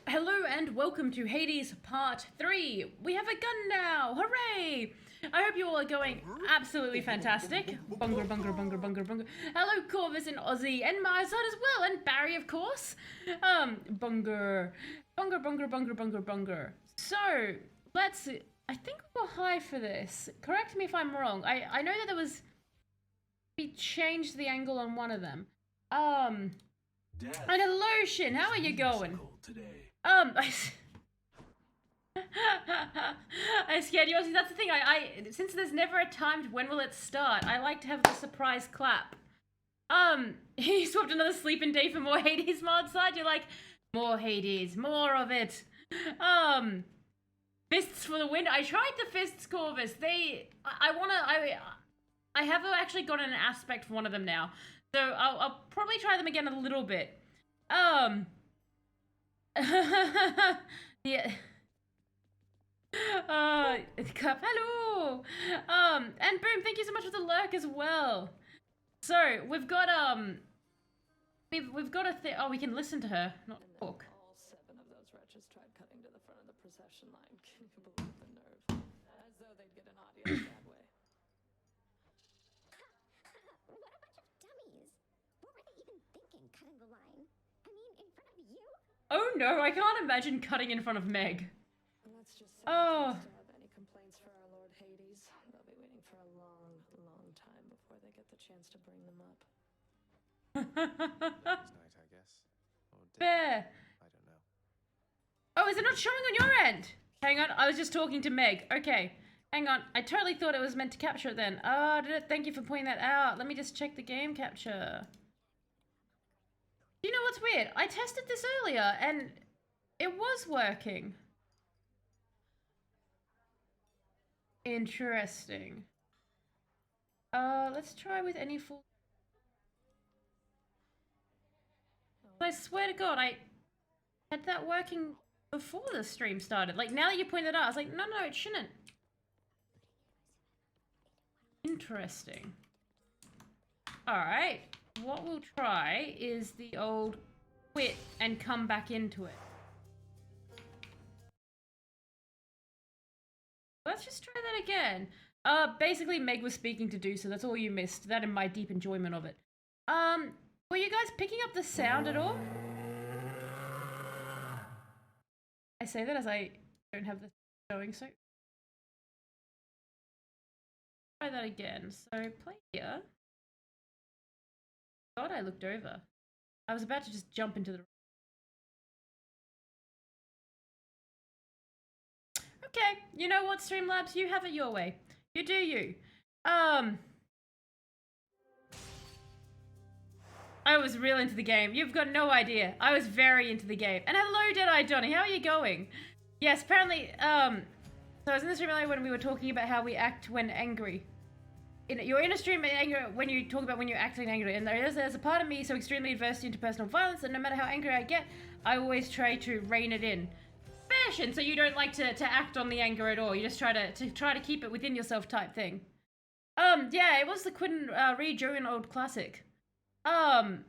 Hello and welcome to Hades Part 3. We have a gun now! Hooray! I hope you all are going absolutely fantastic. Bunger, bunger, bunger, bunger, bunger. Hello, Corvus and Ozzy and Marzad as well, and Barry, of course. Bunger. Bunger, bunger, bunger, bunger, bunger. So, let's... I think we were high for this. Correct me if I'm wrong. I know that there was... We changed the angle on one of them. And hello, Shin. How are you going? I scared you. Ozzy. That's the thing. Since there's never a timed when will it start, I like to have the surprise clap. You swapped another sleeping day for more Hades mod side. You're like, more Hades, more of it. Fists for the win. I tried the fists, Corvus. I have actually got an aspect for one of them now, so I'll probably try them again a little bit. Yeah. Cup, hello. And Boom, thank you so much for the lurk as well. So we've got we've got a thing. Oh, we can listen to her, not talk. All 7 of those wretches tried cutting to the front of the procession line. Can you believe the nerve? As though they'd get an audience that way. What a bunch of dummies! What were they even thinking, cutting the line? I mean, in front of you? Oh no, I can't imagine cutting in front of Meg. Let's just say Oh. if they still have any complaints for our Lord Hades, they'll be waiting for a long, long time before they get the chance to bring them up. Night, I guess. Or day. Bear. I don't know. Oh, is it not showing on your end? Hang on, I was just talking to Meg. Okay, hang on. I totally thought it was meant to capture it then. Oh, did it? Thank you for pointing that out. Let me just check the game capture. You know what's weird? I tested this earlier and it was working. Interesting. Let's try with any full... I swear to God, I had that working before the stream started. Like, now that you pointed it out, I was like, no, it shouldn't. Interesting. Alright, what we'll try is the old quit and come back into it. Let's just try that again. Basically Meg was speaking to do so, that's all you missed. That and my deep enjoyment of it. Were you guys picking up the sound at all? I say that as I don't have this going, so... Try that again. So, play here. God, I looked over. I was about to just jump into the... Okay, you know what, Streamlabs? You have it your way. You do you. I was real into the game. You've got no idea. I was very into the game. And hello, Deadeye Johnny. How are you going? Yes, apparently, so I was in the stream earlier when we were talking about how we act when angry. You're in a stream anger when you talk about when you're acting angry, and there's a part of me so extremely averse into personal violence that no matter how angry I get, I always try to rein it in. Fashion, so you don't like to act on the anger at all. You just try to keep it within yourself type thing. Yeah, it was the Quinn rejoin old classic. Do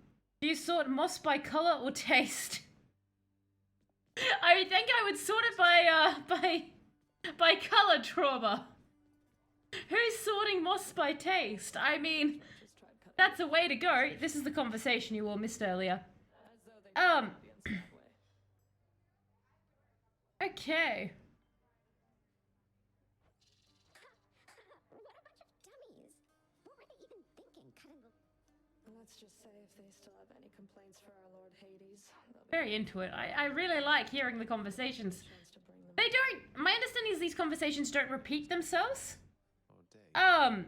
you sort moss by color or taste? I think I would sort it by color, trauma. Who's sorting moss by taste? I mean, that's a way to go. This is the conversation you all missed earlier. Okay. What a bunch of dummies! What were they even thinking, cutting the... Let's just say if they still have any complaints for our Lord Hades, they'll be Very into it. I really like hearing the conversations. chance to bring them They don't... My understanding is these conversations don't repeat themselves. Or day. Um...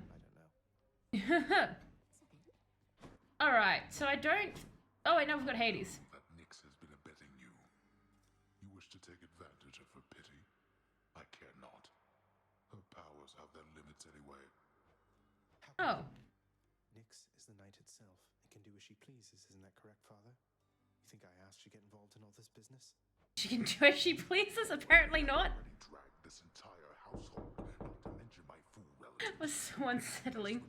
I don't know. Alright, so I don't... Oh wait, no, we've got Hades. That Nyx has been abetting you. You wish to take advantage of her pity? I care not. Her powers have their limits anyway. Oh. Nyx is the night itself and can do as she pleases, isn't that correct, Father? You think I asked you to get involved in all this business? She can do as she pleases? Apparently not. Already dragged this entire household, not to mention my fool relatives. Was so unsettling.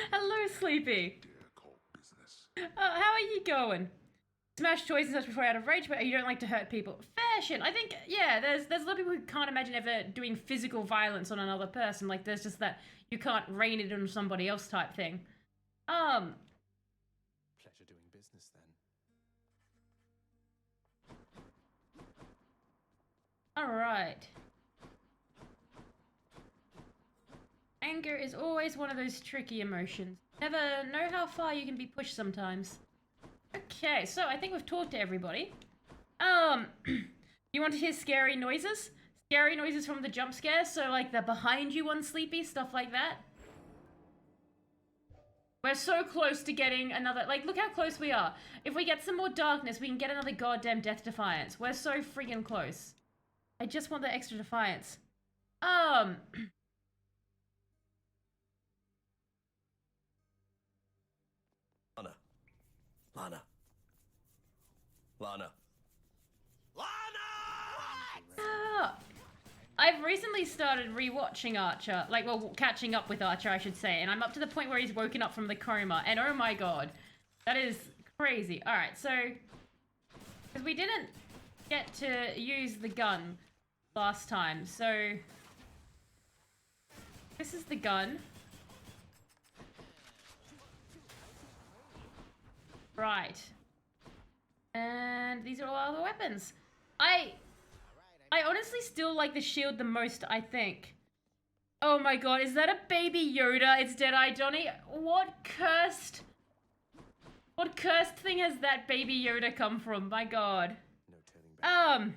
Hello, Sleepy. Dare call business. How are you going? Smash toys and such before out of rage, but you don't like to hurt people. Fair possession. I think, yeah, there's a lot of people who can't imagine ever doing physical violence on another person. Like, there's just that you can't rain it on somebody else type thing. Pleasure doing business then. Alright. Anger is always one of those tricky emotions. Never know how far you can be pushed sometimes. Okay, so I think we've talked to everybody. You want to hear scary noises? Scary noises from the jump scares, so like the behind you one, Sleepy, stuff like that. We're so close to getting another, like, look how close we are. If we get some more darkness, we can get another goddamn Death Defiance. We're so freaking close. I just want the extra Defiance. Lana. Lana. Lana. I've recently started rewatching Archer, like, well, catching up with Archer, I should say, and I'm up to the point where he's woken up from the coma, and oh my god, that is crazy. Alright, so, because we didn't get to use the gun last time, so, this is the gun. Right. And these are all the weapons. I honestly still like the shield the most, I think. Oh my god, is that a baby Yoda? It's Deadeye Donnie. What cursed thing has that baby Yoda come from? My god. No turning back.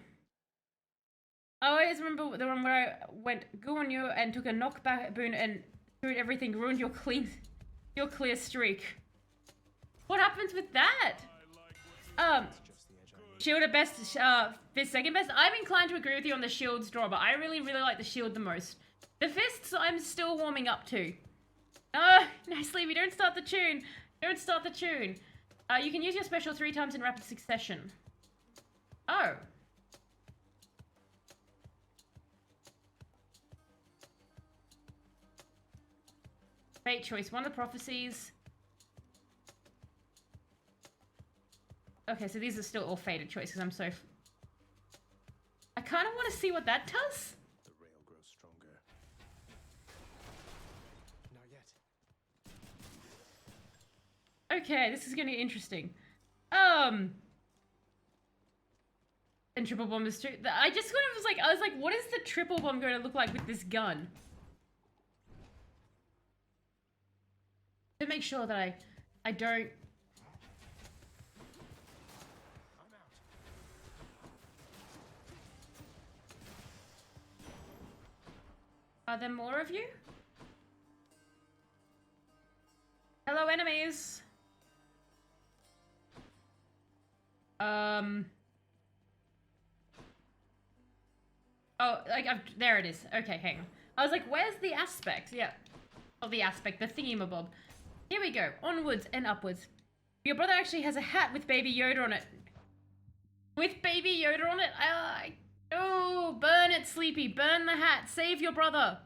I always remember the one where I went go on you and took a knockback boon and threw everything, ruined your clear streak. What happens with that? Shield at best, fist second best. I'm inclined to agree with you on the shield's draw, but I really like the shield the most. The fists, I'm still warming up to. Oh, nicely, we don't start the tune. Don't start the tune. You can use your special 3 times in rapid succession. Oh. Fate choice, one of the prophecies. Okay, so these are still all fated choices. I'm so... I kind of want to see what that does. The rail grows stronger. Not yet. Okay, this is going to be interesting. And triple bomb is true. I just kind of was like, what is the triple bomb going to look like with this gun? To make sure that I don't... Are there more of you? Hello, enemies. Oh, like, there it is. Okay, hang on. I was like, where's the aspect? Yeah. Oh, the aspect, the thingy-mabob. Here we go. Onwards and upwards. Your brother actually has a hat with Baby Yoda on it. With Baby Yoda on it? Oh, burn it, Sleepy. Burn the hat. Save your brother.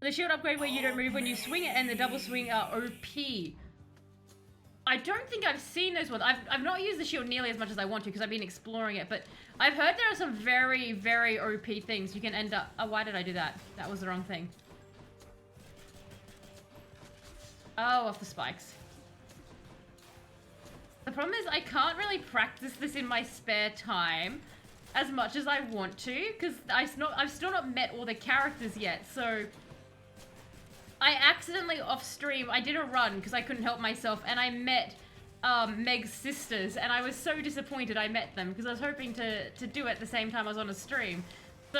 The shield upgrade where you don't move when you swing it and the double swing are OP. I don't think I've seen those ones. I've not used the shield nearly as much as I want to because I've been exploring it, but I've heard there are some very, very OP things you can end up... Oh, why did I do that? That was the wrong thing. Oh, off the spikes. The problem is I can't really practice this in my spare time as much as I want to because I've still not met all the characters yet, so... I accidentally off stream, I did a run because I couldn't help myself and I met Meg's sisters and I was so disappointed I met them because I was hoping to do it at the same time I was on a stream. So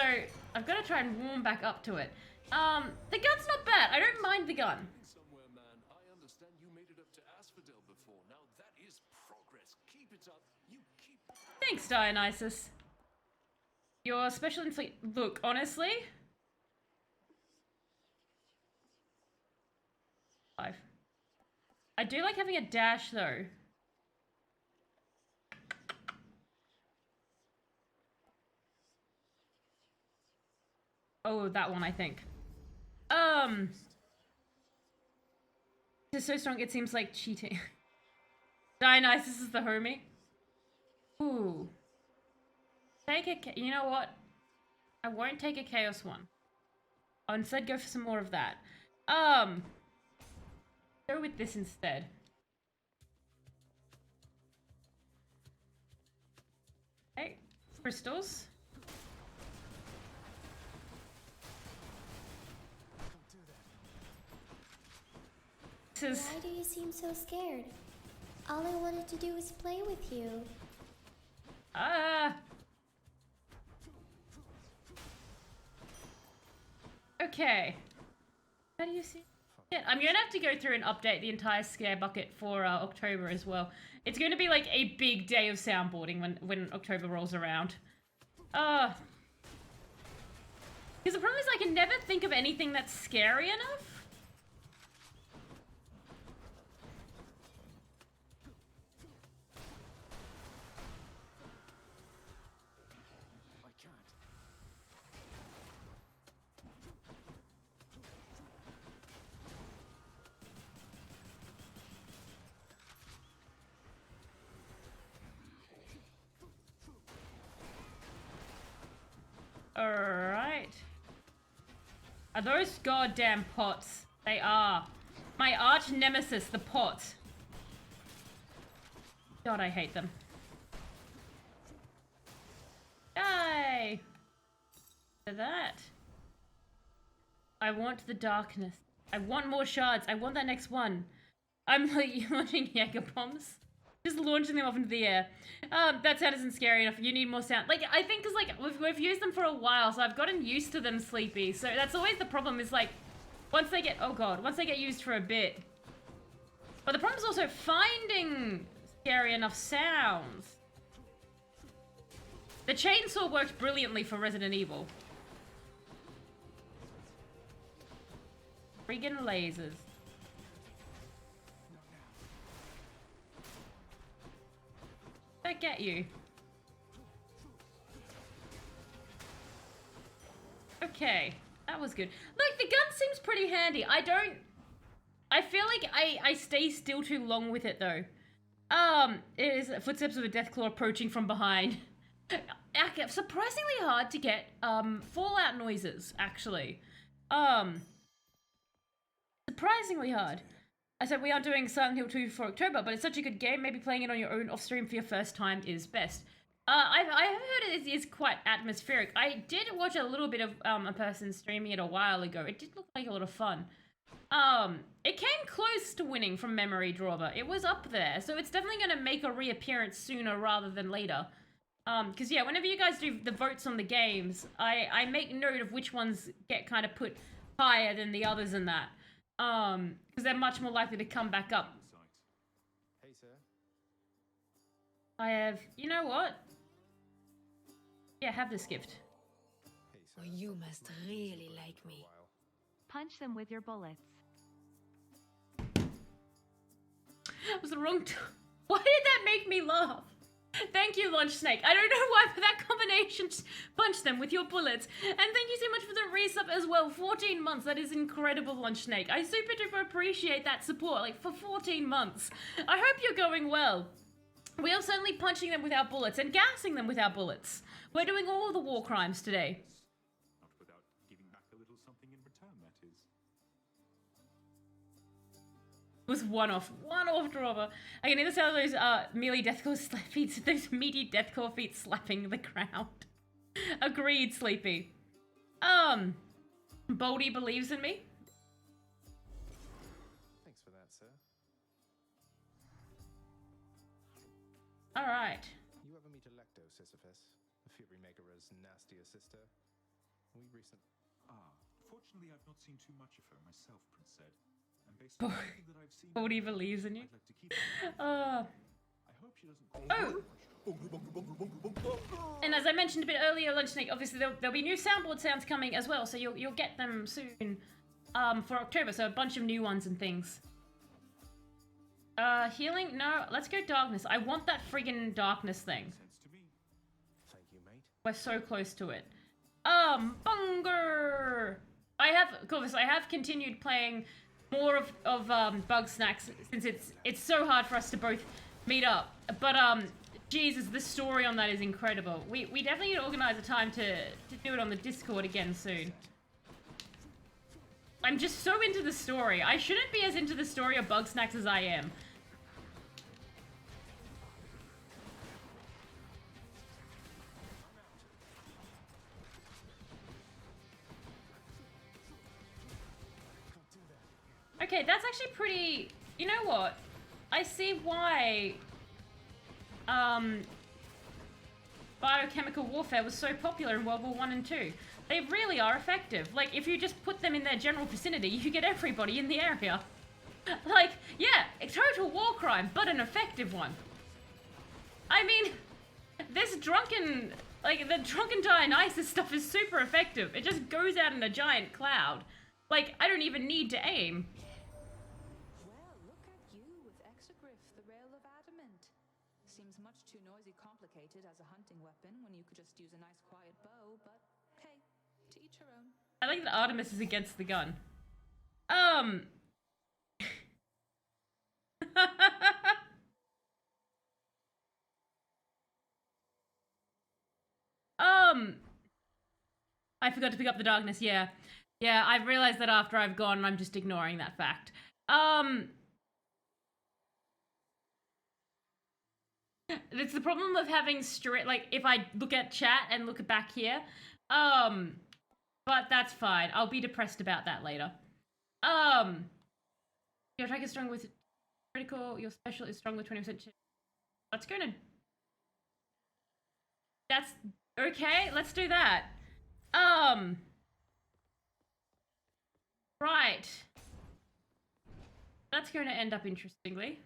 I've got to try and warm back up to it. The gun's not bad. I don't mind the gun. Somewhere, man. I understand you made it up to Asphodel before. Now that is progress. Keep it up. You keep... Thanks, Dionysus. Your special inflict... Look, honestly... 5. I do like having a dash, though. Oh, that one, I think. This is so strong, it seems like cheating. Dionysus is the homie. Ooh. Take a... You know what? I won't take a Chaos one. I'll instead go for some more of that. Go with this instead. Okay, crystals. This is... Why do you seem so scared? All I wanted to do was play with you. Okay. How do you see it? I'm gonna have to go through and update the entire scare bucket for October as well. It's going to be like a big day of soundboarding when October rolls around. Because the problem is I can never think of anything that's scary enough. I can't. Alright. Are those goddamn pots? They are. My arch nemesis, the pot. God, I hate them. Die! For that. I want the darkness. I want more shards. I want that next one. I'm like launching Jaeger bombs. Just launching them off into the air. That sound isn't scary enough. You need more sound. Like, I think because like we've used them for a while, so I've gotten used to them, Sleepy. So that's always the problem. Is like once they get once they get used for a bit. But the problem is also finding scary enough sounds. The chainsaw worked brilliantly for Resident Evil. Friggin' lasers. I get you. Okay, that was good. Look, the gun seems pretty handy. I feel like I stay still too long with it though. It is footsteps of a deathclaw approaching from behind. Surprisingly hard to get fallout noises, actually. Surprisingly hard. I said we are doing Silent Hill 2 for October, but it's such a good game. Maybe playing it on your own off stream for your first time is best. I have heard it is quite atmospheric. I did watch a little bit of a person streaming it a while ago. It did look like a lot of fun. It came close to winning from memory, Drawber. It was up there, so it's definitely going to make a reappearance sooner rather than later. Because yeah, whenever you guys do the votes on the games, I make note of which ones get kind of put higher than the others in that. Because they're much more likely to come back up. Hey, sir. I have, you know what? Yeah, have this gift. Hey, sir. Oh, you must really like me. Punch them with your bullets. That was the wrong Why did that make me laugh? Thank you, Launch Snake. I don't know why, but that combination, punch them with your bullets. And thank you so much for the resub as well. 14 months. That is incredible, Launch Snake. I super duper appreciate that support, like, for 14 months. I hope you're going well. We are certainly punching them with our bullets and gassing them with our bullets. We're doing all the war crimes today. Not without giving back a little something in return, that is. It was one-off Drawber. I can hear the sound of those melee deathcore feet, those meaty deathcore feet slapping the ground. Agreed, Sleepy. Boldy believes in me. Thanks for that, sir. Alright. You ever meet Electo, Sisyphus? The Fury Megara's nastier sister? We recently... Fortunately, I've not seen too much of her myself, Prince said. And based on everything that I've seen, Boldy believes in you. I'd like to keep her. I hope she doesn't. And as I mentioned a bit earlier, Lunch Snake, obviously there'll be new soundboard sounds coming as well, so you'll get them soon for October, so a bunch of new ones and things. Healing? No, let's go darkness. I want that friggin' darkness thing. Sense to me. Thank you, mate. We're so close to it. Bunger! I have continued playing more of Bug Snacks since it's so hard for us to both meet up. But Jesus, the story on that is incredible. We definitely need to organize a time to do it on the Discord again soon. I'm just so into the story. I shouldn't be as into the story of Bug Snacks as I am. Okay, that's actually pretty... You know what? I see why... biochemical warfare was so popular in World War I and II. They really are effective. Like, if you just put them in their general vicinity, you get everybody in the area. Like, yeah, a total war crime, but an effective one. I mean, this drunken... Like, the drunken Dionysus stuff is super effective. It just goes out in a giant cloud. Like, I don't even need to aim. Well, look at you with Exogryph, the rail of adamant. Seems much too noisy complicated as a hunting weapon when you could just use a nice quiet bow, but hey, to each her own. I like that Artemis is against the gun. I forgot to pick up the darkness, yeah. Yeah, I've realized that after I've gone, I'm just ignoring that fact. It's the problem of having like, if I look at chat and look back here. But that's fine. I'll be depressed about that later. Your attack is strong with critical, your special is strong with 20%. That's gonna... That's... Okay, let's do that. Right. That's going to end up interestingly.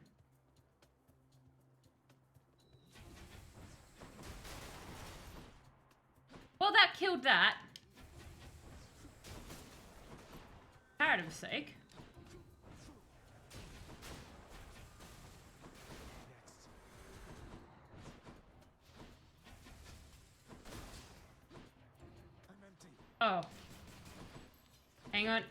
Well, that killed that. Comparative sake. Oh. Hang on.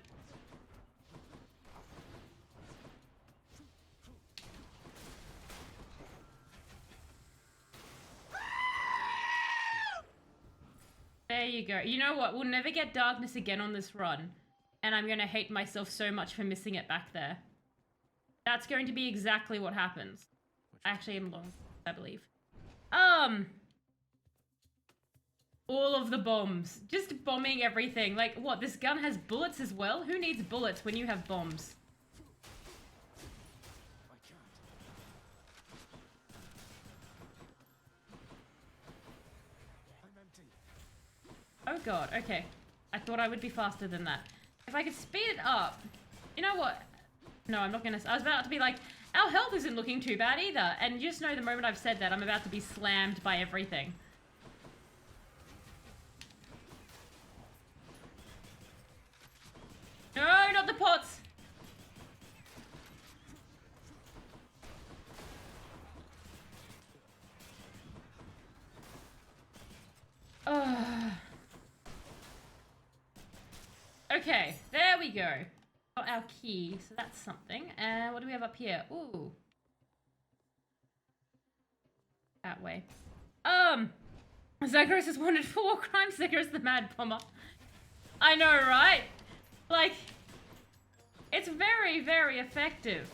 There you go. You know what? We'll never get darkness again on this run. And I'm gonna hate myself so much for missing it back there. That's going to be exactly what happens. I actually am long, I believe. All of the bombs. Just bombing everything. Like, what? This gun has bullets as well? Who needs bullets when you have bombs? Oh god, okay. I thought I would be faster than that. If I could speed it up... You know what? No, I'm not gonna... I was about to be like, our health isn't looking too bad either. And you just know the moment I've said that, I'm about to be slammed by everything. No, not the pots! Okay, there we go. Got our key, so that's something. And what do we have up here? Ooh. That way. Zagros is wanted for war crimes. Zagros the Mad Bomber. I know, right? Like, it's very, very effective.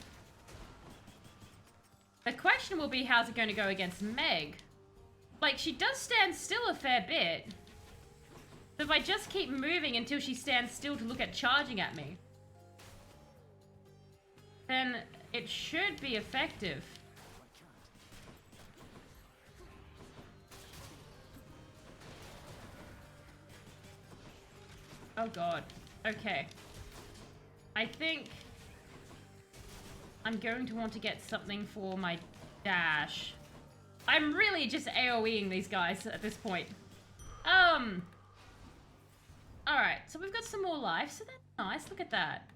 The question will be, how's it going to go against Meg? Like, she does stand still a fair bit. So if I just keep moving until she stands still to look at charging at me, then it should be effective. Oh god. Okay. I think I'm going to want to get something for my dash. I'm really just AoEing these guys at this point. Alright, so we've got some more life, so that's nice. Look at that.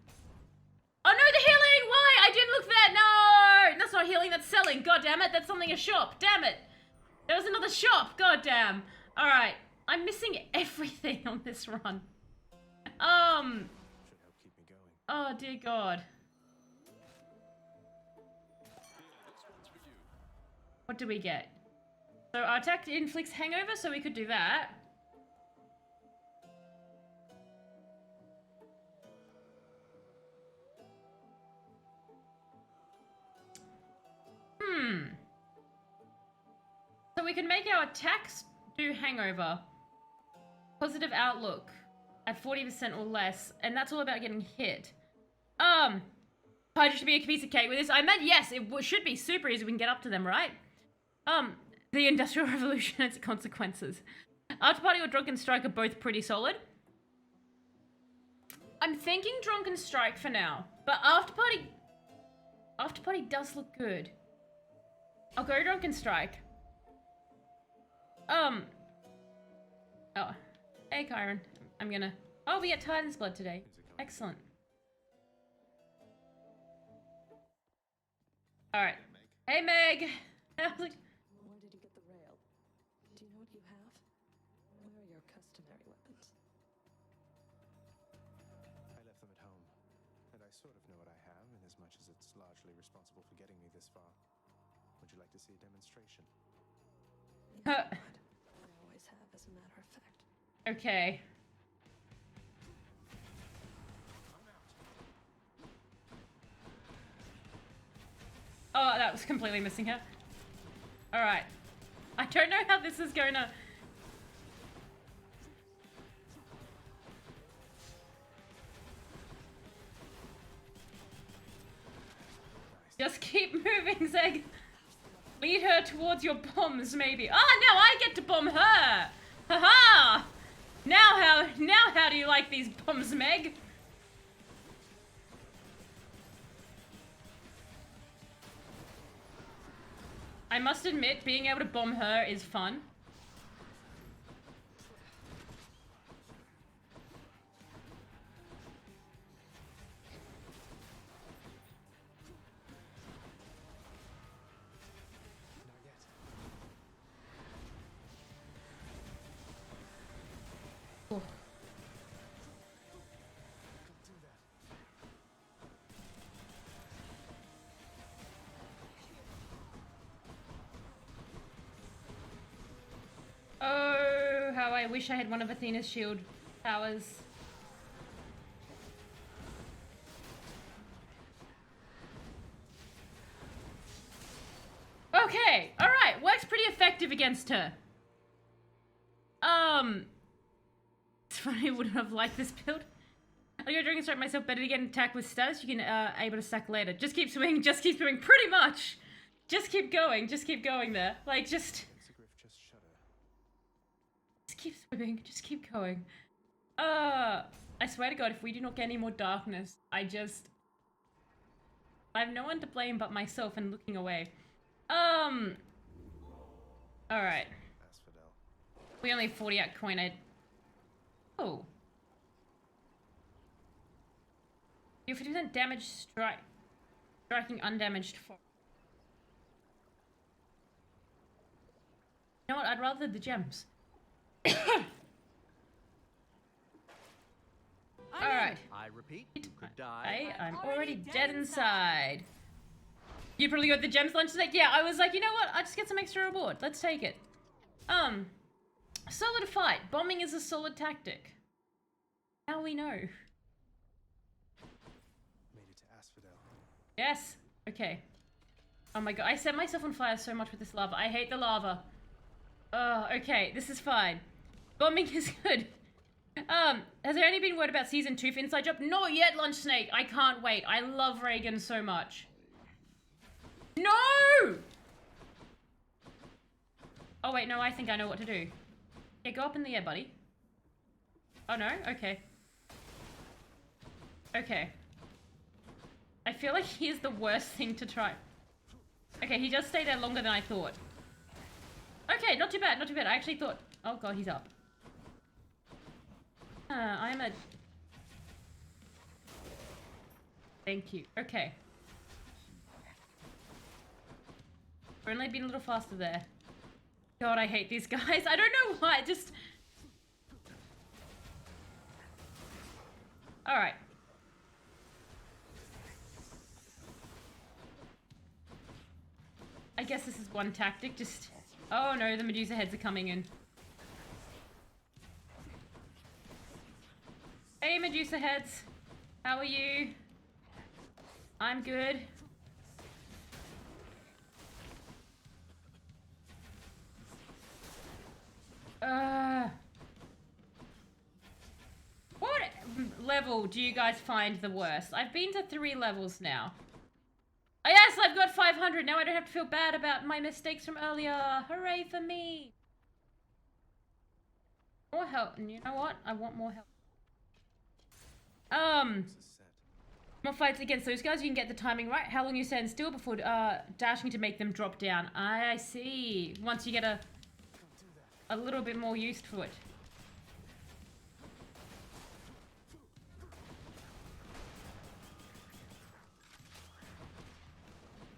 Oh no, the healing! Why? I didn't look for that! No! That's not healing, that's selling. God damn it, that's something a shop. Damn it! There was another shop. God damn. Alright, I'm missing everything on this run. Should help keep me going. Oh dear God. What do we get? So our attack inflicts hangover, so we could do that. So we can make our attacks do hangover. Positive outlook at 40% or less, and that's all about getting hit. Hydra should be a piece of cake with this. I meant yes, it should be super easy. We can get up to them, right? The Industrial Revolution and its consequences. After Party or Drunken Strike are both pretty solid. I'm thinking Drunken Strike for now, but After Party does look good. I'll go Drunken Strike. Oh. Hey, Kyron. I'm gonna... Oh, we get Titan's Blood today. Excellent. Alright. Hey, Meg! Where did you get the rail? Do you know what you have? Where are your customary weapons? I left them at home, and I sort of know what I have, in as much as it's largely responsible for getting me this far. Would you like to see a demonstration? I always have, as a matter of fact. Okay. Oh, that was completely missing her. Alright. I don't know how this is gonna... Just keep moving, Zeg. Lead her towards your bombs, maybe. Ah, now I get to bomb her! Haha! Now how do you like these bombs, Meg? I must admit, being able to bomb her is fun. Oh. Oh, how I wish I had one of Athena's shield powers. Okay, alright, works pretty effective against her. It's funny, I wouldn't have liked this build. I'll go drink and strike myself better to get an attack with status. You can able to stack later. Just keep swinging, pretty much. Just keep going there. Like, just keep swimming, just keep going. I swear to God, if we do not get any more darkness, I have no one to blame but myself and looking away. Alright. We only have 40 at coin. Oh. You 50% damage striking undamaged for. You know what? I'd rather the gems. Alright. I repeat, you could die. I'm already dead inside. You probably got the gems lunch today? Yeah, I was like, you know what? I'll just get some extra reward. Let's take it. Solid fight. Bombing is a solid tactic. Now we know. Made it to Asphodel. Yes. Okay. Oh my God. I set myself on fire so much with this lava. I hate the lava. Oh, okay. This is fine. Bombing is good. Has there any been word about season 2 for Inside Job? Not yet, Lunch Snake. I can't wait. I love Reagan so much. No! Oh wait, no, I think I know what to do. Yeah, go up in the air, buddy. Oh no? Okay. Okay. I feel like he is the worst thing to try. Okay, he does stay there longer than I thought. Okay, not too bad, not too bad. I actually thought... Oh God, he's up. I'm a... Thank you. Okay. We're only being a little faster there. God, I hate these guys. I don't know why, just... Alright. I guess this is one tactic, just Oh no, the Medusa heads are coming in. Hey Medusa heads, how are you? I'm good. What level do you guys find the worst? I've been to 3 levels now. Oh yes, I've got 500. Now I don't have to feel bad about my mistakes from earlier. Hooray for me. More health. And you know what? I want more health. More fights against those guys. You can get the timing right. How long you stand still before dashing to make them drop down. I see. Once you get a little bit more used to it.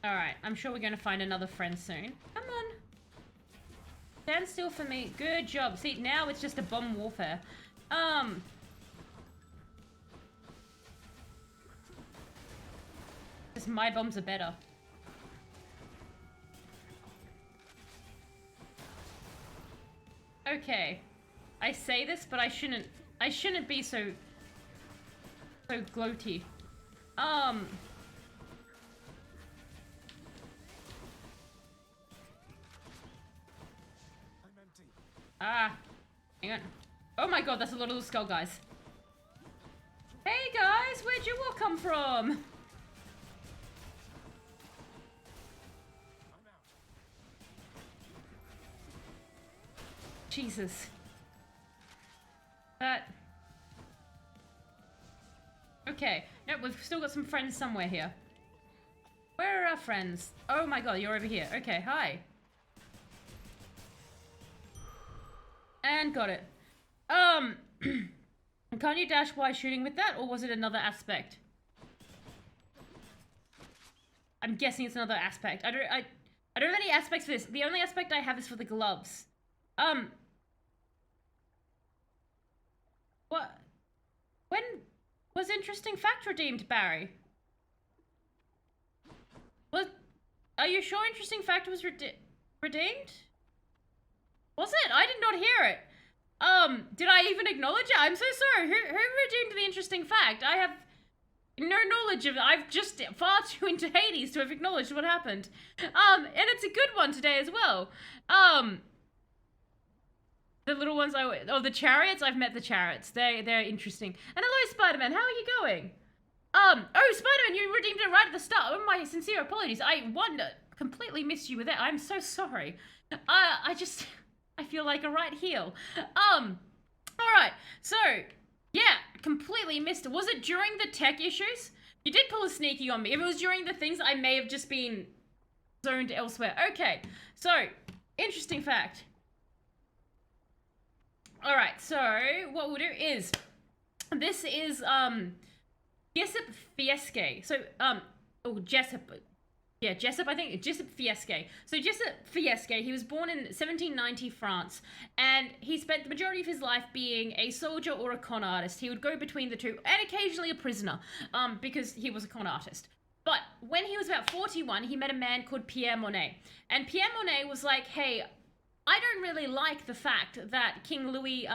Alright, I'm sure we're going to find another friend soon. Come on. Stand still for me. Good job. See, now it's just a bomb warfare. Just my bombs are better. Okay. I say this, but I shouldn't be so gloaty. Hang on. Oh my god, that's a lot of the skull guys. Hey guys, where'd you all come from? Jesus. Okay. No, we've still got some friends somewhere here. Where are our friends? Oh my god, you're over here. Okay, hi. And got it. Can't you dash while shooting with that, or was it another aspect? I'm guessing it's another aspect. I don't have any aspects for this. The only aspect I have is for the gloves. What? When was interesting fact redeemed, Barry? What? Are you sure interesting fact was redeemed? Was it? I did not hear it. Did I even acknowledge it? I'm so sorry. Who redeemed the interesting fact? I have no knowledge of it. I've just far too into Hades to have acknowledged what happened. And it's a good one today as well. The little ones the chariots, I've met the chariots. They're interesting. And hello, Spider-Man, how are you going? Oh, Spider-Man, you redeemed it right at the start. Oh, my sincere apologies. I completely missed you with that. I'm so sorry. I feel like a right heel. Alright, so, yeah, completely missed it. Was it during the tech issues? You did pull a sneaky on me. If it was during the things, I may have just been zoned elsewhere. Okay, so, interesting fact. Alright, so, what we'll do is, this is, Jessup Fiesque. So, Jessup, I think, Jessup Fiesque. So Jessup Fiesque, he was born in 1790 France, and he spent the majority of his life being a soldier or a con artist. He would go between the two, and occasionally a prisoner, because he was a con artist. But when he was about 41, he met a man called Pierre Monet. And Pierre Monet was like, hey, I don't really like the fact that King Louis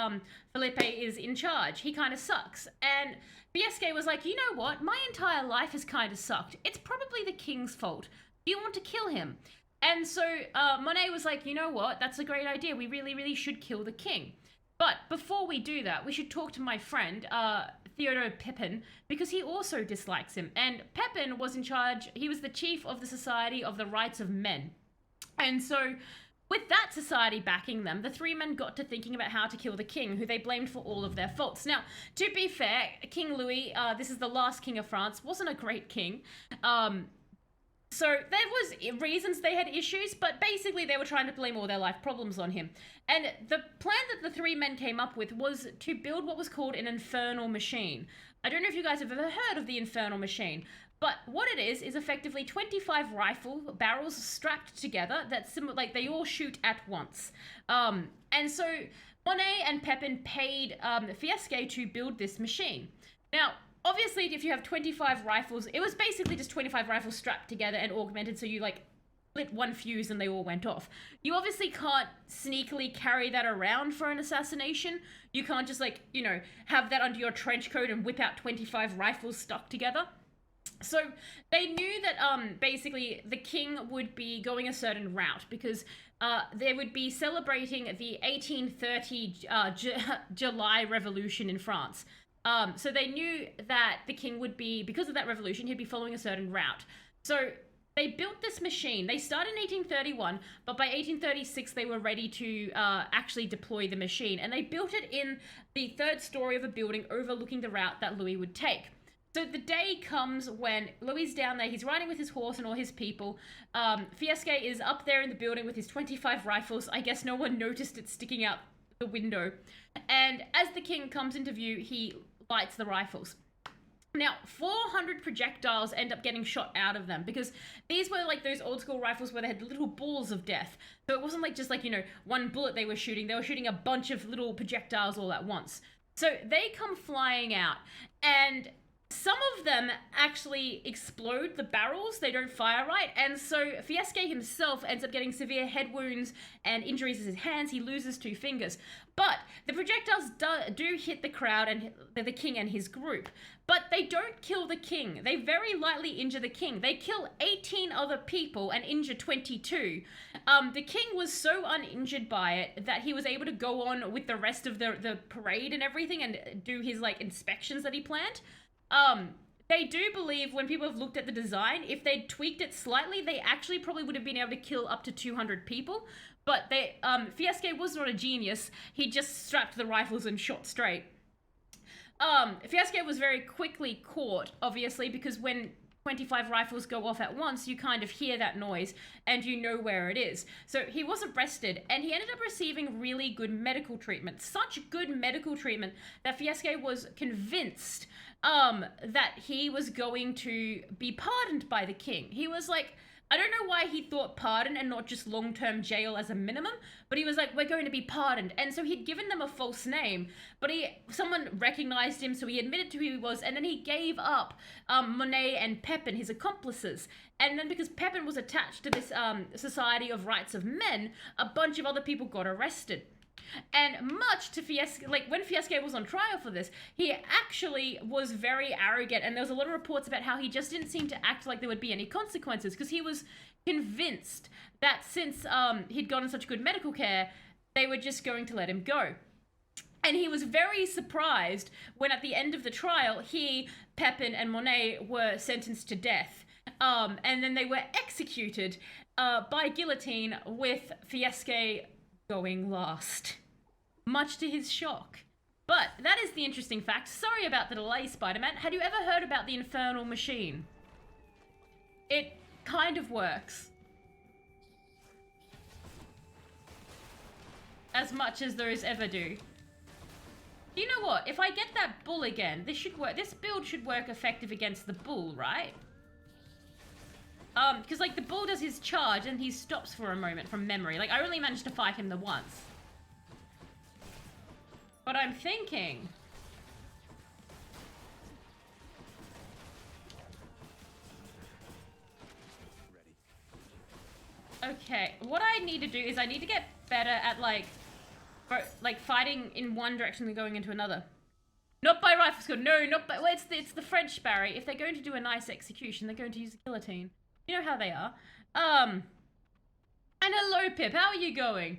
Philippe is in charge. He kind of sucks. And Fiesque was like, you know what? My entire life has kind of sucked. It's probably the king's fault. Do you want to kill him? And so Monet was like, you know what? That's a great idea. We really, really should kill the king. But before we do that, we should talk to my friend, Theodore Pepin, because he also dislikes him. And Pepin was in charge. He was the chief of the Society of the Rights of Men. And so with that society backing them, the three men got to thinking about how to kill the king, who they blamed for all of their faults. Now, to be fair, King Louis, this is the last king of France, wasn't a great king. So there was reasons they had issues, but basically they were trying to blame all their life problems on him. And the plan that the three men came up with was to build what was called an infernal machine. I don't know if you guys have ever heard of the infernal machine, but what it is effectively 25 rifle barrels strapped together that like they all shoot at once. And so Monet and Pepin paid Fiesque to build this machine. Now, obviously, if you have 25 rifles, it was basically just 25 rifles strapped together and augmented, so you like lit one fuse and they all went off. You obviously can't sneakily carry that around for an assassination. You can't just, like, you know, have that under your trench coat and whip out 25 rifles stuck together. So they knew that basically the king would be going a certain route because they would be celebrating the 1830 July Revolution in France. So they knew that the king would be, because of that revolution, he'd be following a certain route. So they built this machine. They started in 1831, but by 1836 they were ready to actually deploy the machine. And they built it in the third story of a building overlooking the route that Louis would take. So the day comes when Louis down there, he's riding with his horse and all his people. Fiesque is up there in the building with his 25 rifles. I guess no one noticed it sticking out the window. And as the king comes into view, he lights the rifles. Now, 400 projectiles end up getting shot out of them because these were like those old school rifles where they had little balls of death. So it wasn't like just like, you know, one bullet they were shooting. They were shooting a bunch of little projectiles all at once. So they come flying out, and some of them actually explode the barrels. They don't fire right. And so Fiesque himself ends up getting severe head wounds and injuries to his hands. He loses 2 fingers. But the projectiles do hit the crowd and the king and his group. But they don't kill the king. They very lightly injure the king. They kill 18 other people and injure 22. The king was so uninjured by it that he was able to go on with the rest of the parade and everything and do his like inspections that he planned. They do believe when people have looked at the design, if they'd tweaked it slightly, they actually probably would have been able to kill up to 200 people. But Fiesque was not a genius. He just strapped the rifles and shot straight. Fiesque was very quickly caught, obviously, because when 25 rifles go off at once, you kind of hear that noise and you know where it is. So he was arrested and he ended up receiving really good medical treatment. Such good medical treatment that Fiesque was convinced that he was going to be pardoned by the king. He was like, I don't know why he thought pardon and not just long-term jail as a minimum, but he was like, we're going to be pardoned. And so he'd given them a false name, but someone recognized him, so he admitted to who he was, and then he gave up Monet and Pepin, his accomplices. And then because Pepin was attached to this Society of Rights of Men, a bunch of other people got arrested. And much to Fiesque, like when Fiesque was on trial for this, he actually was very arrogant, and there was a lot of reports about how he just didn't seem to act like there would be any consequences because he was convinced that since he'd gotten such good medical care, they were just going to let him go. And he was very surprised when at the end of the trial, he, Pepin, and Monet were sentenced to death. And then they were executed by guillotine with Fiesque going last, much to his shock. But that is the interesting fact. Sorry about the delay, Spider-Man. Had you ever heard about the infernal machine? It kind of works. As much as those ever do. You know what? If I get that bull again, this should work. This build should work effective against the bull, right? Because, like, the bull does his charge and he stops for a moment from memory. Like, I only managed to fight him the once. But I'm thinking... Okay, what I need to do is I need to get better at, like fighting in one direction and going into another. Not by rifle skill, no, not by... Well, it's the French Barry. If they're going to do a nice execution, they're going to use a guillotine. You know how they are. And hello, Pip. How are you going?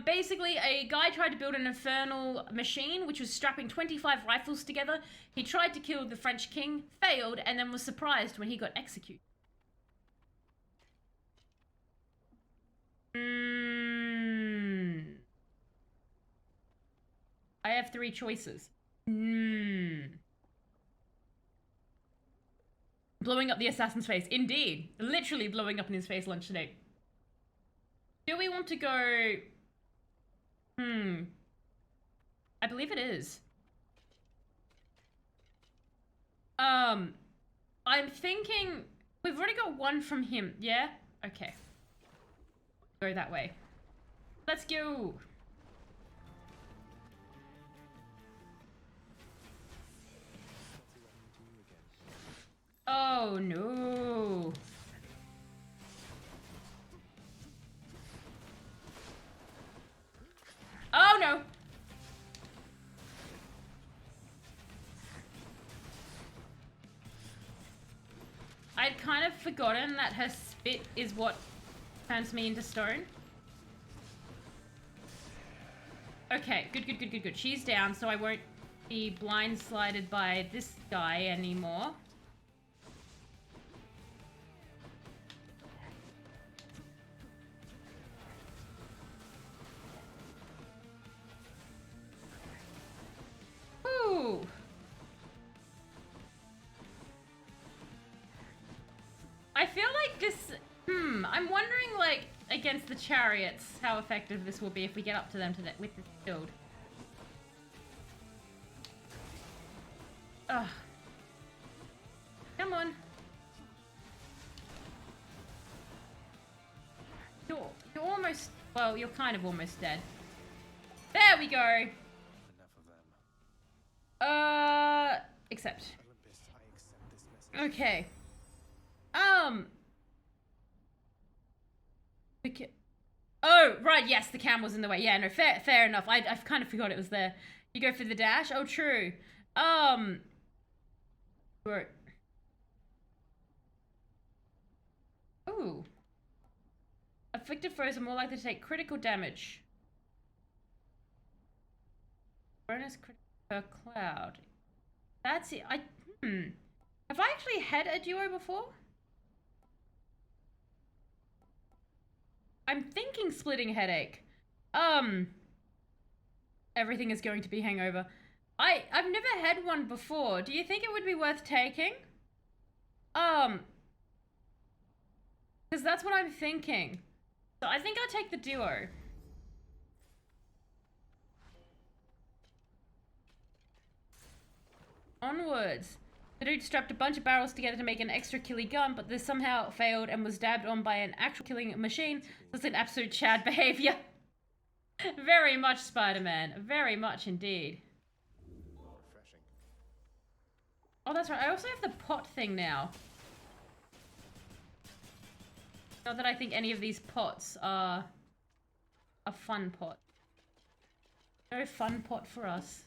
Basically, a guy tried to build an infernal machine, which was strapping 25 rifles together. He tried to kill the French king, failed, and then was surprised when he got executed. I have 3 choices. Blowing up the assassin's face. Indeed. Literally blowing up in his face lunch today. Do we want to go... I believe it is. I'm thinking... We've already got 1 from him. Yeah? Okay. Go that way. Let's go. Oh no. I'd kind of forgotten that her spit is what turns me into stone. Okay, good. She's down, so I won't be blindsided by this guy anymore. Ooh. I feel like this... I'm wondering, like, against the chariots, how effective this will be if we get up to them with this build. Ugh. Come on. You're almost... Well, you're kind of almost dead. There we go! Enough of them. Except. Olympus, I accept this message. Okay. Oh, right, yes, the cam was in the way. Yeah, no, fair enough. I kind of forgot it was there. You go for the dash? Oh, true. Right. Ooh. Afflicted foes are more likely to take critical damage. Bonus critical per cloud. That's it. Have I actually had a duo before? I'm thinking splitting headache. Everything is going to be hangover. I've never had one before. Do you think it would be worth taking? Because that's what I'm thinking. So I think I'll take the duo. Onwards. The dude strapped a bunch of barrels together to make an extra killy gun, but this somehow failed and was dabbed on by an actual killing machine. That's an absolute Chad behavior. Very much Spider-Man. Very much indeed. Refreshing. Oh, that's right. I also have the pot thing now. Not that I think any of these pots are a fun pot. No fun pot for us.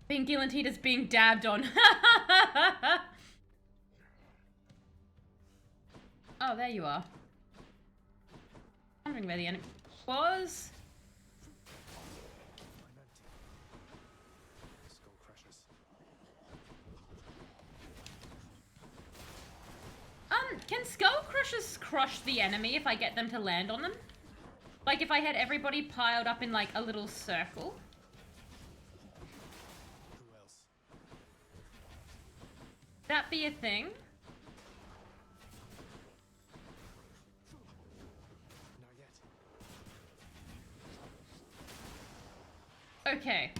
Being guillotined is being dabbed on. Oh, there you are. I'm wondering where the enemy was. Skull crushers. Can skull crushers crush the enemy if I get them to land on them? Like if I had everybody piled up in like a little circle? Who else? That be a thing? Not yet. Okay.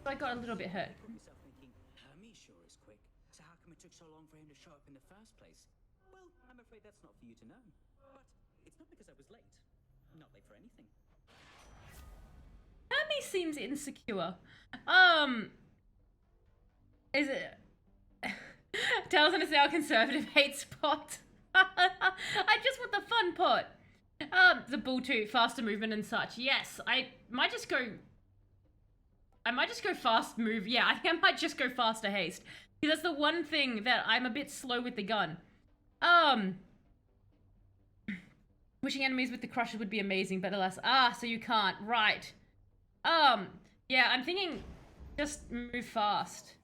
So I got a little bit hurt. Yourself thinking, Hermes sure is quick. So how come it took so long for him to show up in the first place? Well, I'm afraid that's not for you to know. But it's not because I was late. Not late for anything. Hermes seems insecure. Is it... Tells us now conservative hates pot. I just want the fun pot. The bull too, faster movement and such. Yes, I might just go fast move. Yeah, I think I might just go faster haste. Because that's the one thing that I'm a bit slow with the gun. Wishing enemies with the crusher would be amazing, but alas. So you can't. Right. Yeah, I'm thinking just move fast.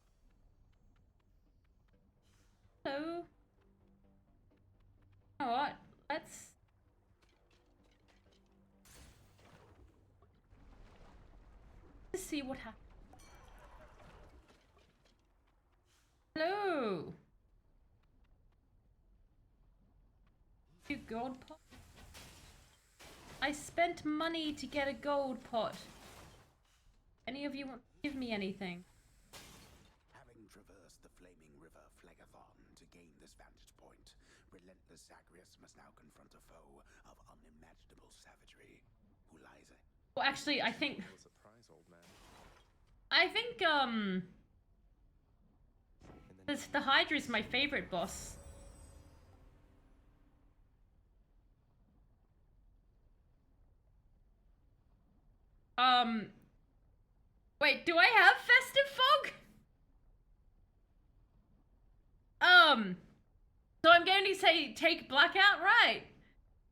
Hello. You know what? Let's see what happens. Hello. You gold pot? I spent money to get a gold pot. Any of you want to give me anything? Having traversed the flaming river Phlegethon to gain this vantage point, relentless Zagreus must now confront a foe of unimaginable savagery. Who lies it? Well, actually, I think... Surprise, old man. I think, the Hydra is my favorite boss. Wait, do I have Festive Fog? So I'm going to say take blackout, right?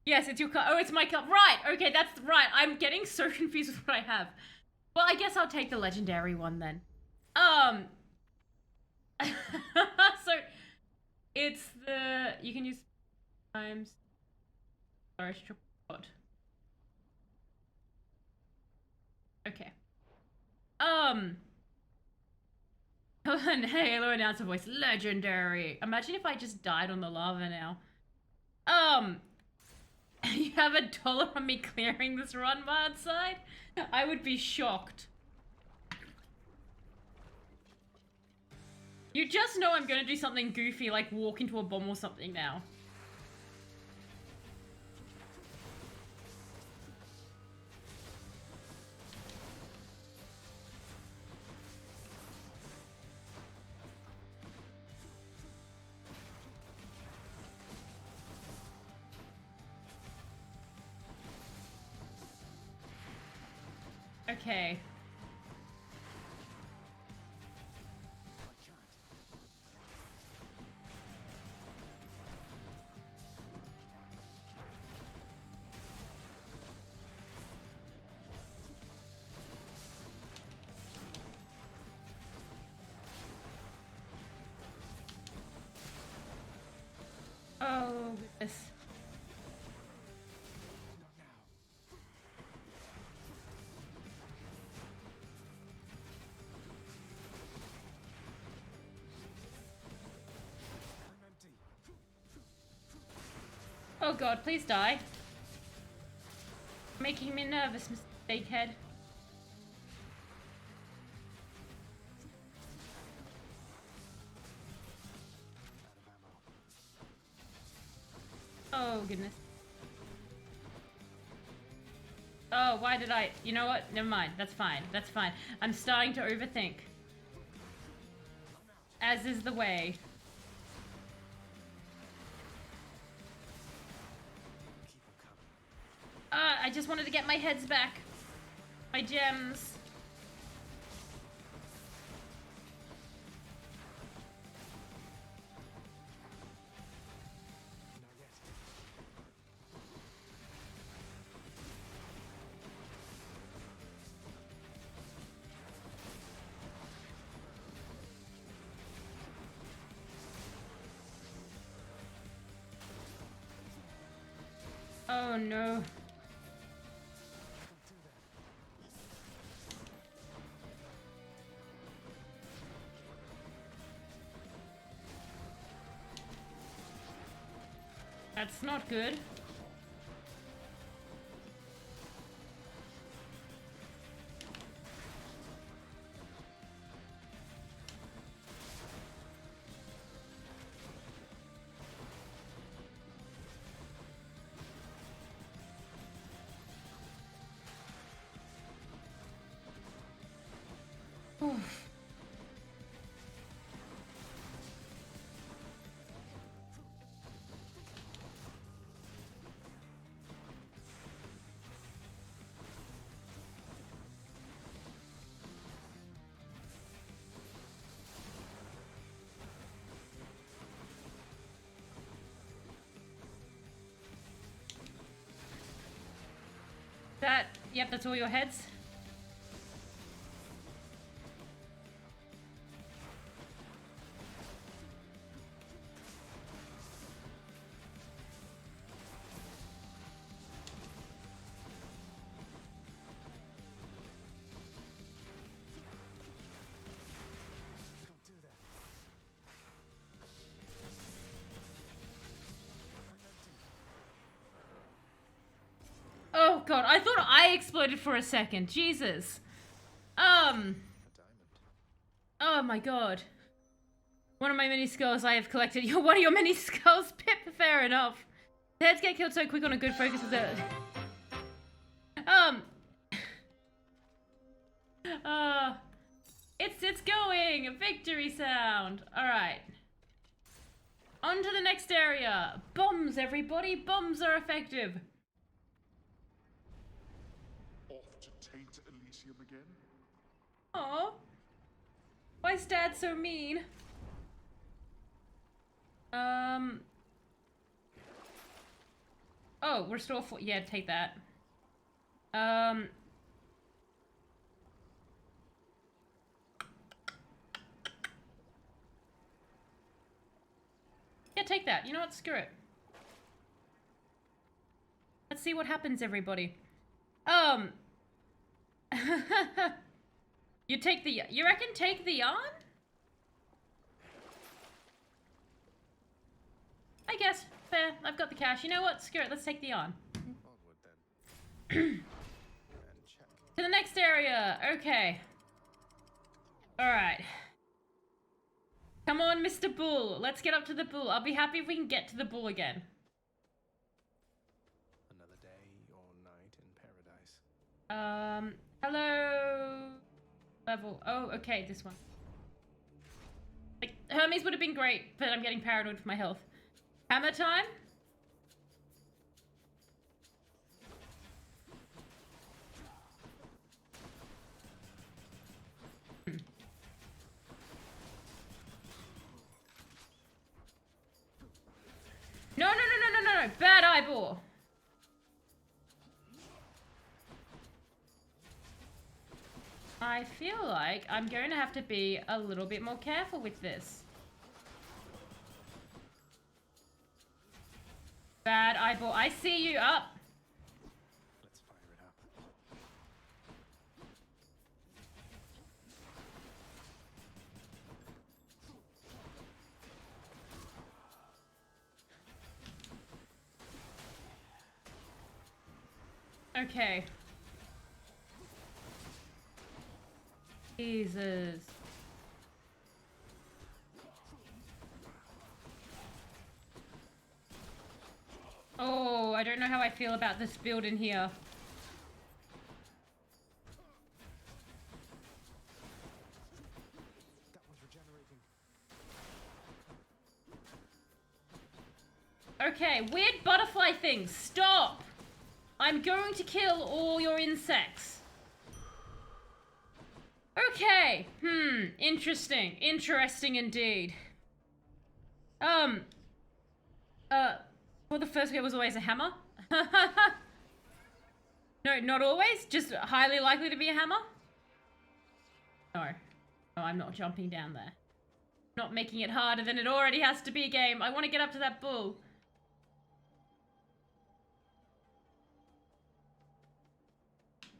Yes, it's your car. Oh, it's my car. Right. Okay, that's right. I'm getting so confused with what I have. Well, I guess I'll take the legendary one then. So it's the you can use times storage report. Okay. Hey, hello, announcer voice. Legendary. Imagine if I just died on the lava now. You have $1 on me clearing this run outside? I would be shocked. You just know I'm gonna do something goofy, like walk into a bomb or something now. Okay. Oh, goodness. Oh god, please die. Making me nervous, Mr. Steakhead. Oh goodness. Oh, why did I? You know what? Never mind. That's fine. That's fine. I'm starting to overthink. As is the way. I just wanted to get my heads back. My gems. Oh no. That's not good. Oof. Yep, that's all your heads. Oh god, I thought I exploded for a second. Jesus. Oh my god. One of my many skulls I have collected. One of your many skulls, Pip. Fair enough. The heads get killed so quick on a good focus is a... It's going! Victory sound! Alright. On to the next area. Bombs, everybody! Bombs are effective! Off to taint Elysium again? Aww. Why is Dad so mean? Oh, restore for yeah, take that. Yeah, take that. You know what? Screw it. Let's see what happens, everybody. You take the... You reckon take the yarn? I guess. Fair. I've got the cash. You know what? Screw it. Let's take the yarn. Onward then. And check. To the next area. Okay. Alright. Come on, Mr. Bull. Let's get up to the bull. I'll be happy if we can get to the bull again. Another day or night in paradise. Hello... Level. Oh, okay, this one. Like, Hermes would have been great, but I'm getting paranoid for my health. Hammer time? No, no, no, no, no, no, no. Bad eyeball. I feel like I'm going to have to be a little bit more careful with this. Bad eyeball. I see you up. Let's fire it up. Okay. Jesus. Oh, I don't know how I feel about this build in here. That one's regenerating. Okay, weird butterfly things. Stop! I'm going to kill all your insects. Okay. Interesting. Interesting indeed. Well, the first guy was always a hammer. No, not always. Just highly likely to be a hammer. No. No, I'm not jumping down there. Not making it harder than it already has to be, game. I want to get up to that bull.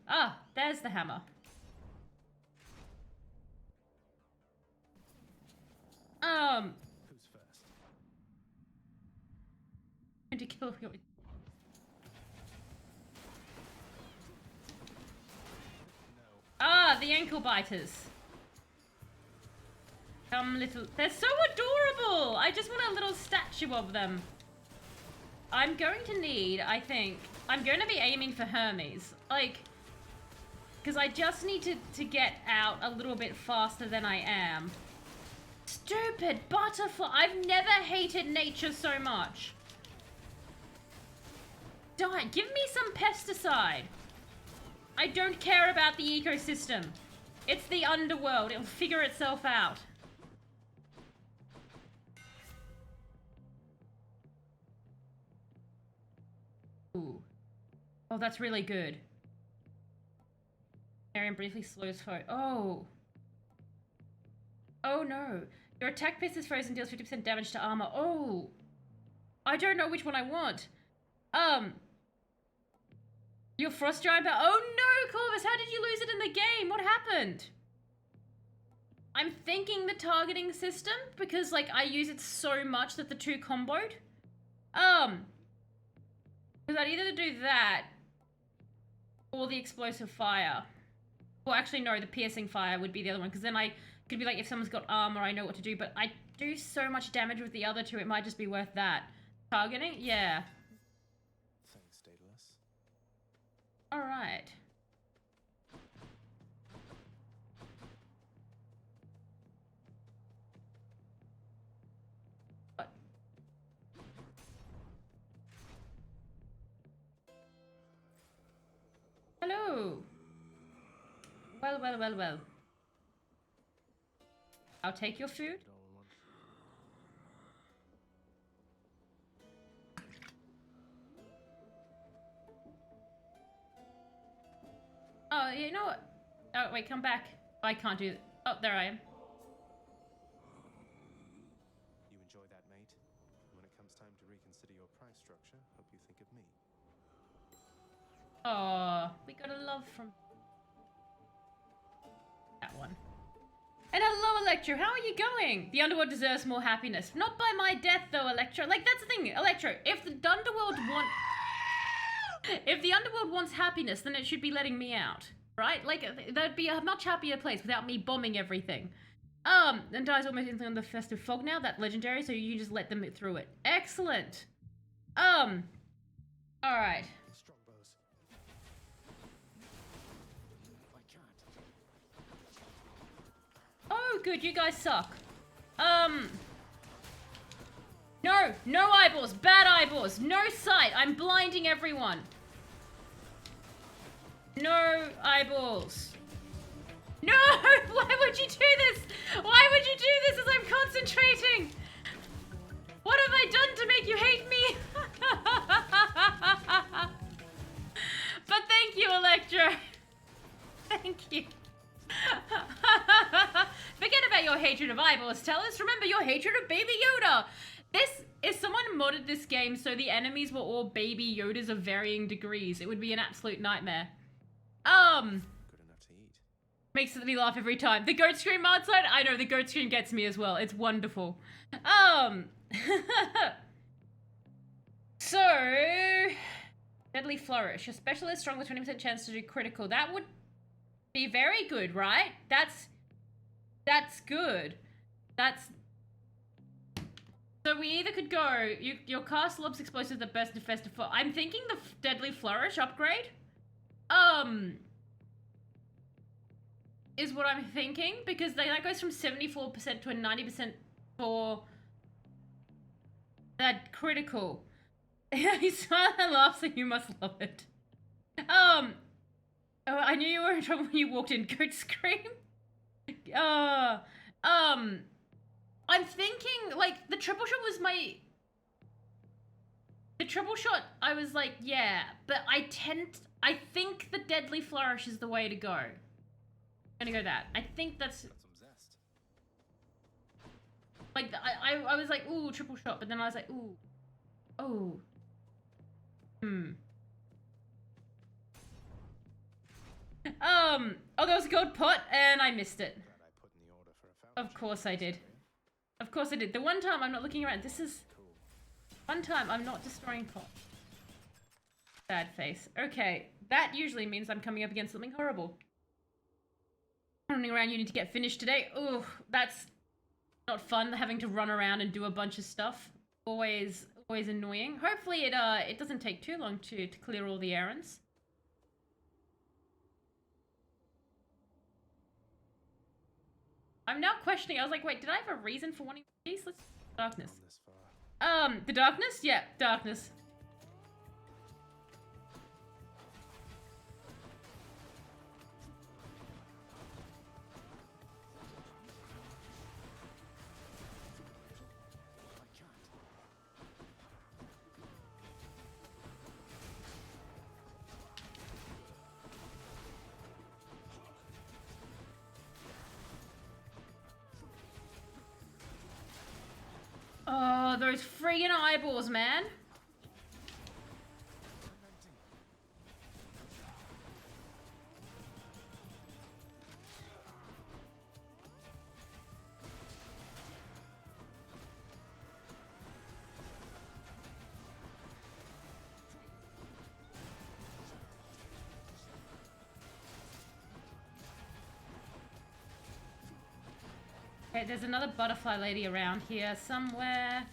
Ah, there's the hammer. Who's first? I'm going to kill your... No. Ah, the ankle biters. Come little... They're so adorable! I just want a little statue of them. I'm going to need, I think... I'm going to be aiming for Hermes. Like... Because I just need to get out a little bit faster than I am. Stupid butterfly! I've never hated nature so much. Die! Give me some pesticide! I don't care about the ecosystem. It's the underworld. It'll figure itself out. Ooh. Oh, that's really good. Arian briefly slows foe. Oh. Oh no. Your attack piece is frozen, deals 50% damage to armor. Oh. I don't know which one I want. Your frost giant. Oh no, Corvus, how did you lose it in the game? What happened? I'm thinking the targeting system because like I use it so much that the two comboed. Because I'd either do that or the explosive fire. Well, actually no, the piercing fire would be the other one because then I could be like, if someone's got armor, I know what to do, but I do so much damage with the other two, it might just be worth that. Targeting? Yeah. Thanks, Daedalus. Alright. What? Hello. Well, well, well, well. I'll take your food. Oh, wait, come back. I can't do... Oh, there I am. You enjoy that, mate? When it comes time to reconsider your price structure, hope you think of me. Oh, we got a love from... that one. And hello, Electro. How are you going? The Underworld deserves more happiness. Not by my death, though, Electro. Like, that's the thing, Electro. If the Underworld wants happiness, then it should be letting me out, right? Like, that'd be a much happier place without me bombing everything. And dies almost instantly on the Festive Fog now. That legendary, so you just let them through it. Excellent. All right. Oh, good, you guys suck. No eyeballs, bad eyeballs, no sight, I'm blinding everyone. No eyeballs. No, why would you do this? Why would you do this as I'm concentrating? What have I done to make you hate me? But thank you, Electra. Thank you. Forget about your hatred of eyeballs, Tellus. Remember your hatred of Baby Yoda. If someone modded this game so the enemies were all Baby Yodas of varying degrees, it would be an absolute nightmare. Good enough to eat. Makes me laugh every time. The goat scream outside? I know, the goat scream gets me as well. It's wonderful. So... Deadly Flourish. A specialist strong with 20% chance to do critical. That would be very good, right? That's good. So we either could go, your cast lobs explosive the best defensive. I'm thinking the Deadly Flourish upgrade. Is what I'm thinking, because that goes from 74% to a 90% for that critical. He smiles and laughs, and you must love it. Oh, I knew you were in trouble when you walked in. Goat scream. I'm thinking, like, the triple shot was my... The triple shot, I was like, yeah, but I think the Deadly Flourish is the way to go. I'm gonna go that. I think that's... Got some zest. Like, I was like, ooh, triple shot, but then I was like, ooh. Oh. Oh, there was a gold pot, and I missed it. Glad I put in the order for a fountain. Of course I did. Of course I did. The one time I'm not looking around, this is... Cool. One time I'm not destroying pot. Sad face. Okay, that usually means I'm coming up against something horrible. Running around, you need to get finished today. Ooh, that's not fun, having to run around and do a bunch of stuff. Always annoying. Hopefully it doesn't take too long to clear all the errands. I'm now questioning. I was like, wait, did I have a reason for wanting these? Let's darkness. This far. The darkness? Yeah, darkness. Oh, those friggin' eyeballs, man. Okay, there's another butterfly lady around here somewhere.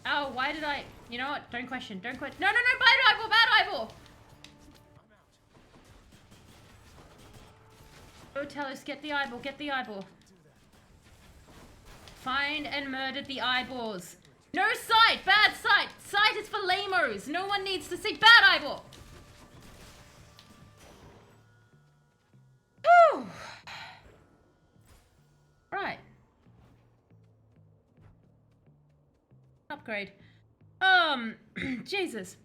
Oh, why did I... You know what? Don't question. Don't question. No, no, no! Bad eyeball! Bad eyeball! Oh, Tellus, get the eyeball. Get the eyeball. Find and murdered the eyeballs. No sight! Bad sight! Sight is for lamos! No one needs to see bad eyeball! Whew! Right. Up upgrade. Jesus.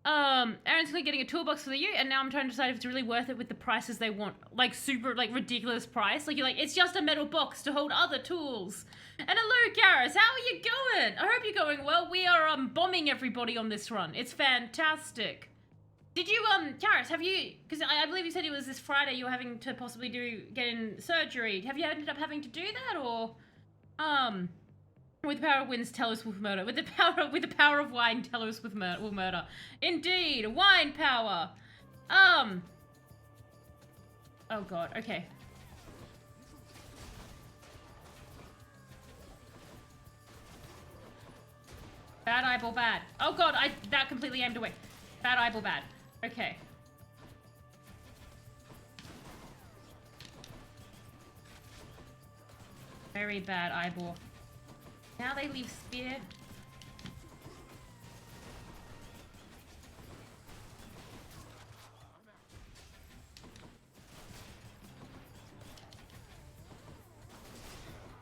Aaron's getting a toolbox for you, and now I'm trying to decide if it's really worth it with the prices they want. Like, super, like, ridiculous price. Like, you're like, it's just a metal box to hold other tools. And hello, Garrus, how are you going? I hope you're going well. We are, bombing everybody on this run. It's fantastic. Did you, Garrus, have you, because I believe you said it was this Friday you were having to possibly get in surgery. Have you ended up having to do that, or, with the power of winds, Telos will murder. With the power of wine, Telos will murder. Indeed, wine power. Oh god. Okay. Bad eyeball, bad. Oh god, that completely aimed away. Bad eyeball, bad. Okay. Very bad eyeball. Now they leave spear.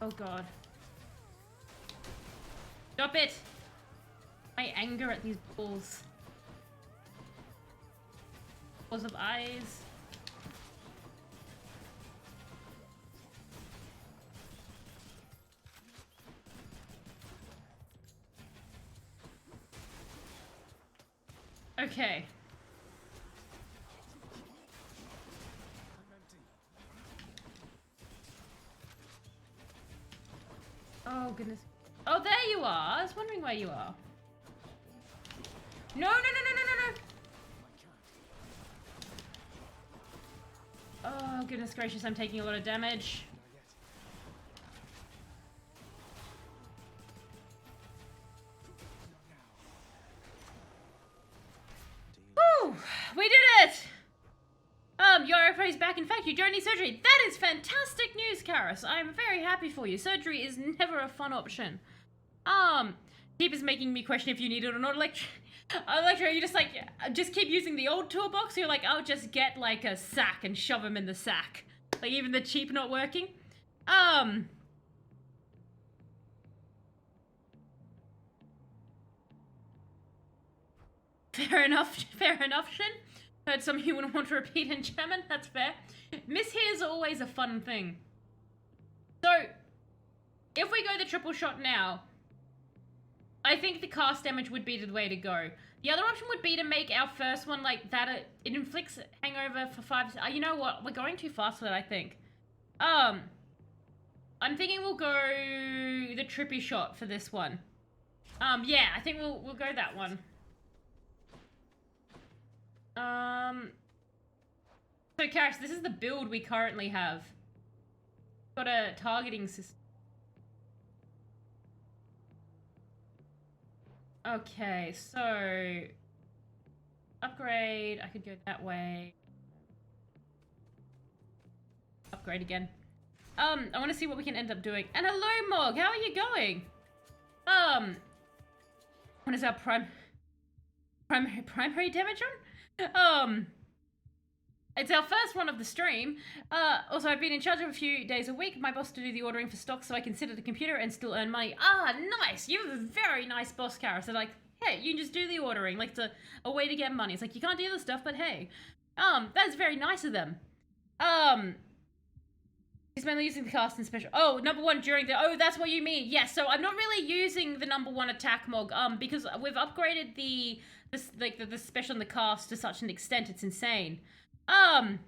Oh god. Stop it! My anger at these balls. Balls of eyes. Okay. Oh goodness. Oh, there you are. I was wondering where you are. No, no, no, no, no, no, no. Oh goodness gracious, I'm taking a lot of damage. Woo! We did it! Your RFA is back. In fact, you don't need surgery. That is fantastic news, Karis. I'm very happy for you. Surgery is never a fun option. Keep is making me question if you need it or not. Electro, you just just keep using the old toolbox? Or you're like, I'll just get like a sack and shove him in the sack. Like even the cheap not working? Fair enough, Shin. Heard some of you wouldn't want to repeat in German, that's fair. Miss here's always a fun thing. So, if we go the triple shot now, I think the cast damage would be the way to go. The other option would be to make our first one like that, it inflicts hangover for 5, you know what, we're going too fast for that, I think. I'm thinking we'll go the trippy shot for this one. Yeah, I think we'll go that one. So Karis, this is the build we currently have. Got a targeting system. Okay, so upgrade, I could go that way. Upgrade again. I want to see what we can end up doing. And hello, Mog, how are you going? What is our primary damage on? It's our first run of the stream. Also, I've been in charge of a few days a week. My boss to do the ordering for stock so I can sit at the computer and still earn money. Ah, nice! You have a very nice boss, Kara. So like, hey, you can just do the ordering. Like, it's a way to get money. It's like, you can't do the stuff, but hey. That's very nice of them. He's mainly using the cast and special. Oh, number 1 during the... Oh, that's what you mean. Yes, so I'm not really using the number 1 attack mog, because we've upgraded the special and the cast to such an extent, it's insane. I'm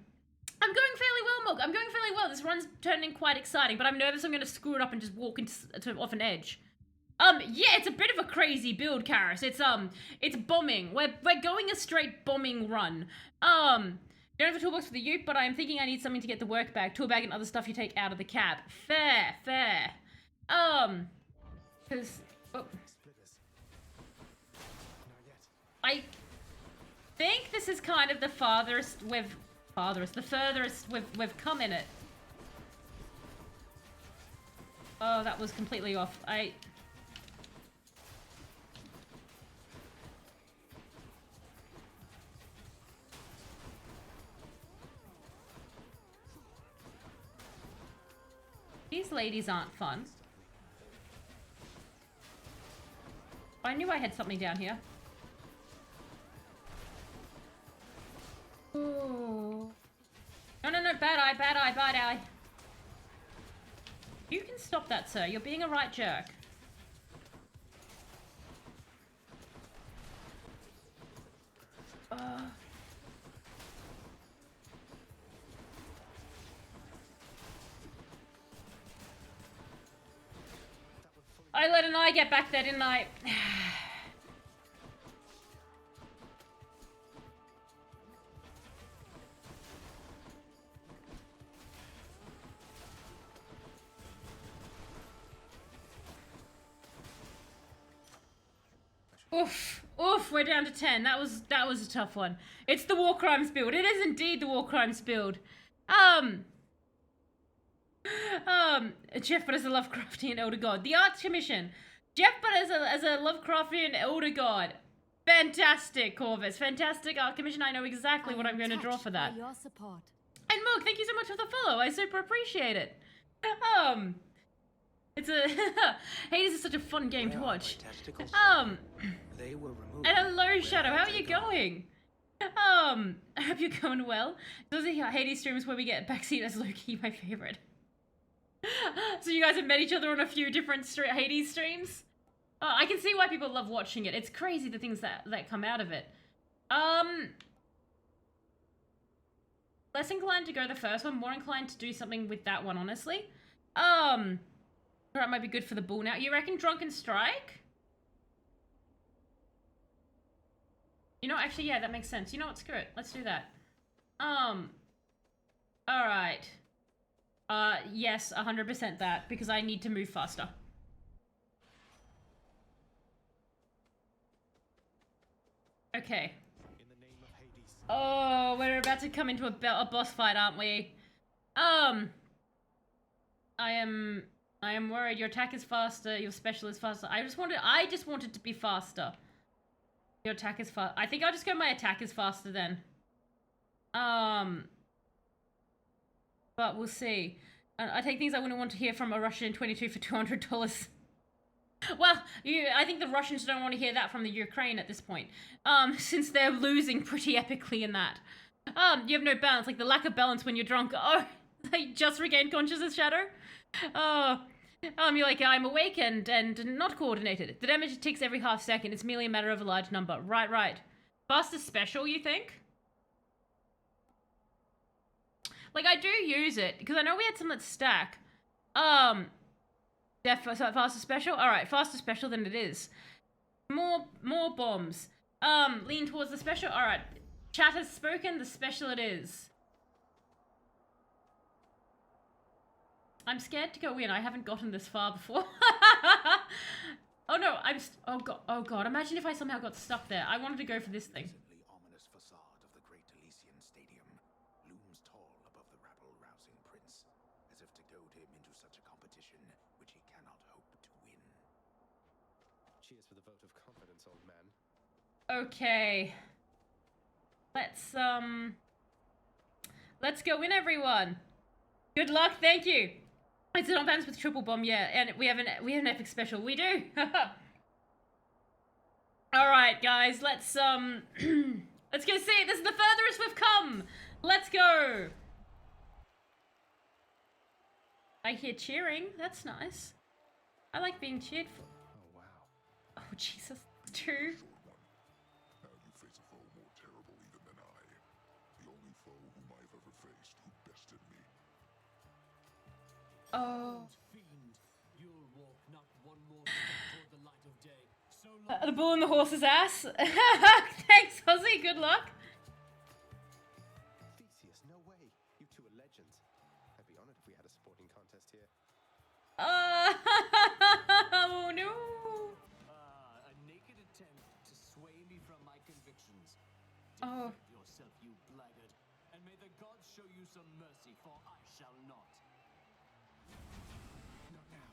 going fairly well, Mog. I'm going fairly well. This run's turning quite exciting, but I'm nervous I'm going to screw it up and just walk off an edge. Yeah, it's a bit of a crazy build, Karis. It's bombing. We're going a straight bombing run. Don't have a toolbox for the ute, but I'm thinking I need something to get the work bag, tool bag, and other stuff you take out of the cab. Fair. Because... Oh. I think this is kind of the furthest we've come in it. Oh, that was completely off. These ladies aren't fun. knew I had something down here. Ooh. No, no, no, bad eye, bad eye, bad eye. You can stop that, sir. You're being a right jerk. I let an eye get back there, didn't I? Oof, oof, we're down to 10. That was a tough one. It's the war crimes build. It is indeed the war crimes build. Jeff, but as a Lovecraftian elder god. The Arts Commission. Jeff, but as a Lovecraftian elder god. Fantastic, Corvus. Fantastic Art Commission. I know exactly what I'm going to draw for that. Your support. And Moog, thank you so much for the follow. I super appreciate it. It's a Hades is such a fun game to watch. They were removed. And hello, Shadow. How are you going? I hope you're going well. Those are Hades streams where we get backseat as Loki, my favorite. So you guys have met each other on a few different Hades streams. I can see why people love watching it. It's crazy the things that come out of it. Less inclined to go the first one, more inclined to do something with that one, honestly. That might be good for the bull now. You reckon Drunken Strike? You know, actually, yeah, that makes sense. You know what, screw it. Let's do that. Alright. Yes, 100% that, because I need to move faster. Okay. Oh, we're about to come into a boss fight, aren't we? I am worried. Your attack is faster. Your special is faster. I just wanted to be faster. Your attack is fast. I think I'll just go my attack is faster then. But we'll see. I take things I wouldn't want to hear from a Russian in 22 for $200. Well, I think the Russians don't want to hear that from the Ukraine at this point. Since they're losing pretty epically in that. You have no balance, like the lack of balance when you're drunk. Oh, I just regained consciousness, Shadow. Oh, you're like, I'm awake and not coordinated. The damage ticks every half second. It's merely a matter of a large number. Right. Faster special, you think? Like, I do use it, because I know we had some that stack. Faster special? Alright, faster special than it is. More bombs. Lean towards the special? Alright. Chat has spoken, the special it is. I'm scared to go in. I haven't gotten this far before. Oh no, oh god, imagine if I somehow got stuck there. I wanted to go for this thing. The ominous facade of the Great Elysian Stadium looms tall above the rabble-rousing prince, as if to goad him into such a competition which he cannot hope to win. Cheers for the vote of confidence, old man. Okay. Let's go in, everyone. Good luck, thank you. It's an advance with triple bomb, yeah, and we have an epic special. We do. All right, guys, let's go see. This is the furthest we've come. Let's go. I hear cheering. That's nice. I like being cheered for. Oh wow. Oh Jesus, two. Now you face a foe more terrible even than I. The only foe whom I've ever faced who bested me. Oh. Fiend, you'll walk not one more step toward the light of day. So long. The bull in the horse's ass. Thanks, Ozzy. Good luck. Theseus, no way. You two are legends. I'd be honored if we had a sporting contest here. Oh no. A naked attempt to sway me from my convictions. Oh. Defend yourself, you blackguard, and may the gods show you some mercy, for I shall not. Not now.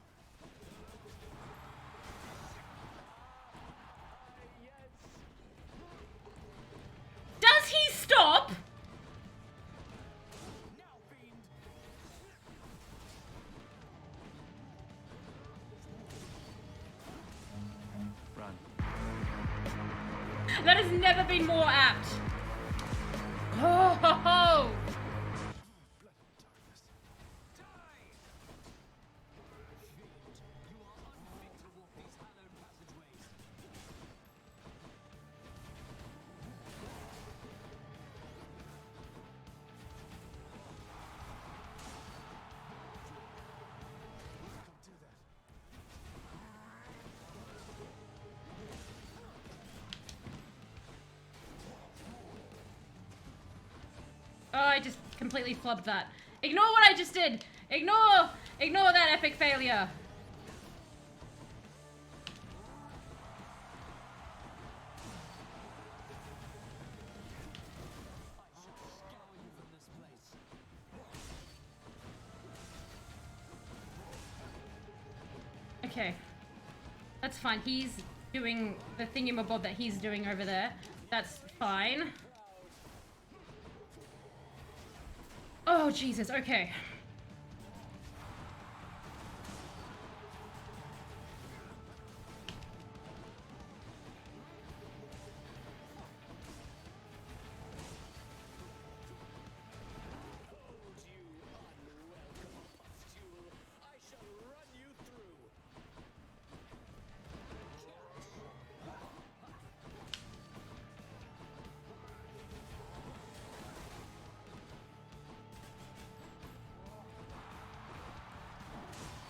Yes. Does he stop? Now, fiend. Run. That has never been more apt. Oh, ho, ho. Oh, I just completely flubbed that. Ignore what I just did. Ignore that epic failure. Okay. That's fine. He's doing the thingamabob that he's doing over there. That's fine. Oh, Jesus. Okay.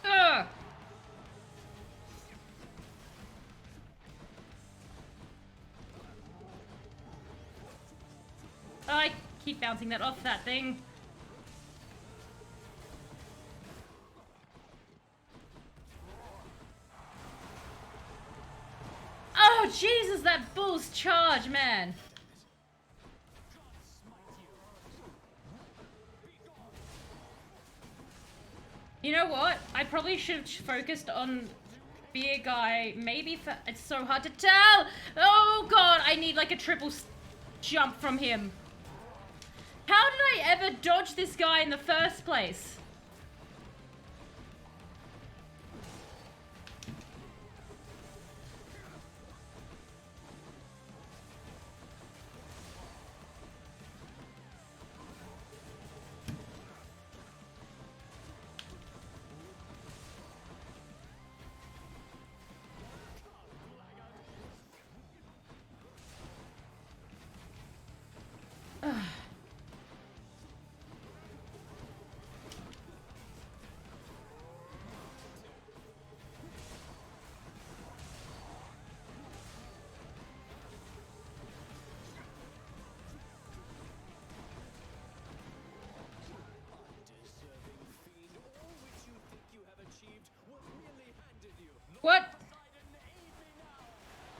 Ugh. I keep bouncing that off that thing. Oh, Jesus, that bull's charge, man. You know what? I probably should have focused on Beer Guy. Maybe for... It's so hard to tell. Oh, God. I need like a triple jump from him. How did I ever dodge this guy in the first place? What?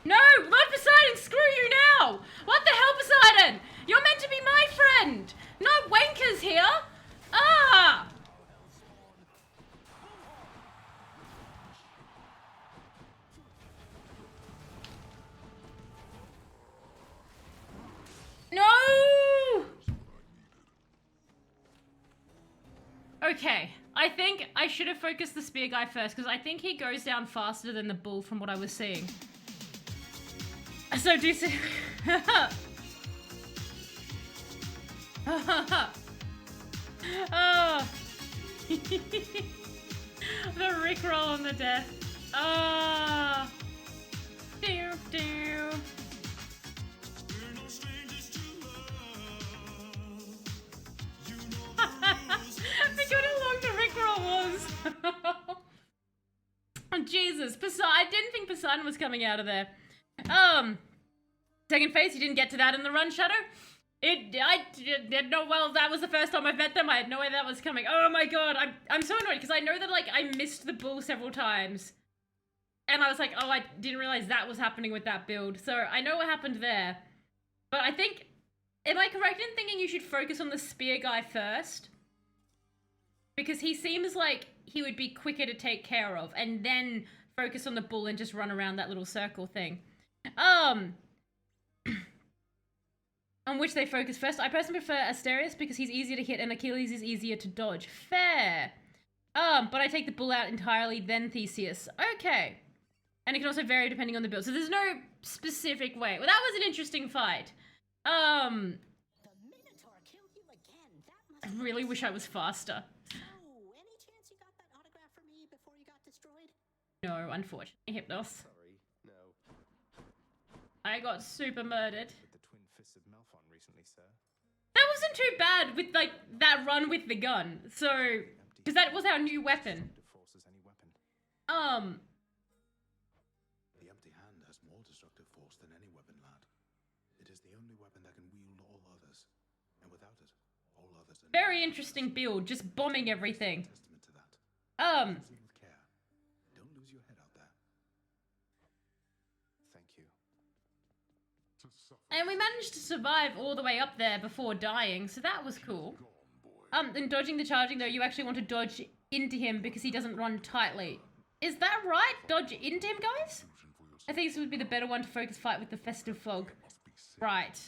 No! Lord Poseidon, screw you now! What the hell, Poseidon? You're meant to be my friend! Not wankers here! Ah! No! Okay. I think I should have focused the spear guy first, because I think he goes down faster than the bull from what I was seeing. So do you see... Oh. The rickroll on the death. Ah. Doo doo. I forgot how long the rickroll was. Oh, Jesus. I didn't think Poseidon was coming out of there. Second phase, you didn't get to that in the run, Shadow? I didn't know, well, that was the first time I've met them. I had no idea that was coming. Oh my God, I'm so annoyed because I know that, like, I missed the bull several times. And I was like, oh, I didn't realize that was happening with that build. So I know what happened there. But I think, am I correct in thinking you should focus on the spear guy first? Because he seems like he would be quicker to take care of, and then focus on the bull and just run around that little circle thing. On which they focus first. I personally prefer Asterius because he's easier to hit and Achilles is easier to dodge. Fair. But I take the bull out entirely, then Theseus. Okay. And it can also vary depending on the build. So there's no specific way. Well, that was an interesting fight. The Minotaur killed you again. That must I really wish I was faster. Oh, any chance you got that autograph for me before you got destroyed? No, unfortunately, Hypnos. Sorry, no. I got super murdered. With the twin fists of Malphon recently, sir. That wasn't too bad with, like, that run with the gun. So, because that was our new weapon. Force as any weapon. The empty hand has more destructive force than any weapon, lad. It is the only weapon that can wield all others. And without it, all others are Very interesting build, just bombing everything. testament to that. Um, With care. Don't lose your head out there. Thank you. To suffer and we managed to survive all the way up there before dying, so that was cool. And dodging the charging, though, you actually want to dodge into him because he doesn't run tightly. Is that right? Dodge into him, guys? for yourself. I think this would be the better one to focus fight with the Festive Fog. Must be said. Right.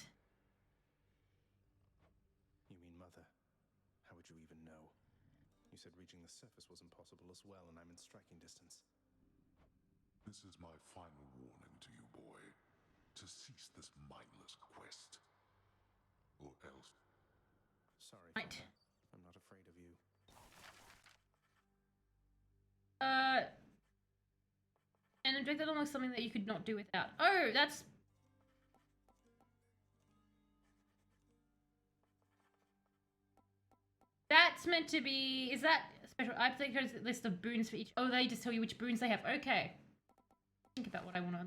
You mean Mother? How would you even know? You said reaching the surface was impossible as well, and I'm in striking distance. This is my final warning to you, boy. To cease this mindless quest. Or else. Sorry, Right. Father. I'm not afraid of you. And injected almost something that you could not do without. Oh, that's... That's meant to be... Is that special? I think there's a list of boons for each... Oh, they just tell you which boons they have. Okay. Think about what I want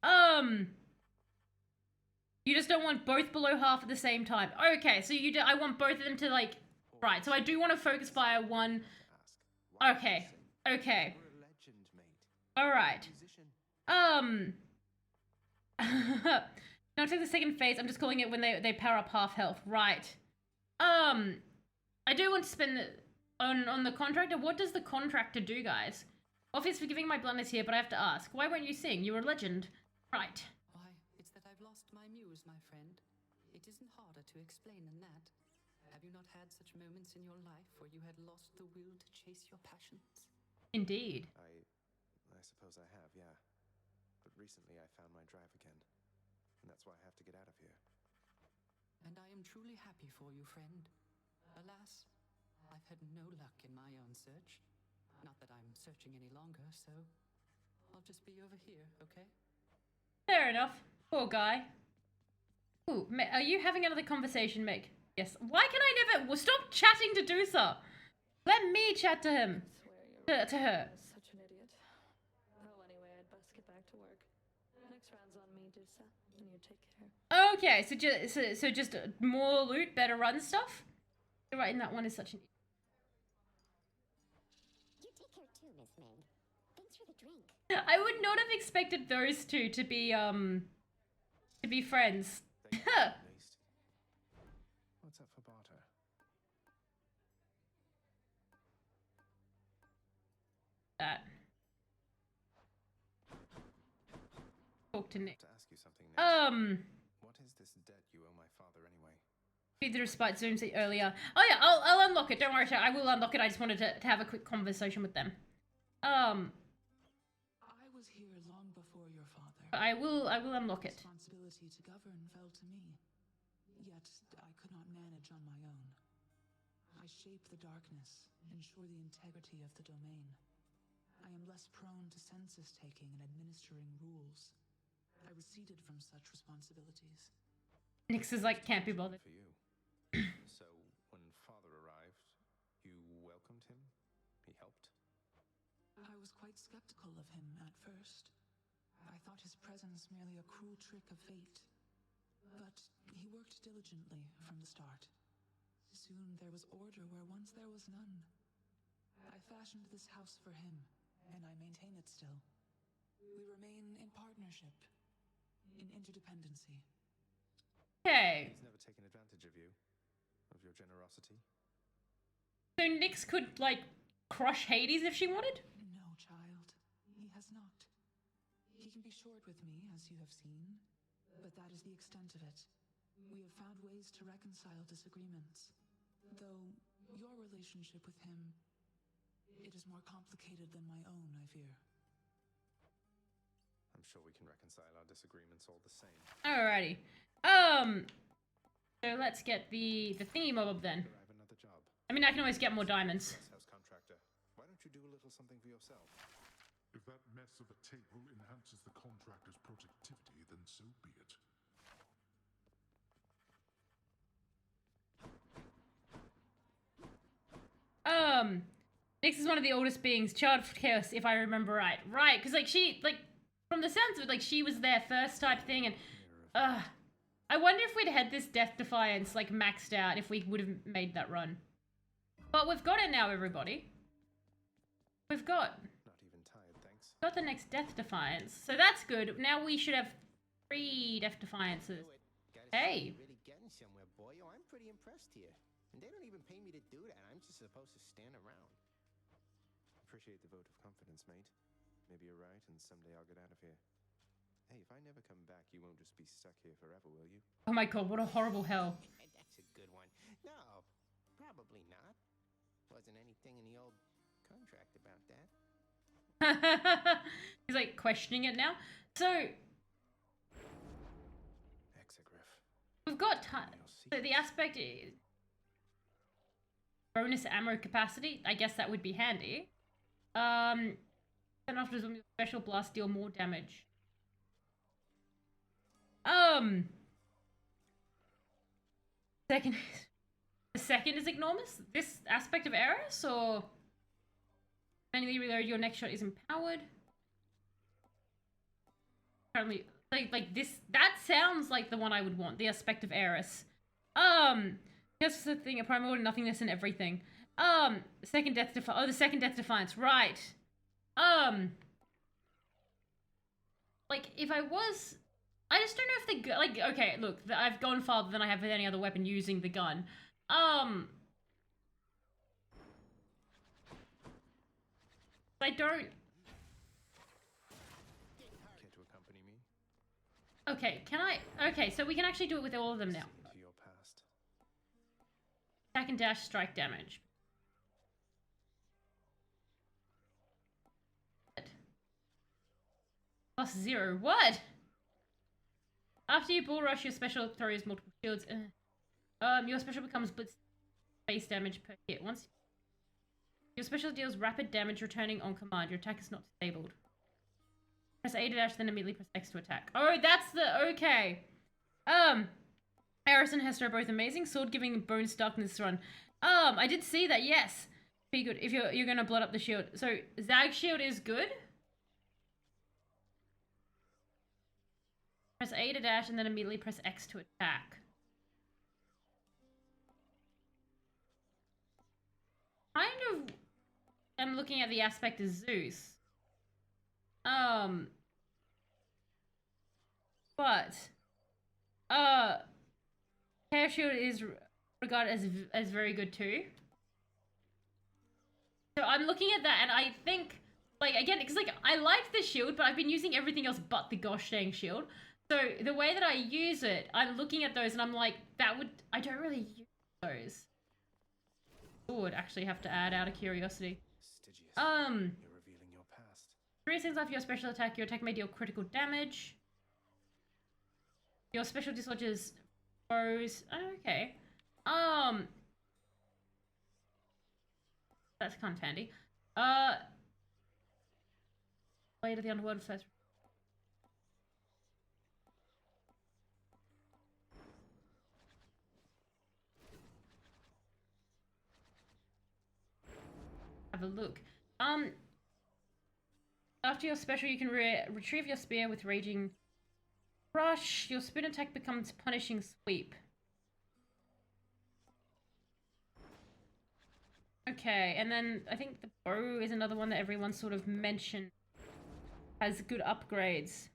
to... You just don't want both below half at the same time. Okay, so you do... I want both of them to, like... Right, so I do want to focus fire one... Okay. Okay. You're a legend, mate. Alright. Musician. Now take the second phase. I'm just calling it when they power up half health. Right. I do want to spend on the contractor. What does the contractor do, guys? Obvious forgiving my blunders here, but I have to ask. Why won't you sing? You're a legend. Right. Why, it's that I've lost my muse, my friend. It isn't harder to explain than that. Have you not had such moments in your life where you had lost the will to chase your passions? Indeed. I suppose I have, yeah. But recently I found my drive again. And that's why I have to get out of here. And I am truly happy for you, friend. Alas, I've had no luck in my own search. Not that I'm searching any longer, so I'll just be over here, okay? Fair enough. Poor guy. Ooh, are you having another conversation, Meg? Yes. Why can I never... Well, stop chatting to Dusa. Let me chat to him. To her. Such an idiot. Well, anyway, I'd best get back to work. Next round's on me, Dusa, and you take care. Okay, so just more loot, better run stuff? You're right, and that one is such an... You take care too, Miss Meg. Thanks for the drink. I would not have expected those two to be friends. Thank you, at least. What's up for barter? That. Talk to Nick. To ask you something next. What is this debt you owe my father anyway? The respite zooms earlier. Oh yeah, I'll unlock it. Don't worry, I will unlock it. I just wanted to have a quick conversation with them. I was here long before your father. I will unlock it. Responsibility to govern fell to me. Yet I could not manage on my own. I shape the darkness, ensure the integrity of the domain. I am less prone to census taking and administering rules. I receded from such responsibilities. Nix is like, can't be bothered. For you. So, when father arrived, you welcomed him? He helped? I was quite skeptical of him at first. I thought his presence merely a cruel trick of fate. But he worked diligently from the start. Soon there was order where once there was none. I fashioned this house for him, and I maintain it still. We remain in partnership, in interdependency. Okay. He's never taken advantage of you? Of your generosity? So Nyx could, like, crush Hades if she wanted? No, child. He has not. He can be short with me, as you have seen, but that is the extent of it. We have found ways to reconcile disagreements. Though your relationship with him, it is more complicated than my own, I fear. I'm sure we can reconcile our disagreements all the same. Alrighty. So let's get the thingy mob then. I have another job. I mean, I can always get more diamonds. House contractor. Why don't you do a little something for yourself? If that mess of a table enhances the contractor's productivity, then so be it. Nyx is one of the oldest beings, child of chaos, if I remember right. Right, because like she, like, from the sounds of it, like she was there first type thing, and I wonder if we'd had this Death Defiance like maxed out if we would have made that run. But we've got it now, everybody. We've got Not even tired, thanks. got the next Death Defiance, so that's good. Now we should have 3 Death Defiances. Hey. Really getting somewhere, boy. Oh, I'm pretty impressed here. And they don't even pay me to do that. I'm just supposed to stand around. Appreciate the vote of confidence, mate. Maybe you're right, and someday I'll get out of here. Hey, if I never come back, you won't just be stuck here forever, will you? Oh my god, what a horrible hell. That's a good one. No, probably not. Wasn't anything in the old contract about that. He's like questioning it now. So we've got time. So the aspect is bonus ammo capacity. I guess that would be handy. And after when special blast deal more damage. Second, the second is enormous. This aspect of Eris, or manually reload your next shot is empowered. Currently, like this. That sounds like the one I would want. The aspect of Eris. Here's the thing: a primal nothingness and everything. Second death defiance. Oh, the second death defiance. Right. Like if I was. I just don't know if the gun, like, okay, look, I've gone farther than I have with any other weapon using the gun. I don't... Care to accompany me? Okay, can I... Okay, so we can actually do it with all of them now. Into your past. Attack and dash, strike damage. +0, what? After you bull rush, your special throws multiple shields. Your special becomes blitz base damage per hit. Once your special deals rapid damage returning on command, your attack is not disabled. Press A to dash, then immediately press X to attack. Oh, that's the okay. Eris and Hester are both amazing. Sword giving bonus darkness run. I did see that. Yes, be good if you're gonna blood up the shield. So Zag shield is good. Press A to dash and then immediately press X to attack. Kind of am looking at the aspect of Zeus. But Hair Shield is regarded as very good too. So I'm looking at that and I think, like, again, because like I like the shield, but I've been using everything else but the gosh dang shield. So the way that I use it, I'm looking at those and I'm like, I don't really use those. I would actually have to add out of curiosity. You're revealing your past. 3 seconds after your special attack, your attack may deal critical damage. Your special dislodges foes. Oh, okay. That's kind of handy. Blade of the Underworld first. Have a look. After your special, you can retrieve your spear with Raging Rush. Your spin attack becomes Punishing Sweep. Okay, and then I think the bow is another one that everyone sort of mentioned has good upgrades.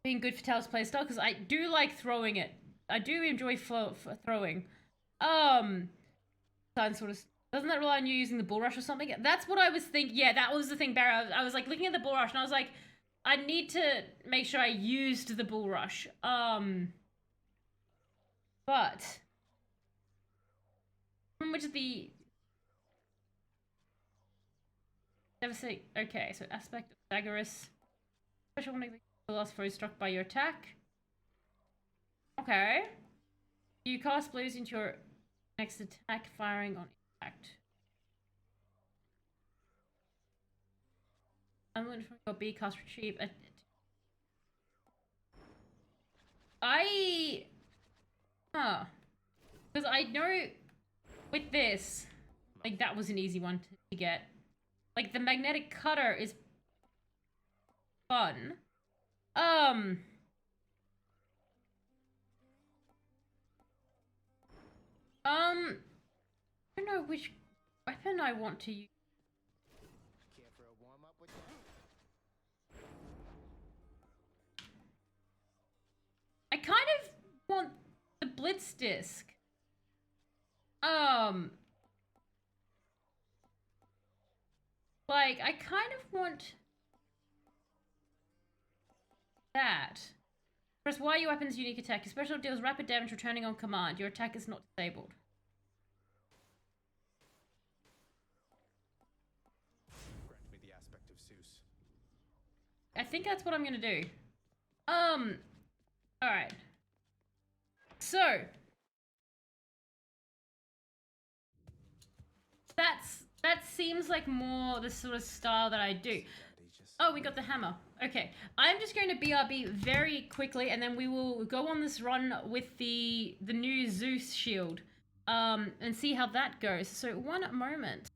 Being good for Tails playstyle, because I do like throwing it. I do enjoy throwing. Sort of. Doesn't that rely on you using the bull rush or something? That's what I was thinking. Yeah, that was the thing, Barry. I was like looking at the bull rush and I was like, I need to make sure I used the bull rush. But which is the devastate? Okay, so aspect of Zagreus. Special when the last foe struck by your attack. Okay. You cast blues into your next attack, firing on impact. I'm going to your B cast retrieve. Because I know with this, like that was an easy one to get. Like the magnetic cutter is fun. I don't know which weapon I want to use. Care for a warm-up with that? I kind of want the Blitz disc. Like, I kind of want that. Press Y, your weapon's unique attack. Your special deals rapid damage returning on command. Your attack is not disabled. Grant me the aspect of Zeus. I think that's what I'm gonna do. Alright. So. That seems like more the sort of style that I do. Oh, we got the hammer. Okay. I'm just going to BRB very quickly and then we will go on this run with the new Zeus shield. And see how that goes. So one moment.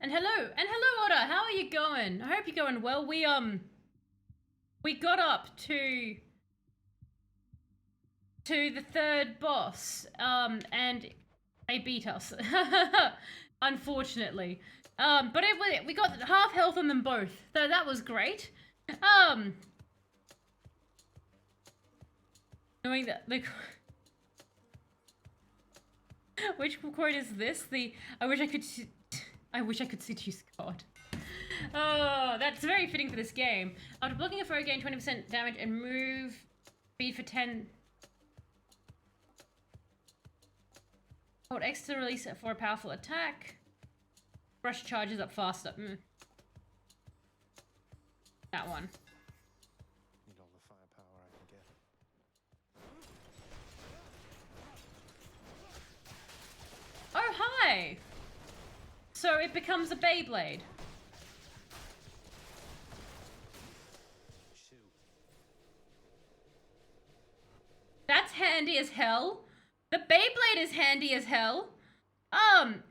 And hello Otter, how are you going? I hope you're going well. We got up to the third boss, and they beat us, unfortunately. But we got half health on them both, so that was great. Knowing that the which quote is this? I wish I could seduce God. Oh, that's very fitting for this game. After blocking a foe, gain 20% damage and move speed for 10. Hold X to release it for a powerful attack. Rush charges up faster. That one. Need all the firepower I can get. Oh, hi! So it becomes a Beyblade. That's handy as hell. The Beyblade is handy as hell.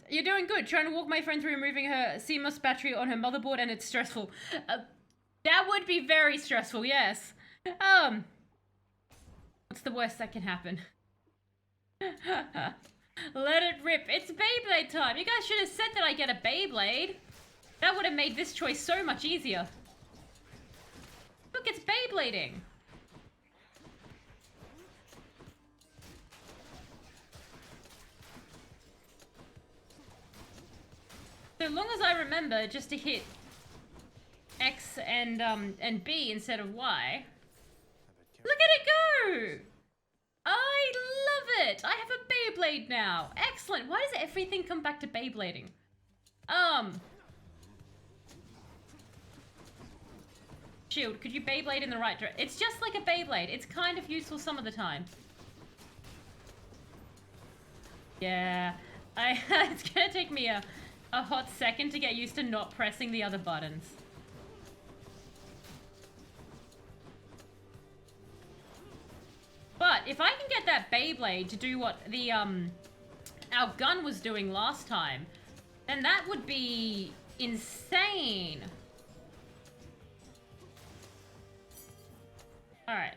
You're doing good. Trying to walk my friend through removing her CMOS battery on her motherboard, and it's stressful. That would be very stressful, yes. What's the worst that can happen? Let it rip. It's Beyblade time. You guys should have said that I get a Beyblade. That would have made this choice so much easier. Look, it's Beyblading. So long as I remember just to hit X and B instead of Y. Look at it go! I love it! I have a Beyblade now. Excellent. Why does everything come back to Beyblading? Shield, could you Beyblade in the right direction? It's just like a Beyblade. It's kind of useful some of the time. Yeah. It's gonna take me a hot second to get used to not pressing the other buttons. But if I can get that Beyblade to do what the our gun was doing last time, then that would be insane. All right.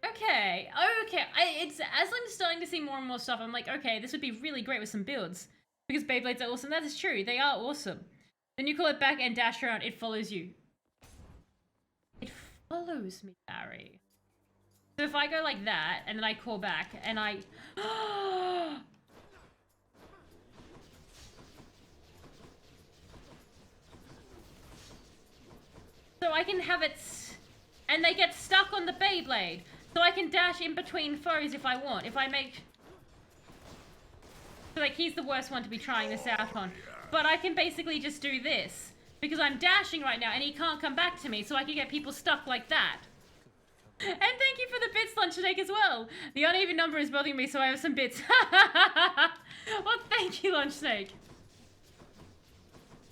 Okay. It's as I'm starting to see more and more stuff, I'm like, okay, this would be really great with some builds because Beyblades are awesome. That is true. They are awesome. Then you call it back and dash around. It follows you. It follows me, Barry. So if I go like that, and then I call back, and I... So I can have it... And they get stuck on the Beyblade. So I can dash in between foes if I want. If I make... So like, he's the worst one to be trying this out on. But I can basically just do this. Because I'm dashing right now, and he can't come back to me, so I can get people stuck like that. And thank you for the bits, Lunch Snake, as well. The uneven number is bothering me, so I have some bits. Well, thank you, Lunch Snake.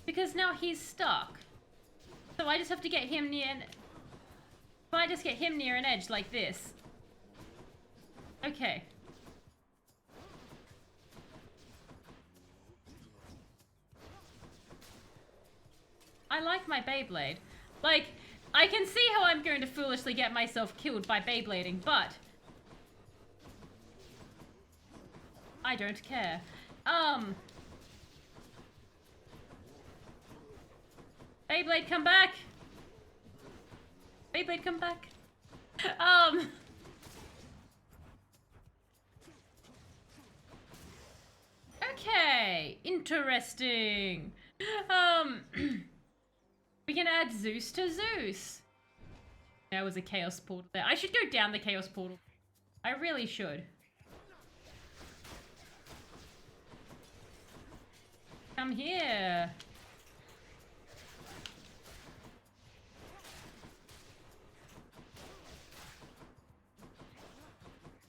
Because now he's stuck. So I just have to get him near... If I just get him near an edge like this. Okay. I like my Beyblade. Like... I can see how I'm going to foolishly get myself killed by Beyblading, but... I don't care. Beyblade, come back! Beyblade, come back! Okay, interesting. We can add Zeus to Zeus. There was a chaos portal there. I should go down the chaos portal. I really should. Come here.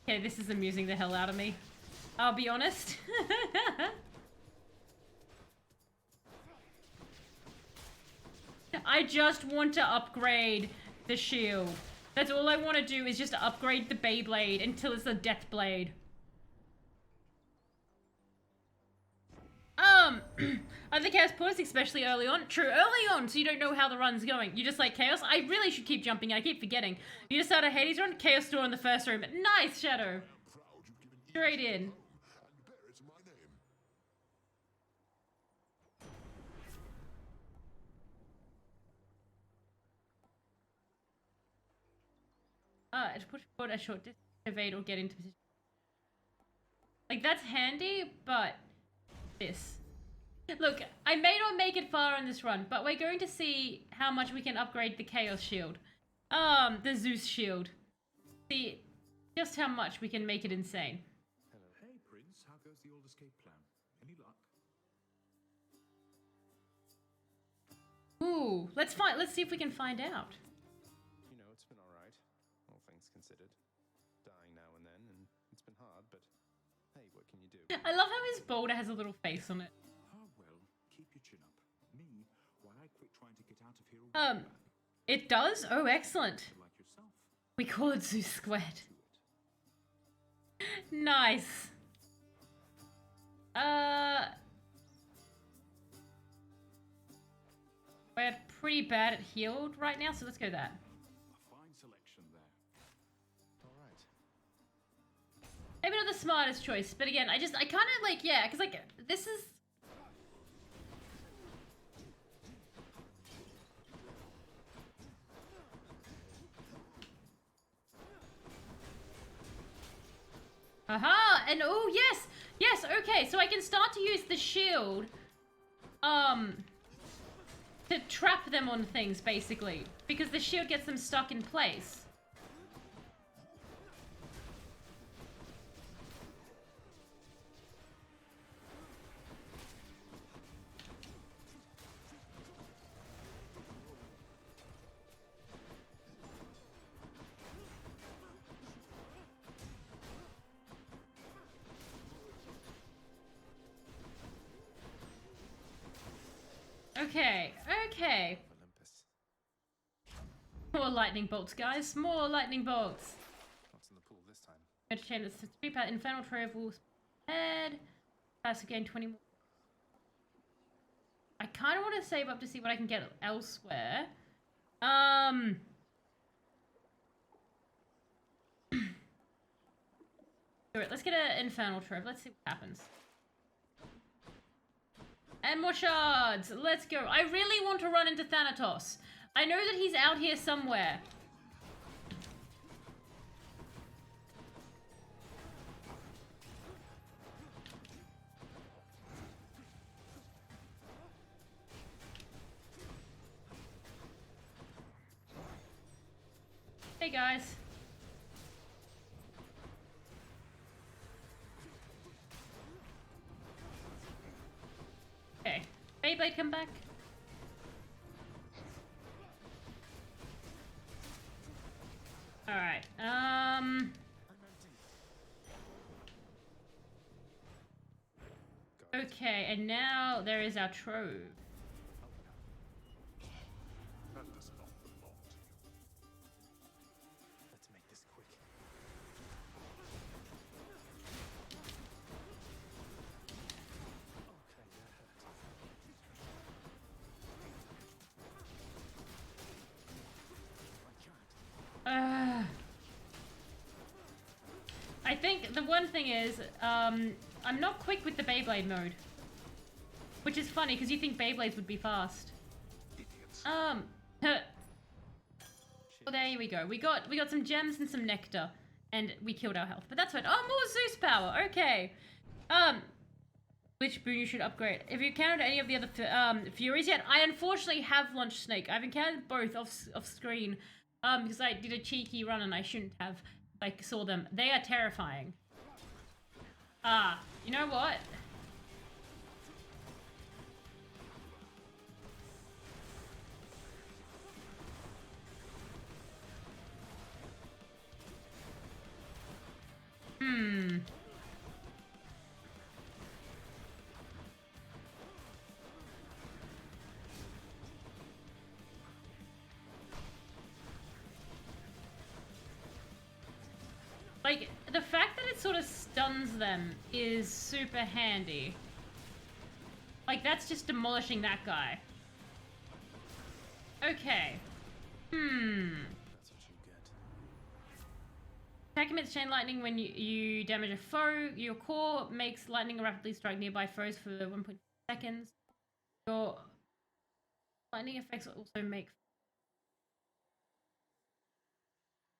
Okay, this is amusing the hell out of me. I'll be honest. I just want to upgrade the shield. That's all I want to do is just upgrade the Beyblade until it's a Death Blade. Are the chaos portals especially early on? True, early on, so you don't know how the run's going. You just like chaos? I really should keep jumping, I keep forgetting. You just start a Hades run, chaos door in the first room. Nice, Shadow. Straight in. To push forward a short distance, evade or get into position. Like, that's handy, but this. Look, I may not make it far on this run, but we're going to see how much we can upgrade the Chaos Shield. The Zeus Shield. See just how much we can make it insane. Hello. Hey, Prince. How goes the old escape plan? Any luck? Ooh, let's see if we can find out. You know, it's been alright, all things considered. Dying now and then, and it's been hard, but hey, what can you do? I love how his boulder has a little face on it. Oh, well, keep your chin up. Me, why I quit trying to get out of here. It does? Oh, excellent. Like yourself. We call it Zeus Squared. Nice. We're pretty bad at healed right now, so let's go that. A fine selection there. All right. Maybe not the smartest choice, but again, I kind of like, yeah, because like, this is... Aha! And oh, yes! Yes, okay, so I can start to use the shield, to trap them on things, basically. Because the shield gets them stuck in place. Okay, okay. More lightning bolts, guys. More lightning bolts. What's in the pool this time? Going to change this to 3 power infernal travel head. Pass again 20 more. I kind of want to save up to see what I can get elsewhere. Alright, let's get an infernal trove. Let's see what happens. And more shards! Let's go. I really want to run into Thanatos. I know that he's out here somewhere. Hey guys. Okay. Beyblade, come back. Alright, okay, and now there is our trove. That does not belong to you. Let's make this quick. Okay, that hurt. I think the one thing is, I'm not quick with the Beyblade mode. Which is funny, because you think Beyblades would be fast. Well, there we go. We got some gems and some nectar. And we killed our health. But that's fine. Oh, more Zeus power! Okay. Which boon you should upgrade? Have you encountered any of the other Furies yet? I unfortunately have launched Snake. I've encountered both off screen. Because I did a cheeky run and I shouldn't have. Like, saw them. They are terrifying. You know what? Like, the fact that it sort of stuns them is super handy. Like, that's just demolishing that guy. Okay. That's what you get. Attack emits chain lightning when you damage a foe. Your core makes lightning rapidly strike nearby foes for 1.2 seconds. Your lightning effects also make...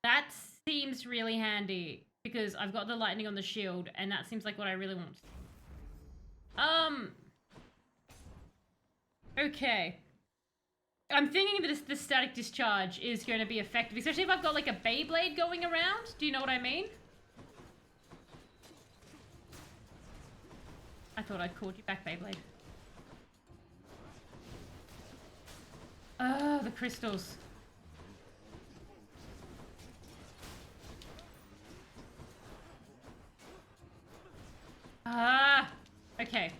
That seems really handy because I've got the lightning on the shield and that seems like what I really want. Okay. I'm thinking that the static discharge is going to be effective, especially if I've got like a Beyblade going around. Do you know what I mean? I thought I'd called you back, Beyblade. Oh, the crystals. Okay.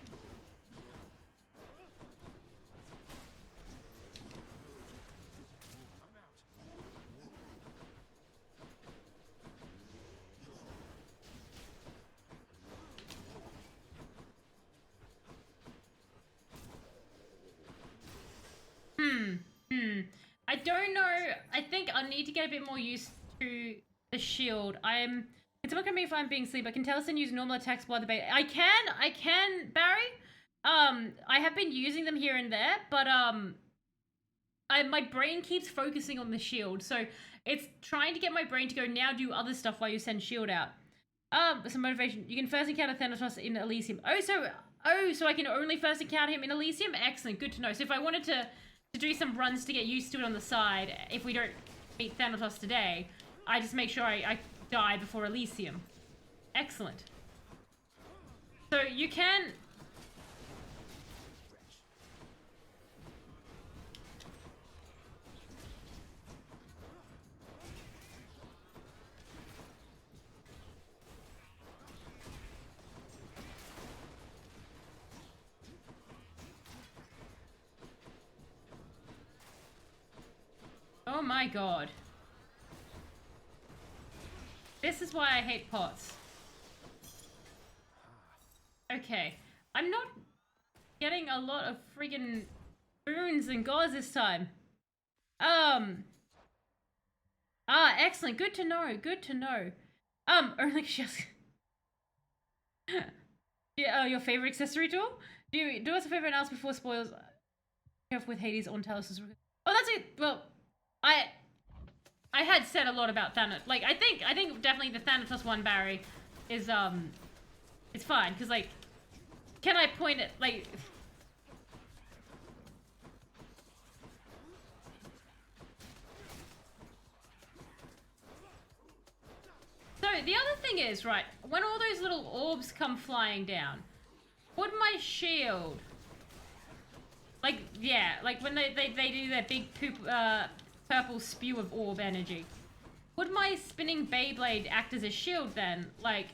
need to get a bit more used to the shield. Can someone come if I'm being asleep? I can tell us and use normal attacks while the bait. I can, Barry. I have been using them here and there, but my brain keeps focusing on the shield, so it's trying to get my brain to go now do other stuff while you send shield out. Some motivation. You can first encounter Thanatos in Elysium. So I can only first encounter him in Elysium? Excellent, good to know. So if I wanted to do some runs to get used to it on the side, if we don't meet Thanatos today, I just make sure I die before Elysium. Excellent. So you can... Oh my god. This is why I hate pots. Okay. I'm not getting a lot of friggin' boons and gauze this time. Excellent. Good to know. Good to know. Only just... Yeah, your favorite accessory tool? Do us a favor and ask before spoilers. Careful with Hades on Talos. Oh, that's it. Well, I had said a lot about Thanatos. Like, I think definitely the Thanatos one, Barry, is, it's fine. Because, like, can I point it, like... So, the other thing is, right, when all those little orbs come flying down, would my shield... Like, yeah, like when they do their big poop, purple spew of orb energy. Would my spinning Beyblade act as a shield then? Like,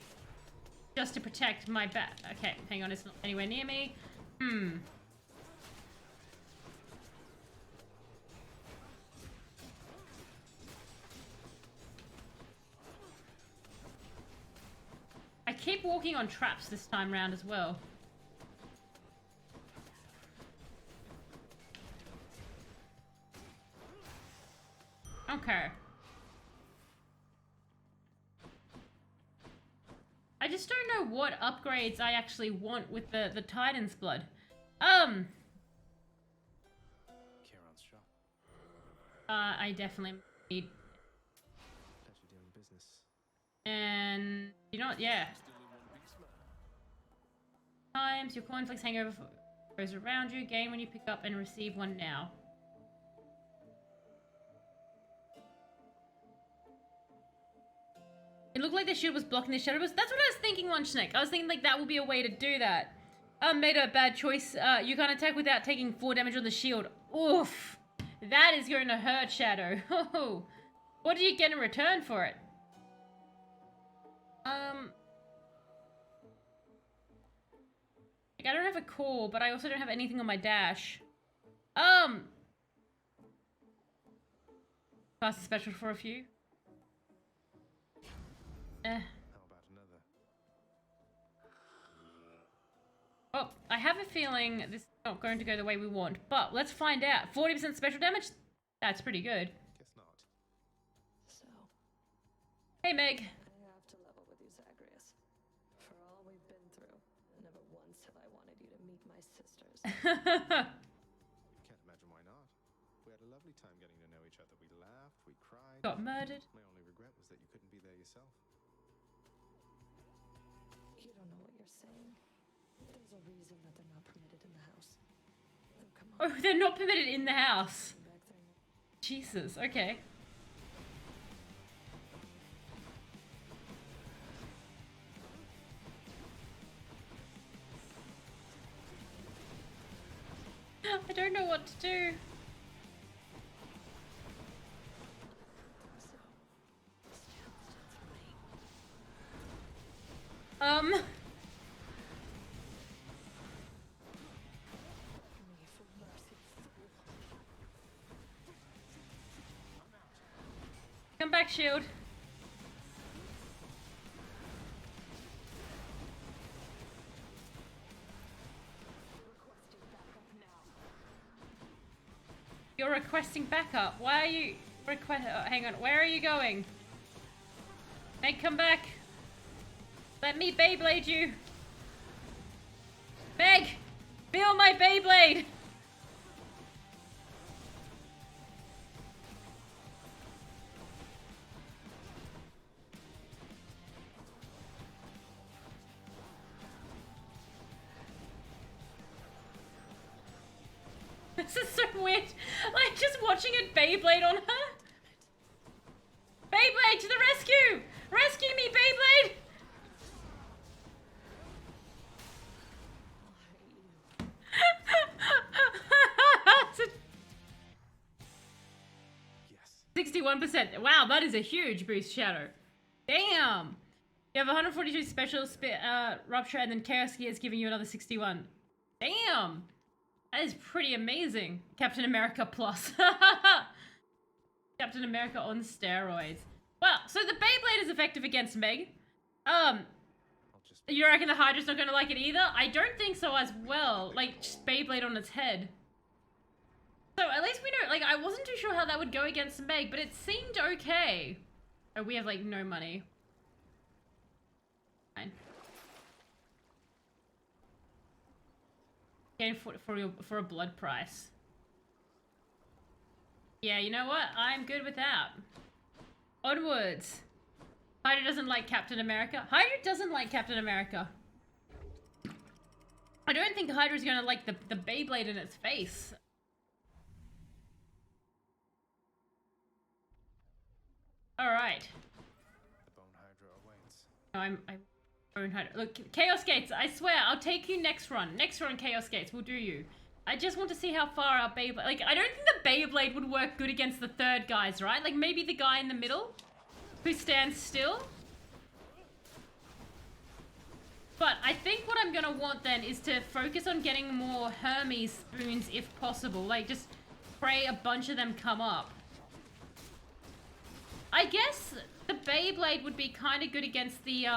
just to protect my back? Okay, hang on, it's not anywhere near me. I keep walking on traps this time round as well. Okay. I just don't know what upgrades I actually want with the Titan's blood. Kieran's shop. I definitely need... Pleasure doing business. And... You know what? Yeah. Times, your cornflakes hangover goes around you. Gain when you pick up and receive one now. It looked like the shield was blocking the shadow. That's what I was thinking, Lunch Snake. I was thinking like that would be a way to do that. Made a bad choice. You can't attack without taking 4 damage on the shield. Oof. That is going to hurt, Shadow. What do you get in return for it? Like, I don't have a core, but I also don't have anything on my dash. Pass a special for a few. How about another? Well, I have a feeling this is not going to go the way we want, but let's find out. 40% special damage? That's pretty good. Guess not. So, Hey, Meg. I have to level with you, Zagreus. For all we've been through, never once have I wanted you to meet my sisters. Can't imagine why not. We had a lovely time getting to know each other. We laughed, we cried. Got murdered. My only regret was that you couldn't be there yourself. You don't know what you're saying. There's a reason that they're not permitted in the house. Oh, come on. Oh, they're not permitted in the house. Back there now. Jesus, okay. I don't know what to do. Come back, shield. You're requesting backup. Why are you... hang on. Where are you going? Meg, come back. Let me Beyblade you. Meg, feel my Beyblade. This is so weird. Like, just watching it Beyblade on her. Beyblade to the rescue! Rescue me, Beyblade! Yes. 61%. Wow, that is a huge boost, Shadow. Damn! You have 142 special rupture, and then Chaos Gear is giving you another 61. Damn! That is pretty amazing. Captain America plus. Captain America on steroids. Well, so the Beyblade is effective against Meg. You reckon the Hydra's not gonna like it either? I don't think so as well. Like, just Beyblade on its head. So at least we know, like, I wasn't too sure how that would go against Meg, but it seemed okay. Oh, we have, like, no money. Fine. Gain for a blood price. Yeah, you know what? I'm good with that. Onwards. Hydra doesn't like Captain America. Hydra doesn't like Captain America. I don't think Hydra's gonna like the Beyblade in its face. Alright. The Bone Hydra awaits. No, I'm Bone Hydra. Look, Chaos Gates, I swear, I'll take you next run. Next run, Chaos Gates, we'll do you. I just want to see how far our Beyblade... Like, I don't think the Beyblade would work good against the third guys, right? Like, maybe the guy in the middle who stands still. But I think what I'm gonna want then is to focus on getting more Hermes spoons if possible. Like, just pray a bunch of them come up. I guess the Beyblade would be kind of good against the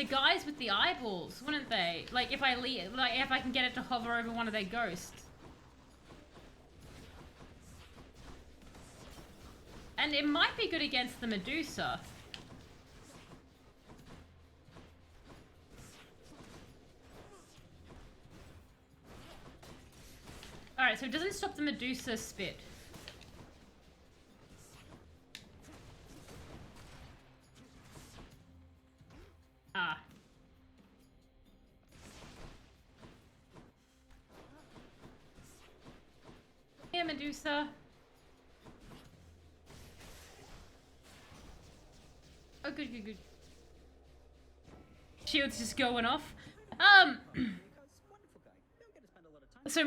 guys with the eyeballs, wouldn't they? Like if I can get it to hover over one of their ghosts. And it might be good against the Medusa. Alright, so it doesn't stop the Medusa spit. Ah. Here, Medusa. Oh, good, good, good. Shield's just going off. So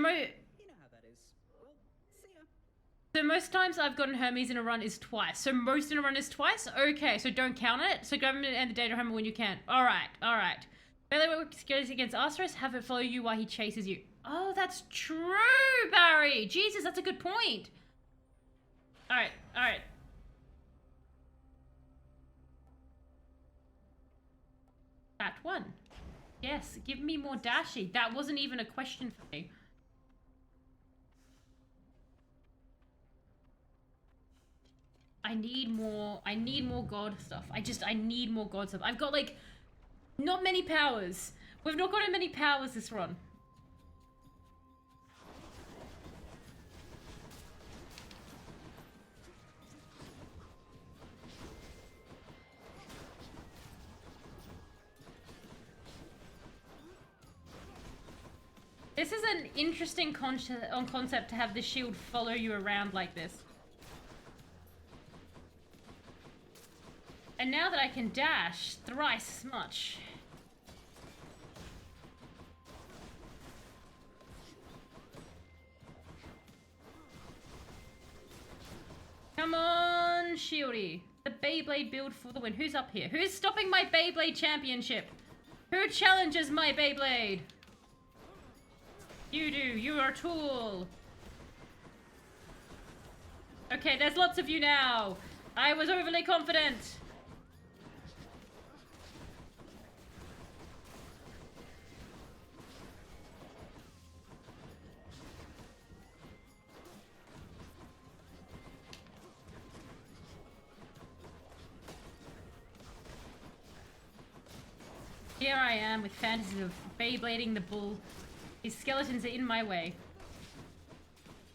most times I've gotten Hermes in a run is twice. So most in a run is twice? Okay, so don't count it. So government and the data hammer when you can. Alright, alright. Melee works against Arceus, have it follow you while he chases you. Oh, that's true, Barry! Jesus, that's a good point. Alright, alright. That one. Yes, give me more dashy. That wasn't even a question for me. I need more god stuff. I need more god stuff. I've got like, not many powers. We've not got many powers this run. This is an interesting concept to have the shield follow you around like this. And now that I can dash thrice as much. Come on, Shieldy. The Beyblade build for the win. Who's up here? Who's stopping my Beyblade championship? Who challenges my Beyblade? You do. You are a tool. Okay, there's lots of you now. I was overly confident. Here I am with fantasies of Beyblading the bull. These skeletons are in my way.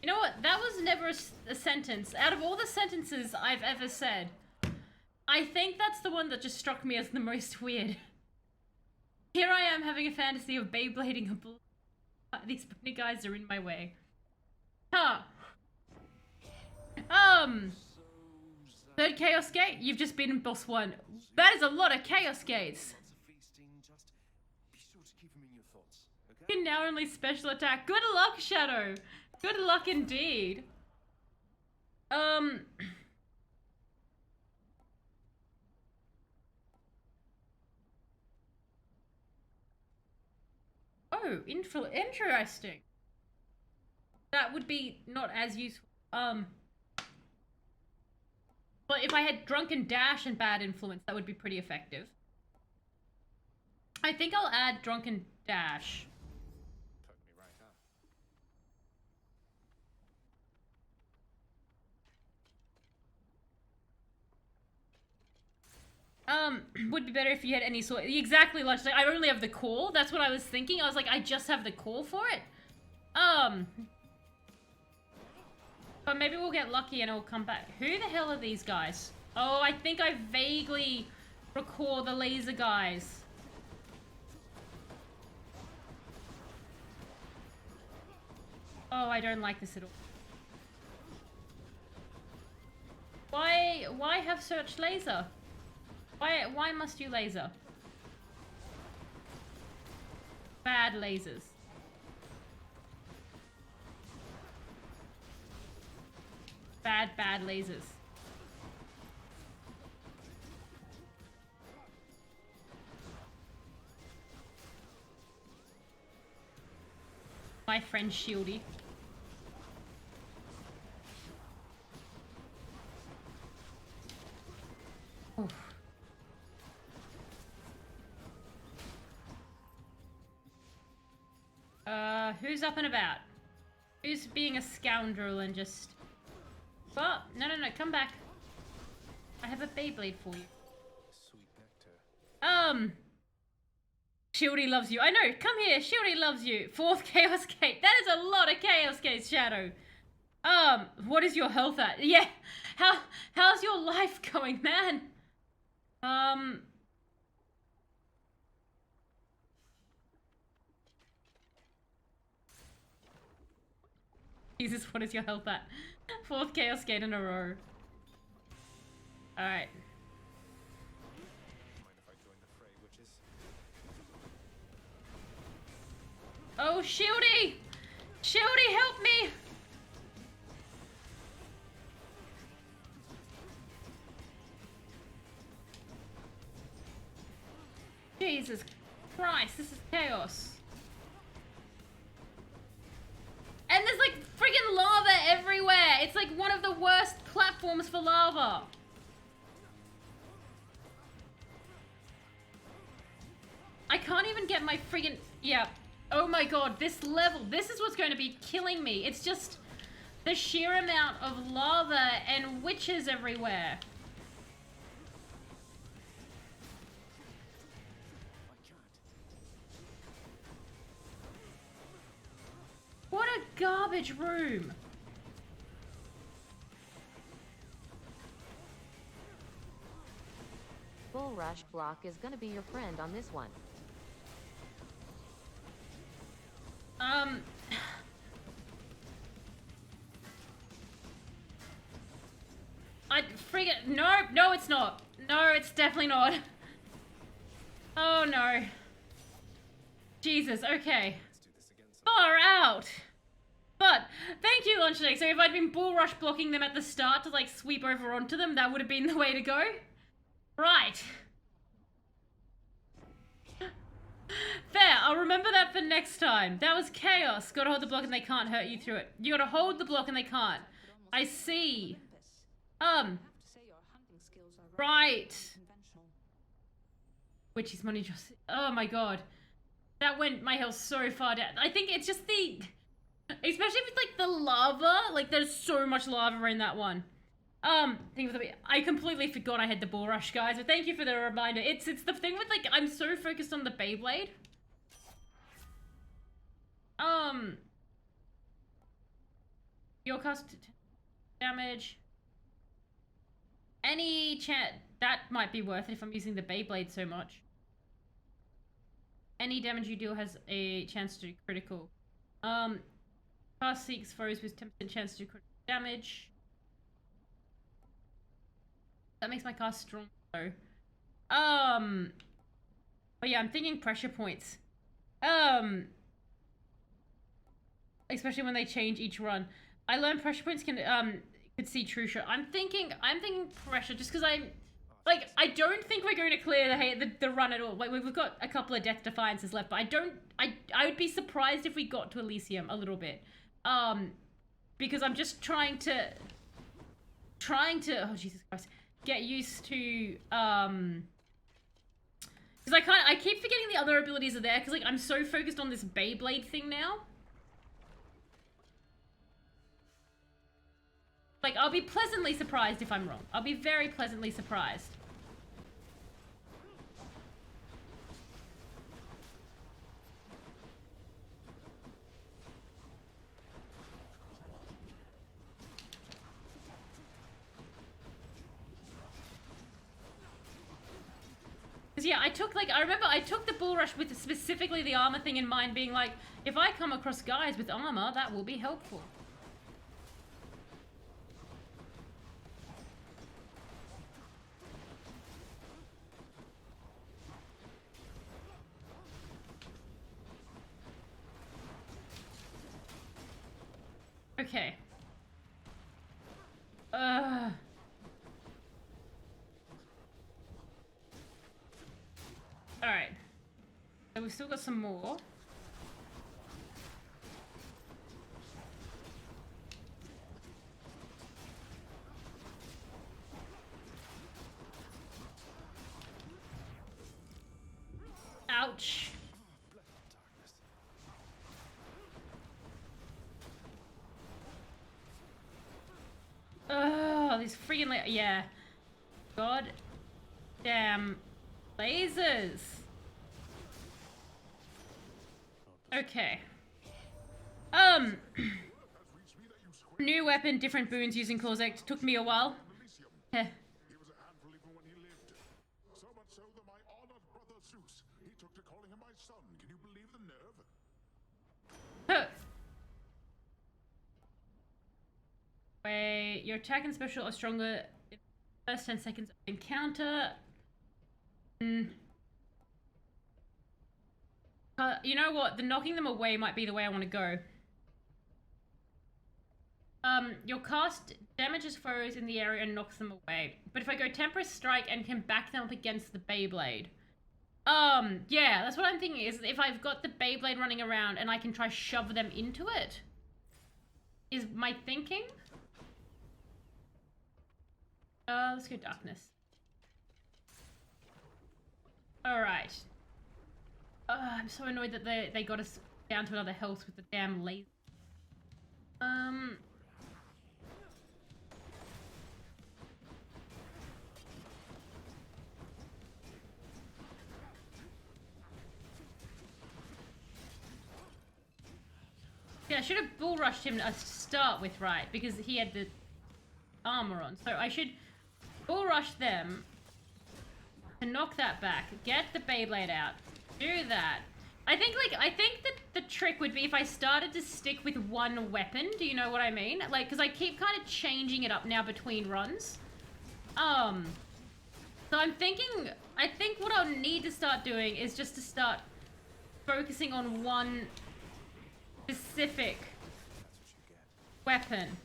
You know what? That was never a sentence. Out of all the sentences I've ever said, I think that's the one that just struck me as the most weird. Here I am having a fantasy of Beyblading a bull. These bunny guys are in my way. Huh. Third Chaos Gate? You've just been in boss 1. That is a lot of Chaos Gates. You can now only special attack. Good luck, Shadow. Good luck indeed. Oh, interesting. That would be not as useful. But if I had Drunken Dash and Bad Influence, that would be pretty effective. I think I'll add Drunken Dash. Totally right, huh? Would be better if you had any sort. Exactly, like I only have the core. That's what I was thinking. I was like, I just have the core for it. But maybe we'll get lucky and it'll come back. Who the hell are these guys? Oh, I think I vaguely recall the laser guys. Oh, I don't like this at all. Why have such laser? Why must you laser? Bad lasers. Bad lasers. My friend Shieldy. Oof. Who's up and about? Who's being a scoundrel and just... Oh, no, come back. I have a Beyblade for you. Sweet nectar. Shieldy loves you. I know, come here, Shieldy loves you. 4th Chaos Gate. That is a lot of Chaos Gates, Shadow. What is your health at? Yeah, how's your life going, man? Jesus, what is your health at? 4th Chaos Gate in a row. Alright. Mind if I join the fray, witches? Oh, Shieldy! Shieldy, help me! Jesus Christ, this is chaos. And there's like friggin' lava everywhere. It's like one of the worst platforms for lava. I can't even get my friggin'... Yeah. Oh my god, this level. This is what's going to be killing me. It's just the sheer amount of lava and witches everywhere. What a garbage room. Bull Rush block is gonna be your friend on this one. No, it's not. No, it's definitely not. Oh no. Jesus, okay. Far out. But thank you, Lunchneck. So if I'd been bull rush blocking them at the start to like sweep over onto them, that would have been the way to go. Right. Fair, I'll remember that for next time. That was chaos. Gotta hold the block and they can't hurt you through it. You gotta hold the block and they can't. I see. Right. Witch's money just... Oh my god. That went my health so far down. I think it's just the... Especially with like the lava. Like there's so much lava in that one. I completely forgot I had the bull rush, guys, but thank you for the reminder. It's the thing with, like, I'm so focused on the Beyblade. Your cost damage. Any chance that might be worth it if I'm using the Beyblade so much. Any damage you deal has a chance to do critical. Cast seeks foes with 10% chance to do critical damage. That makes my cast strong though. But yeah, I'm thinking pressure points. Especially when they change each run. I learned pressure points could see true shot. I'm thinking pressure just because I don't think we're going to clear the run at all. Like, we've got a couple of Death Defiances left, but I would be surprised if we got to Elysium a little bit. Because I'm just trying to, oh Jesus Christ, get used to, because I keep forgetting the other abilities are there, because, like, I'm so focused on this Beyblade thing now. Like, I'll be pleasantly surprised if I'm wrong. I'll be very pleasantly surprised. Because, yeah, I remember I took the bull rush with specifically the armor thing in mind, being like, if I come across guys with armor, that will be helpful. Okay. Alright. So we've still got some more. Ouch. Oh, these freaking yeah. God damn lasers. Okay. New weapon, different boons using claws. It took me a while. Heh. He was a handful even when he lived. So much so that my honored brother Zeus, he took to calling him my son. Can you believe the nerve? Wait, your attack and special are stronger in the first 10 seconds of encounter. You know what? The knocking them away might be the way I want to go. Your cast damages foes in the area and knocks them away. But if I go Temporary Strike and can back them up against the Beyblade. Yeah, that's what I'm thinking, is if I've got the Beyblade running around and I can try shove them into it. Is my thinking? Let's go Darkness. Alright. I'm so annoyed that they got us down to another health with the damn laser. Yeah, I should have bull rushed him to start with, right? Because he had the armor on. So I should bull rush them to knock that back, get the Beyblade out, do that. I think that the trick would be if I started to stick with one weapon. Do you know what I mean? Like, because I keep kind of changing it up now between runs. So I'm thinking, I think what I'll need to start doing is just to start focusing on one specific weapon.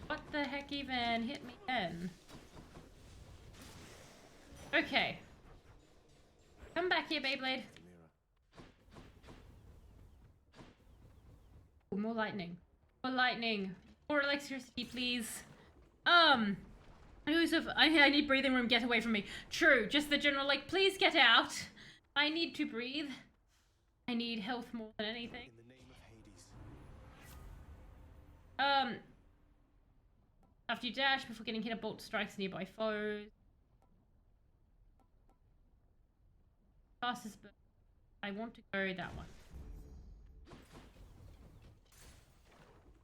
What the heck even hit me then? Okay. Come back here, Beyblade. Ooh, more lightning. More lightning. More electricity, please. I need breathing room, get away from me. True, just the general, like, please get out. I need to breathe. I need health more than anything. In the name of Hades. After you dash, before getting hit, a bolt strikes nearby foes. Fastest burst. I want to go that one.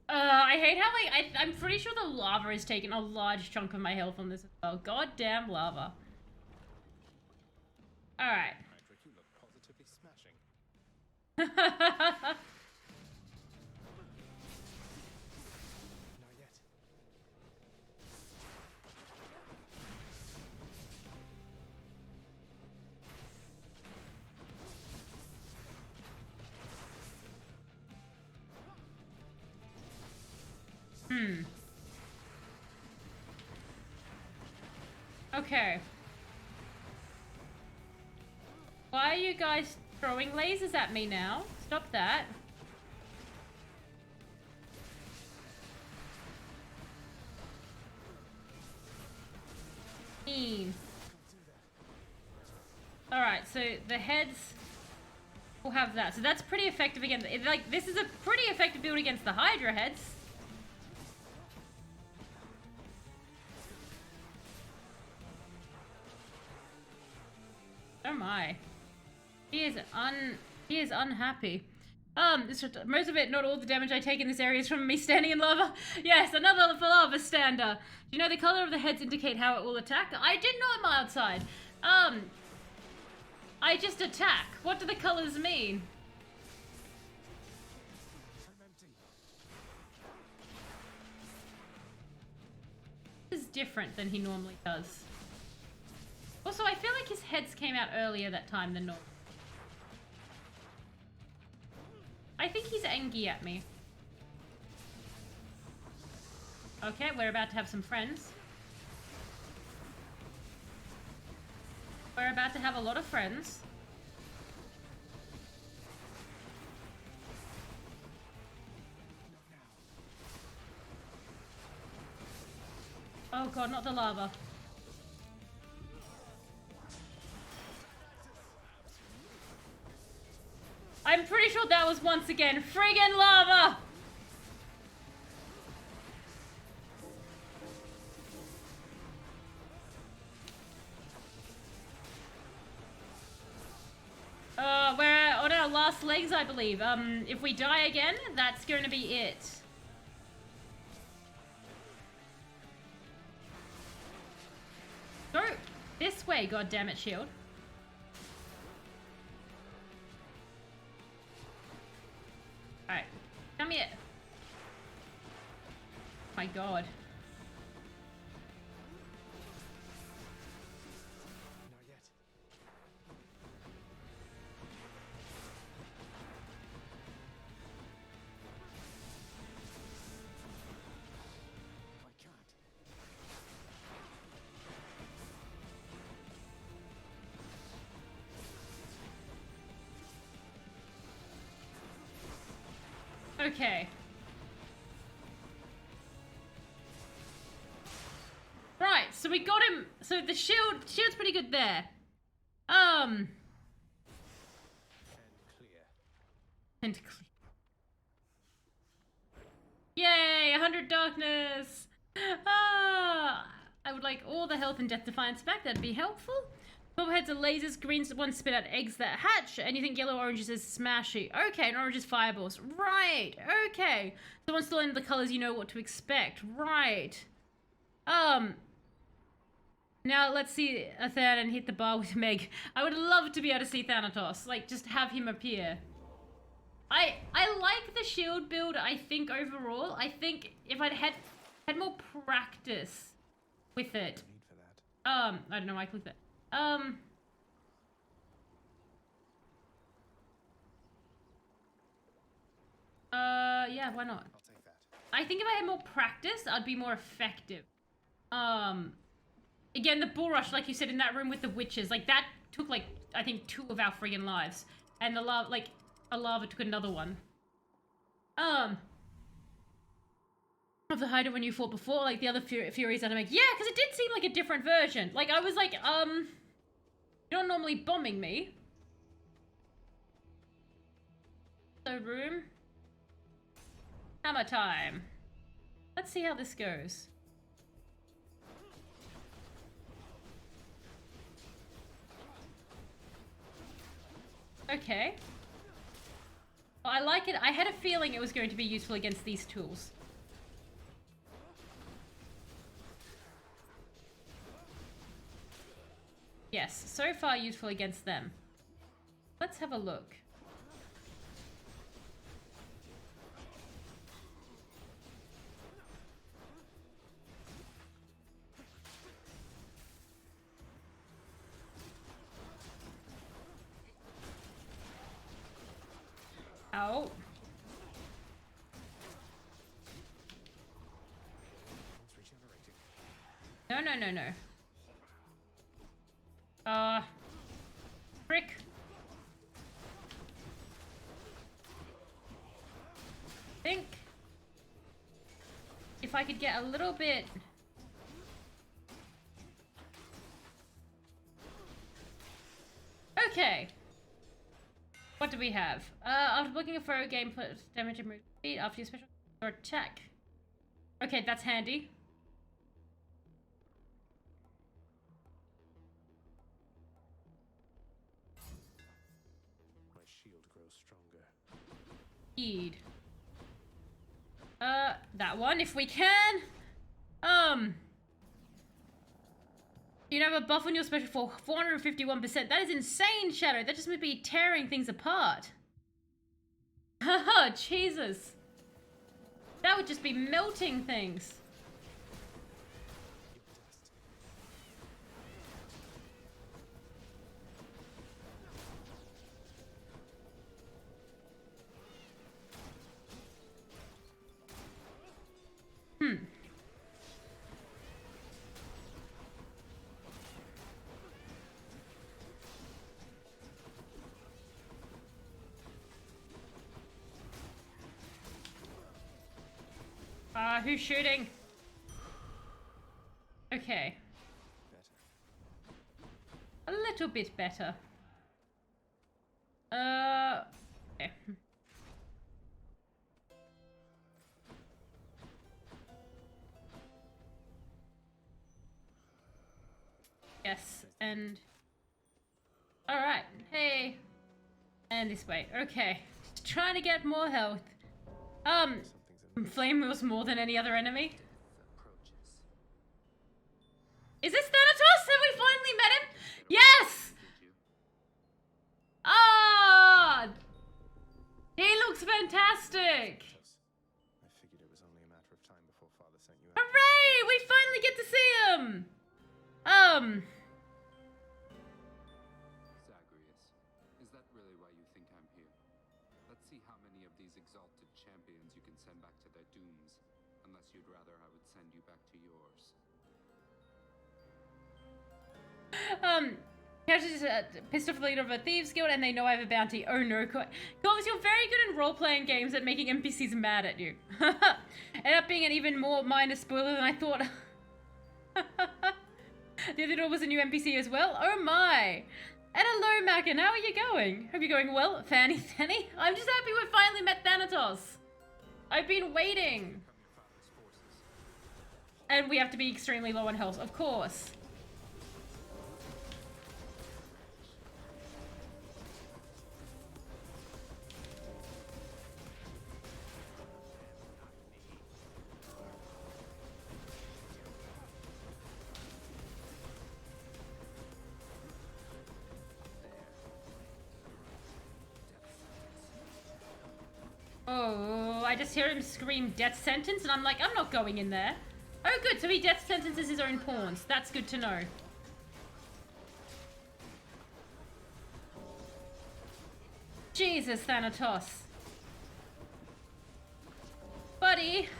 I hate how, like, I'm pretty sure the lava has taken a large chunk of my health on this as well. Goddamn lava. Alright. Patrick, you look positively smashing. Not yet. Okay. Why are you guys throwing lasers at me now? Stop that. Alright, so the heads will have that. So that's pretty effective against... Like, this is a pretty effective build against the Hydra heads. Oh my. He is unhappy. Most of it, not all the damage I take in this area is from me standing in lava. Yes, another lava stander. Do you know the color of the heads indicate how it will attack? I did not, my outside. I just attack. What do the colors mean? This is different than he normally does. Also, I feel like his heads came out earlier that time than normal. I think he's angry at me. Okay, we're about to have some friends. We're about to have a lot of friends. Oh god, not the lava. I'm pretty sure that was once again friggin' lava! We're on our last legs, I believe. If we die again, that's going to be it. Go this way, goddammit, shield. Alright, come here. My god. Not yet. I can't. Okay. Right, so we got him. So the shield's pretty good there. And clear. And clear. Yay, 100 darkness. Ah, I would like all the health and death defiance back. That'd be helpful. Purple heads are lasers, green ones spit out eggs that hatch, anything yellow oranges is smashy. Okay, and orange is fireballs. Right, okay. So once still in the colors, you know what to expect. Right. Now let's see Athan hit the bar with Meg. I would love to be able to see Thanatos. Like, just have him appear. I like the shield build, I think, overall. I think if I'd had more practice with it. No need for that. I don't know why I clicked that. Yeah, why not? I'll take that. I think if I had more practice, I'd be more effective. Again, the bull rush, like you said, in that room with the witches, like, that took, like, I think 2 of our friggin' lives. And the lava, like, a lava took another one. Of the Hydra when you fought before, like, the other Furies had to make, yeah, because it did seem like a different version. Like, I was like, you're not normally bombing me. So room. Hammer time. Let's see how this goes. Okay. Well, I like it. I had a feeling it was going to be useful against these tools. Yes, so far useful against them. Let's have a look. Ow. No, no, no, no. Frick. Think if I could get a little bit. Okay. What do we have? After blocking a foe, game puts damage and move speed after your special or attack. Okay, that's handy. My shield grows stronger. Speed. That one, if we can. You have a buff on your special for 451%. That is insane, Shadow. That just must be tearing things apart. Haha, Jesus. That would just be melting things. Who's shooting? Okay. A little bit better. Okay. Yes, and... Alright, hey. And this way, okay. Just trying to get more health. Flame wheels more than any other enemy. Is this Thanatos? Have we finally met him? Yes! Ah! He looks fantastic! I figured it was only a matter of time before Father sent you out. Hooray! We finally get to see him! Zagreus, is that really why you think I'm here? Let's see how many of these exalted champions you can send back to their dooms. Unless you'd rather I would send you back to yours. Characters pissed off the leader of a thieves guild and they know I have a bounty. Oh no, Corvus, you're very good in role-playing games at making NPCs mad at you. Ended up being an even more minor spoiler than I thought. The other door was a new NPC as well? Oh my! And hello, Mackin, how are you going? Hope you're going well, Fanny. I'm just happy we finally met Thanatos. I've been waiting. And we have to be extremely low on health, of course. Oh, I just hear him scream death sentence and I'm like, I'm not going in there. Oh good, so he death sentences his own pawns. That's good to know. Jesus, Thanatos. Buddy,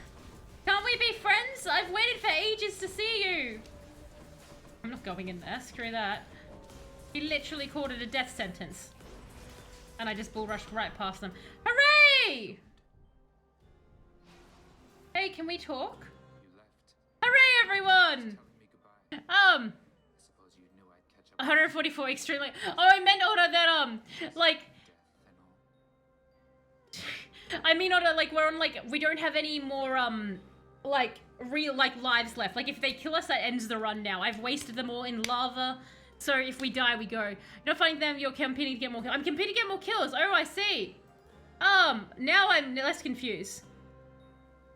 can't we be friends? I've waited for ages to see you. I'm not going in there, screw that. He literally called it a death sentence. And I just bull rushed right past them. Hooray! Hey, can we talk? Hooray, everyone! 144 extremely. Oh, I meant order that like. I mean, not like we're on like we don't have any more like real like lives left. Like if they kill us, that ends the run now. I've wasted them all in lava. So if we die, we go. You're not finding them. You're competing to get more kills. I'm competing to get more kills. Oh, I see. Now I'm less confused.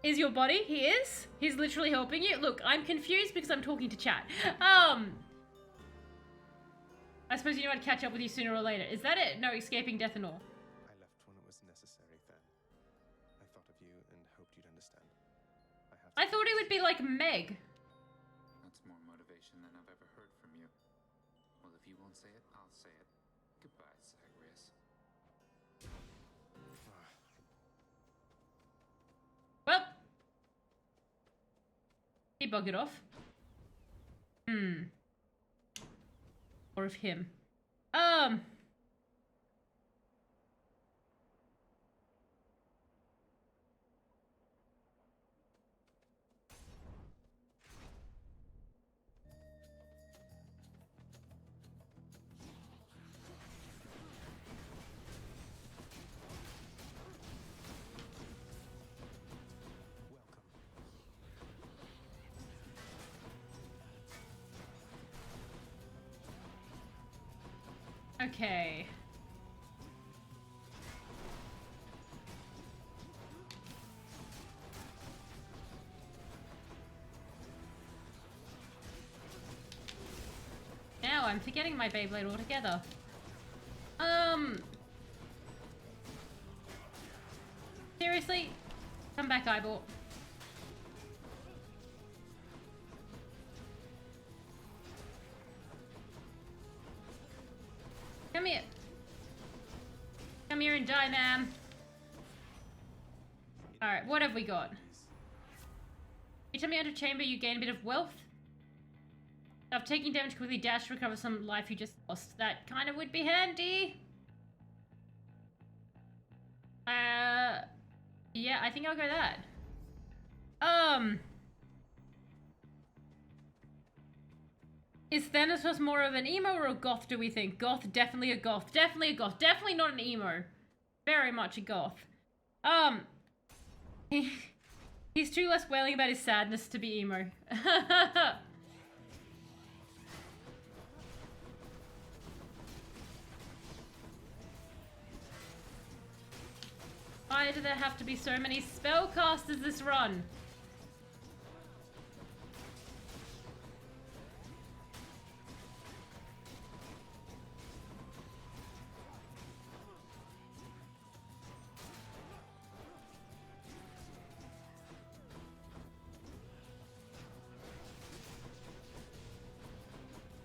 Is your body? He is. He's literally helping you. Look, I'm confused because I'm talking to chat. I suppose you know I'd catch up with you sooner or later. Is that it? No, escaping death and all. I left when it was necessary, Then. I thought of you and hoped you'd understand. I thought he would be like Meg. That's more motivation than I've ever heard from you. Well, if you won't say it, I'll say it. Goodbye, Zagreus. Well, he bugged it off. Or of him. Okay. Now I'm forgetting my Beyblade altogether. Seriously? Come back, eyeball. Come here. Come here and die, ma'am. Alright, what have we got? You tell me out of chamber you gain a bit of wealth. After taking damage, quickly dash to recover some life you just lost. That kind of would be handy. Yeah, I think I'll go that. Is Thanatos more of an emo or a goth, do we think? Goth, definitely a goth. Definitely a goth. Definitely not an emo. Very much a goth. He's too less wailing about his sadness to be emo. Why do there have to be so many spellcasters this run?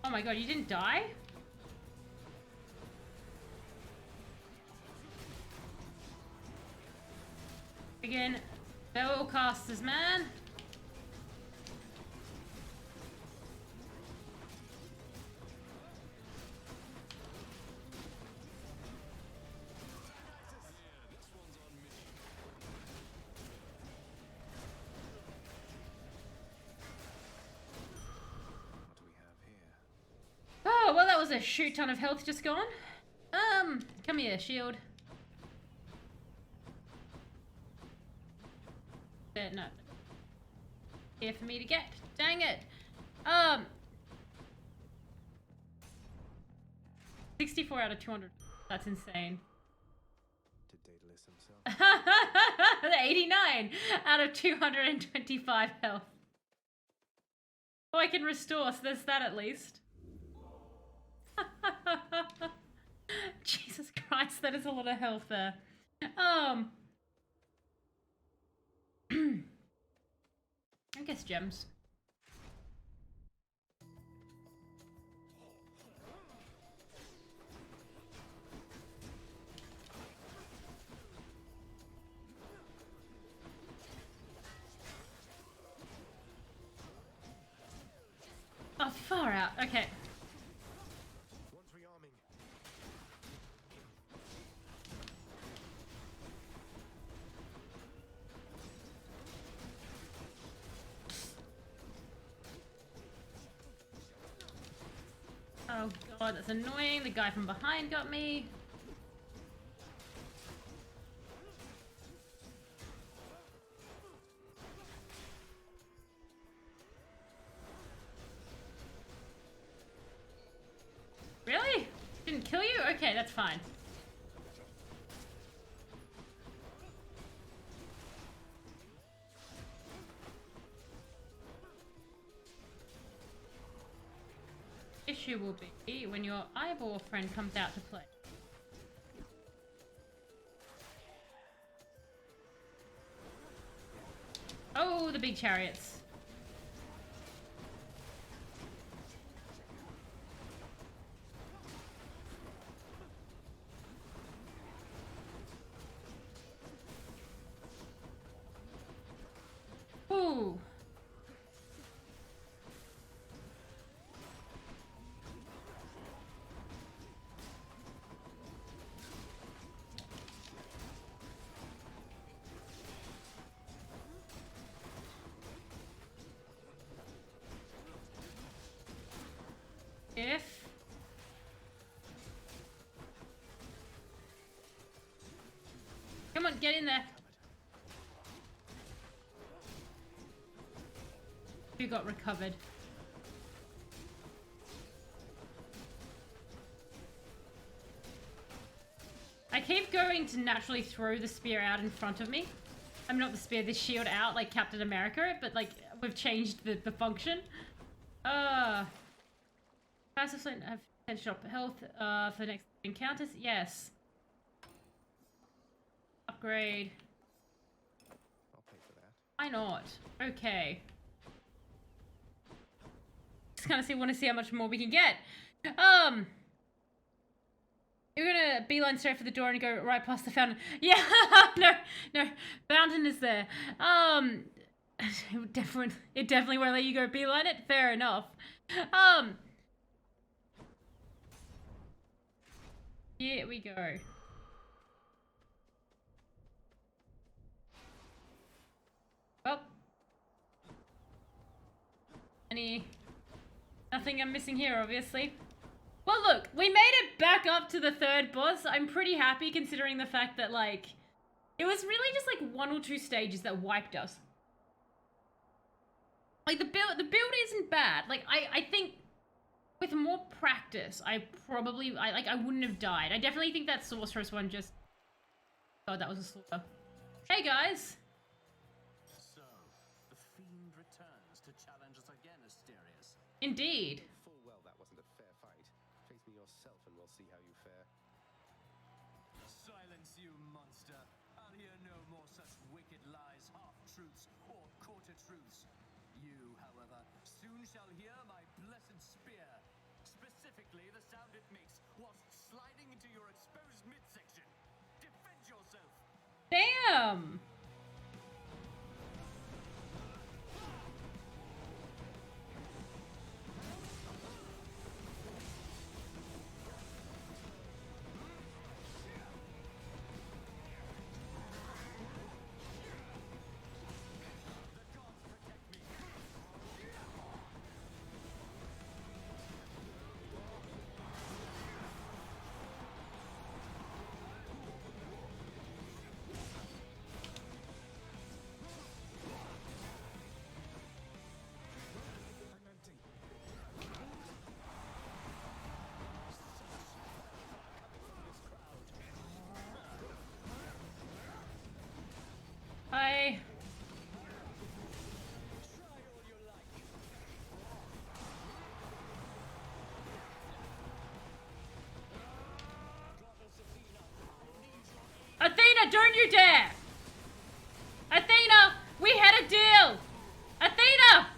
Oh my god, you didn't die? Again, spellcasters, man. Oh, well that was a shoot ton of health just gone. Come here, shield. No. Here for me to get. Dang it. 64 out of 200. That's insane. To Daedalus himself. 89 out of 225 health. Oh, I can restore, so there's that at least. Jesus Christ, that is a lot of health there. I guess gems. Oh, far out. Okay. Oh god, that's annoying. The guy from behind got me. Didn't kill you? Okay, that's fine. Issue will be when your eyeball friend comes out to play. Oh, the big chariots. Ooh. If come on, get in there. You got recovered. I keep going to naturally throw the spear out in front of me. I'm not the spear, the shield out like Captain America, but like we've changed the function. Passive flint have potential up health for the next encounters. Yes. Upgrade. I'll pay for that. Why not? Okay. Just kind of want to see how much more we can get. You're gonna beeline straight for the door and go right past the fountain. Yeah, no, fountain is there. It definitely won't let you go beeline it. Fair enough. Here we go. Well, nothing I'm missing here, obviously. Well, look, we made it back up to the third boss. I'm pretty happy considering the fact that, like, it was really just, like, 1 or 2 stages that wiped us. Like, the build isn't bad. Like, I think with more practice, I wouldn't have died. I definitely think that sorceress one just... God, that was a slaughter. Hey, guys! So, the fiend returns to challenge us again, Asterius. Indeed. Full well that wasn't a fair fight. Face me yourself and we'll see how you fare. Silence, you monster. I'll hear no more such wicked lies, half-truths, or quarter-truths. You, however, soon shall hear my blessed spear. Specifically, the sound it makes whilst sliding into your exposed midsection. Defend yourself! Damn! Hi. Athena, don't you dare! Athena, we had a deal! Athena!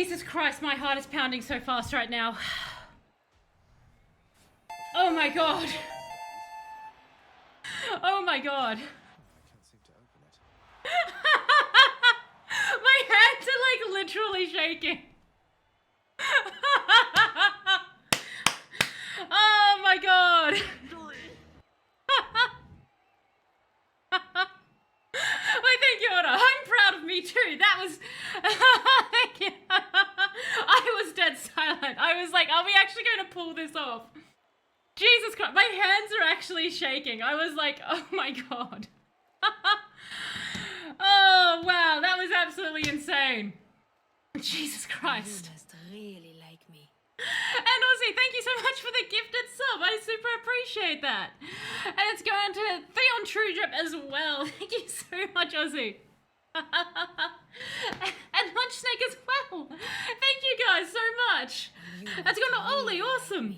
Jesus Christ, my heart is pounding so fast right now. Oh my god. Oh my god. I can't seem to open it. My hands are like literally shaking. Oh my god. Wait, thank you, Oda. I'm proud of me too. That was... Thank you. I was dead silent. I was like, are we actually going to pull this off? Jesus Christ, my hands are actually shaking. I was like, oh my god. Oh, wow, that was absolutely insane. Jesus Christ. You must really like me. And Ozzy, thank you so much for the gifted sub. I super appreciate that. And it's going to Theon True Drip as well. Thank you so much, Ozzy. And Lunch Snake as well. Thank you guys so much. That's going to Oli. Awesome.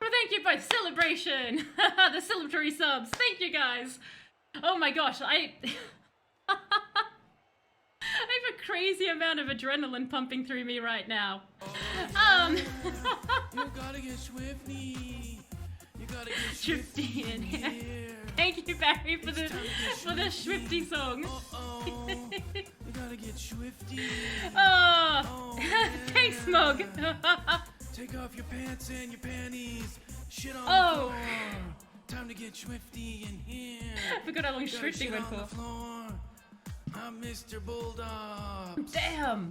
Well, thank you both. Celebration. The celebratory subs. Thank you guys. Oh my gosh, I have a crazy amount of adrenaline pumping through me right now. You gotta get Swifty. You gotta get Swifty in here. Thank you, Barry, for the Swifty song. You gotta get Swifty. Oh, thanks, Smug. Take off your pants and your panties. Shit on the floor. Time to get Swifty in here. I forgot how long Swifty went for. I'm Mr. Bulldog. Damn.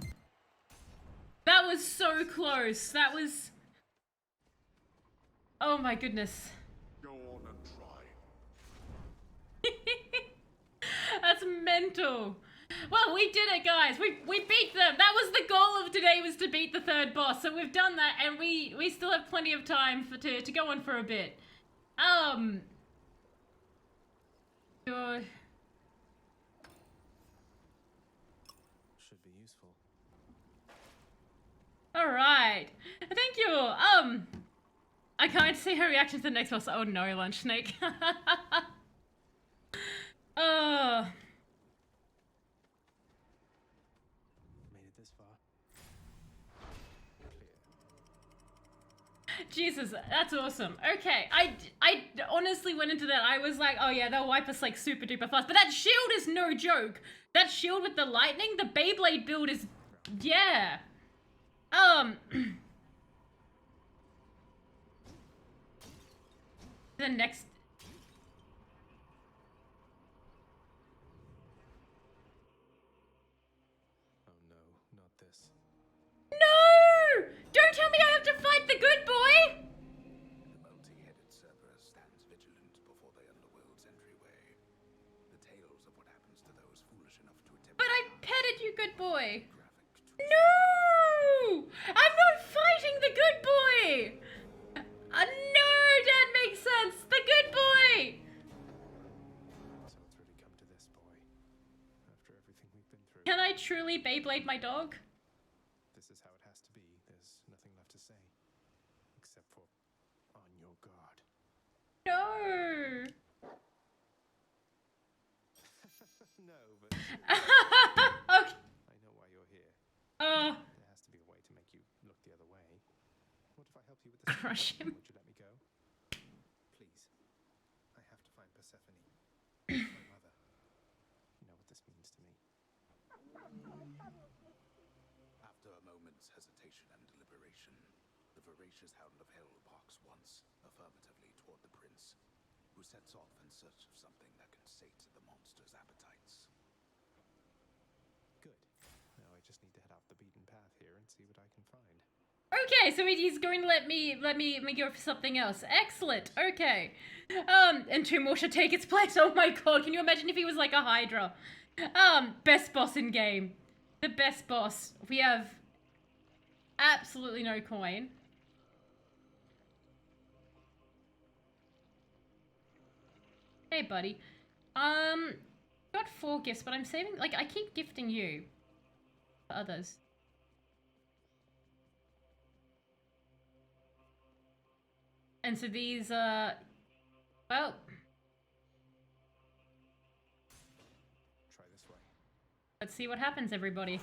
That was so close. That was... Oh my goodness. Go on and try. That's mental. Well, we did it, guys. We beat them. That was the goal of today, was to beat the third boss. So we've done that, and we still have plenty of time to go on for a bit. Should be useful. All right. Thank you. I can't see her reaction to the next boss. Oh no, Lunch Snake. Made it this far. Clear. Jesus, that's awesome. Okay, I honestly went into that. I was like, oh yeah, they'll wipe us like super duper fast. But that shield is no joke. That shield with the lightning, the Beyblade build is, yeah. The next... Oh no, not this. No! Don't tell me I have to fight the good boy! The multi-headed Cerberus stands vigilant before the underworld's entryway. The tales of what happens to those foolish enough to attempt... But I petted you, good boy! No! I'm not fighting the good boy! No, that makes sense! The good boy! So it's really come to this, boy. After everything we've been through. Can I truly Beyblade my dog? This is how it has to be. There's nothing left to say. Except for, on your guard. No! No, but... Okay. I know why you're here. There has to be a way to make you look the other way. What if I help you with this? Crush him. Would you let me go? Please. I have to find Persephone. My mother. You know what this means to me. After a moment's hesitation and deliberation, the voracious hound of hell barks once, affirmatively toward the prince, who sets off in search of something that can sate the monster's appetites. Good. Now I just need to head off the beaten path here and see what I can find. Okay, so he's going to let me go for something else. Excellent. Okay. And two more should take its place. Oh my god, can you imagine if he was like a Hydra? Best boss in game. The best boss. We have absolutely no coin. Hey, buddy. Got 4 gifts, but I'm saving, like, I keep gifting you for others. And so these, well... Try this way. Let's see what happens, everybody.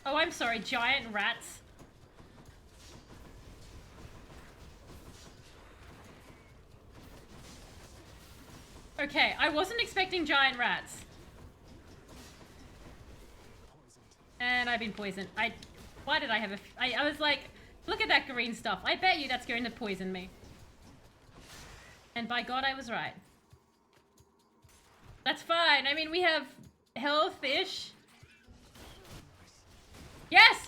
Oh, I'm sorry, giant rats. Okay, I wasn't expecting giant rats. And I've been poisoned. Why did I have I was like, look at that green stuff. I bet you that's going to poison me. And by God, I was right. That's fine. I mean, we have health-ish. Yes!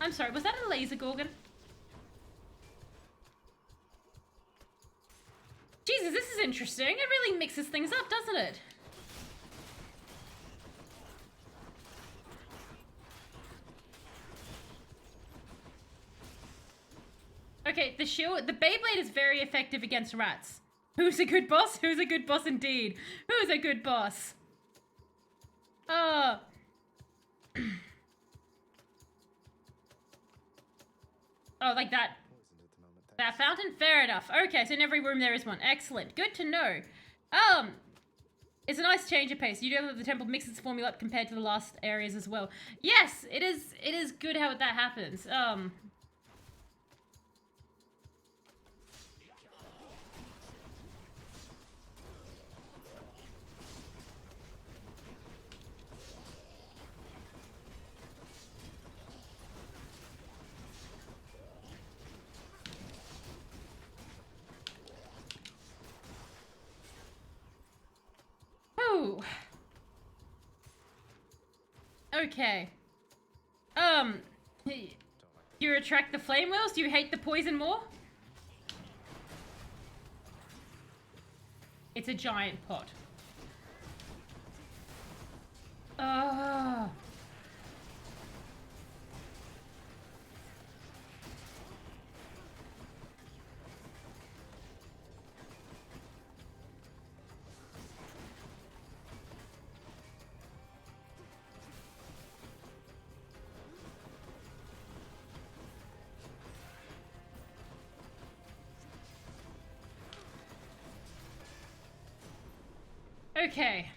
I'm sorry, was that a laser gorgon? Jesus, this is interesting. It really mixes things up, doesn't it? Okay, the Beyblade is very effective against rats. Who's a good boss? Who's a good boss indeed? Who's a good boss? Oh, like that. That fountain? Fair enough. Okay, so in every room there is one. Excellent. Good to know. It's a nice change of pace. You do have the temple mix its formula up compared to the last areas as well. Yes, it is good how that happens. Ooh. Okay. You attract the flame wheels? Do you hate the poison more? It's a giant pot. Okay.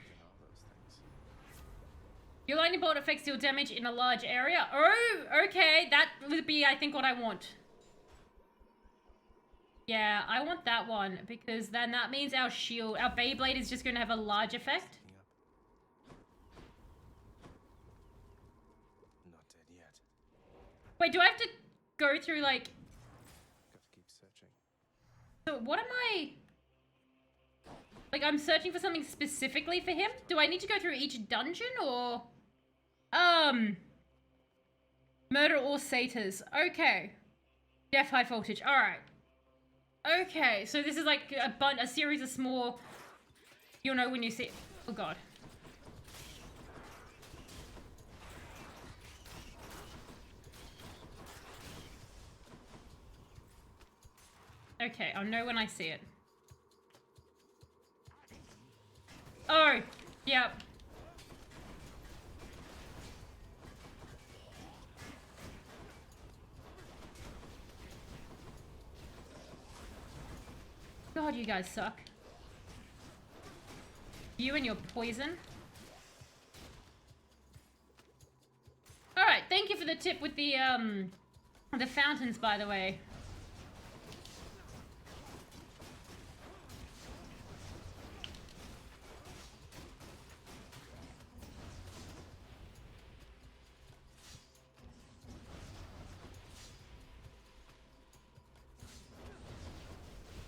Your lightning bolt affects deal damage in a large area. Oh, okay. That would be, I think, what I want. Yeah, I want that one because then that means our shield, our Beyblade is just going to have a large effect. Not dead yet. Wait, do I have to go through like... Got to keep searching. So what am I... Like, I'm searching for something specifically for him? Do I need to go through each dungeon, or... Murder all satyrs. Okay. Death high voltage. Alright. Okay, so this is like a series of small... You'll know when you see... Oh, God. Okay, I'll know when I see it. Oh, yep. God, you guys suck. You and your poison. Alright, thank you for the tip with the fountains, by the way.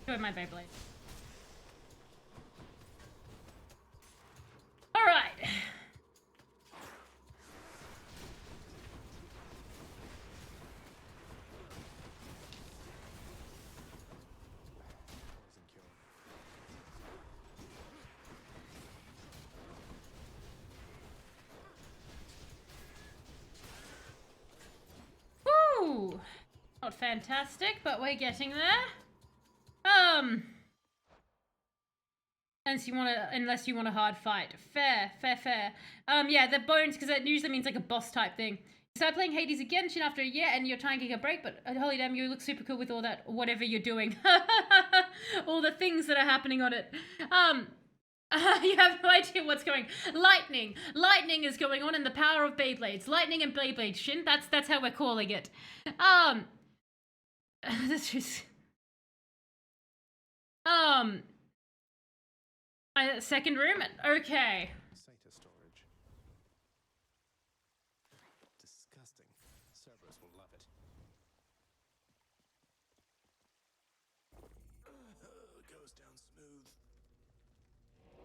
With my Beyblade. All right. Woo! Not fantastic, but we're getting there. Unless you want a hard fight. Fair. Yeah, the bones, because that usually means like a boss type thing. You start playing Hades again after a year and you're trying to get a break, but holy damn, you look super cool with all that, whatever you're doing. All the things that are happening on it. You have no idea what's going. Lightning. Lightning is going on in the power of Beyblades. Lightning and Beyblade Shin. That's how we're calling it. This is. Second room. Okay. SATA storage. Disgusting. Cerberus will love it. Goes down smooth.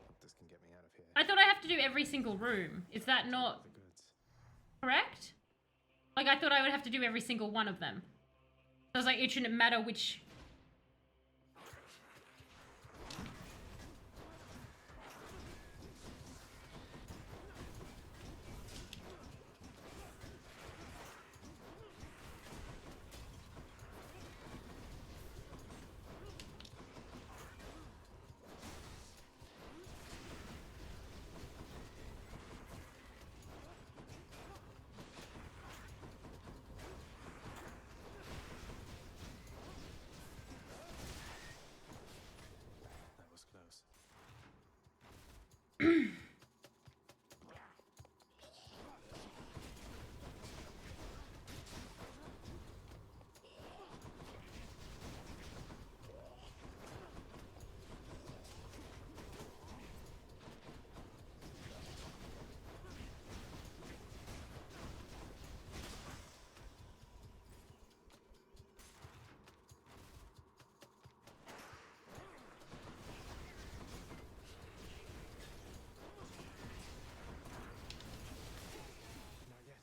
Hope this can get me out of here. I thought I have to do every single room. Is that not correct? Like, I thought I would have to do every single one of them. So I was like, it shouldn't matter which... That was close. Not yet.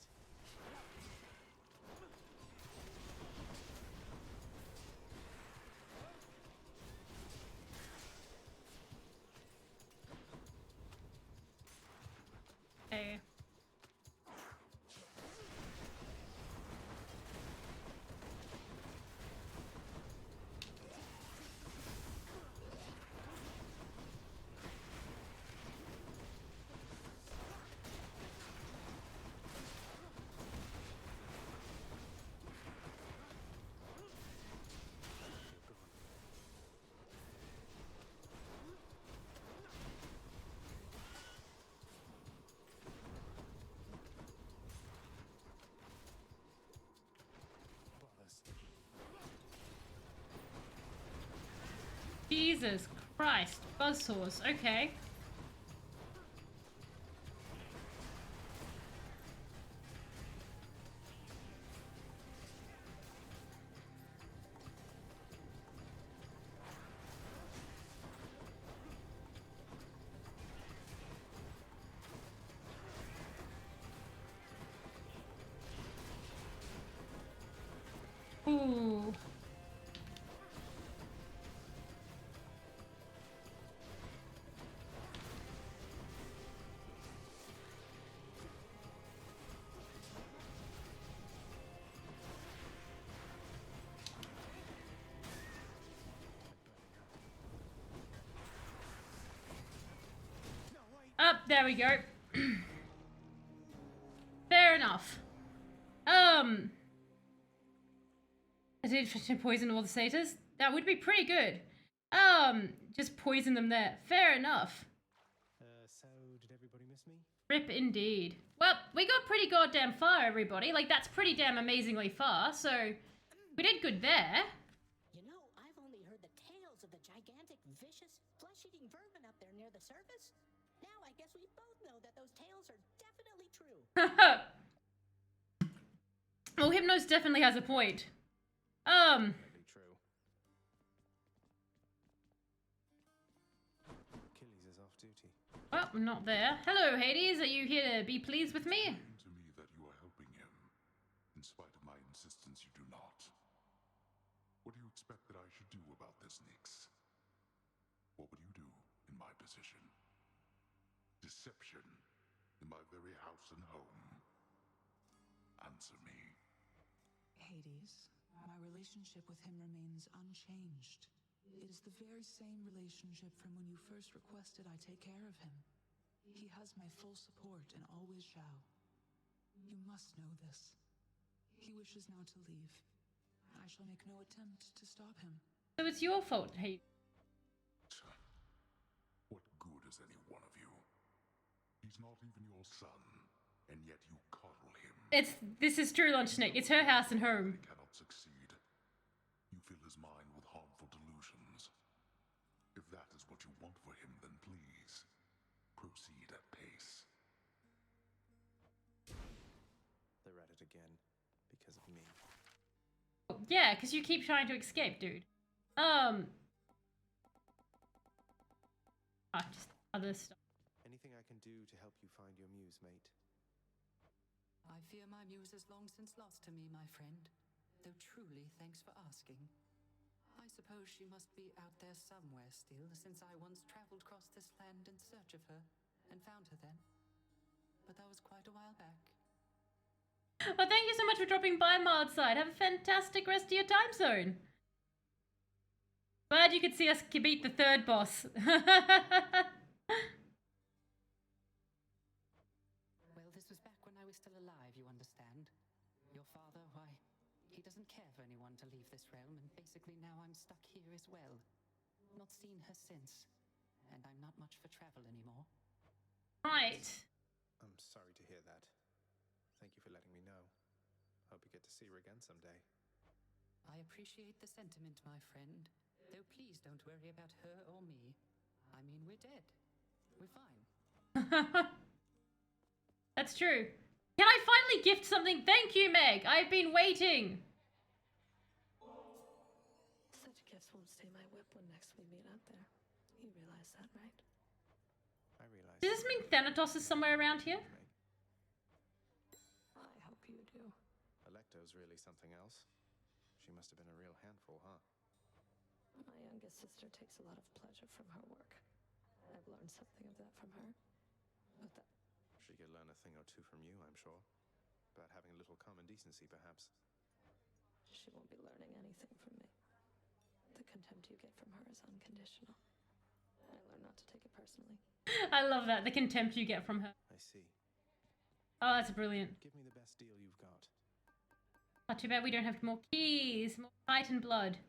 Okay. Jesus Christ. Buzzsaws. Okay. Ooh. Up, there we go. Fair enough. I did to poison all the satyrs. That would be pretty good. Just poison them there. Fair enough. So did everybody miss me? Rip indeed. Well, we got pretty goddamn far, everybody. Like, that's pretty damn amazingly far, so we did good there. You know, I've only heard the tales of the gigantic, vicious, flesh-eating vermin up there near the surface. Now I guess we both know that those tales are definitely true. Well, Hypnos definitely has a point. Definitely true. Achilles is off duty. Well, I'm not there. Hello, Hades. Are you here to be pleased with me? To me that you are helping him. In spite of my insistence, you do not. What do you expect that I should do about this, Nyx? What would you do in my position? Deception in my very house and home. Answer me. Hades, my relationship with him remains unchanged. It is the very same relationship from when you first requested I take care of him. He has my full support and always shall. You must know this. He wishes now to leave. I shall make no attempt to stop him. So it's your fault, Hades. What good is as any one of you. He's not even your son, and yet you coddle him. This is true, Lunchnick. It's her house and home. He cannot succeed. You fill his mind with harmful delusions. If that is what you want for him, then please, proceed at pace. They're at it again, because of me. Yeah, because you keep trying to escape, dude. Just other stuff. Anything I can do to help you find your muse, mate? I fear my muse is long since lost to me, my friend. Though truly, thanks for asking. I suppose she must be out there somewhere still, since I once traveled across this land in search of her, and found her then. But that was quite a while back. Well, thank you so much for dropping by, Mildside. Have a fantastic rest of your time zone. Glad you could see us beat the third boss. Well, this was back when I was still alive, you understand. Your father, why, he doesn't care for anyone to leave this realm, and basically now I'm stuck here as well. Not seen her since, and I'm not much for travel anymore. Right. I'm sorry to hear that. Thank you for letting me know. Hope you get to see her again someday. I appreciate the sentiment, my friend. Though please don't worry about her or me. I mean, we're dead. We're fine. That's true. Can I finally gift something? Thank you, Meg. I've been waiting. Such gifts won't stay my whip when next we meet out there. You realize that, right? I realize. Does this mean Thanatos is somewhere around here? I hope you do. Electo's really something else. She must have been a real handful, huh? My youngest sister takes a lot of pleasure from her work. I've learned something of that from her. But that... She could learn a thing or two from you, I'm sure. About having a little common decency, perhaps. She won't be learning anything from me. The contempt you get from her is unconditional. I learned not to take it personally. I love that. The contempt you get from her. I see. Oh, that's brilliant. Give me the best deal you've got. Not too bad we don't have more keys. More fight and blood.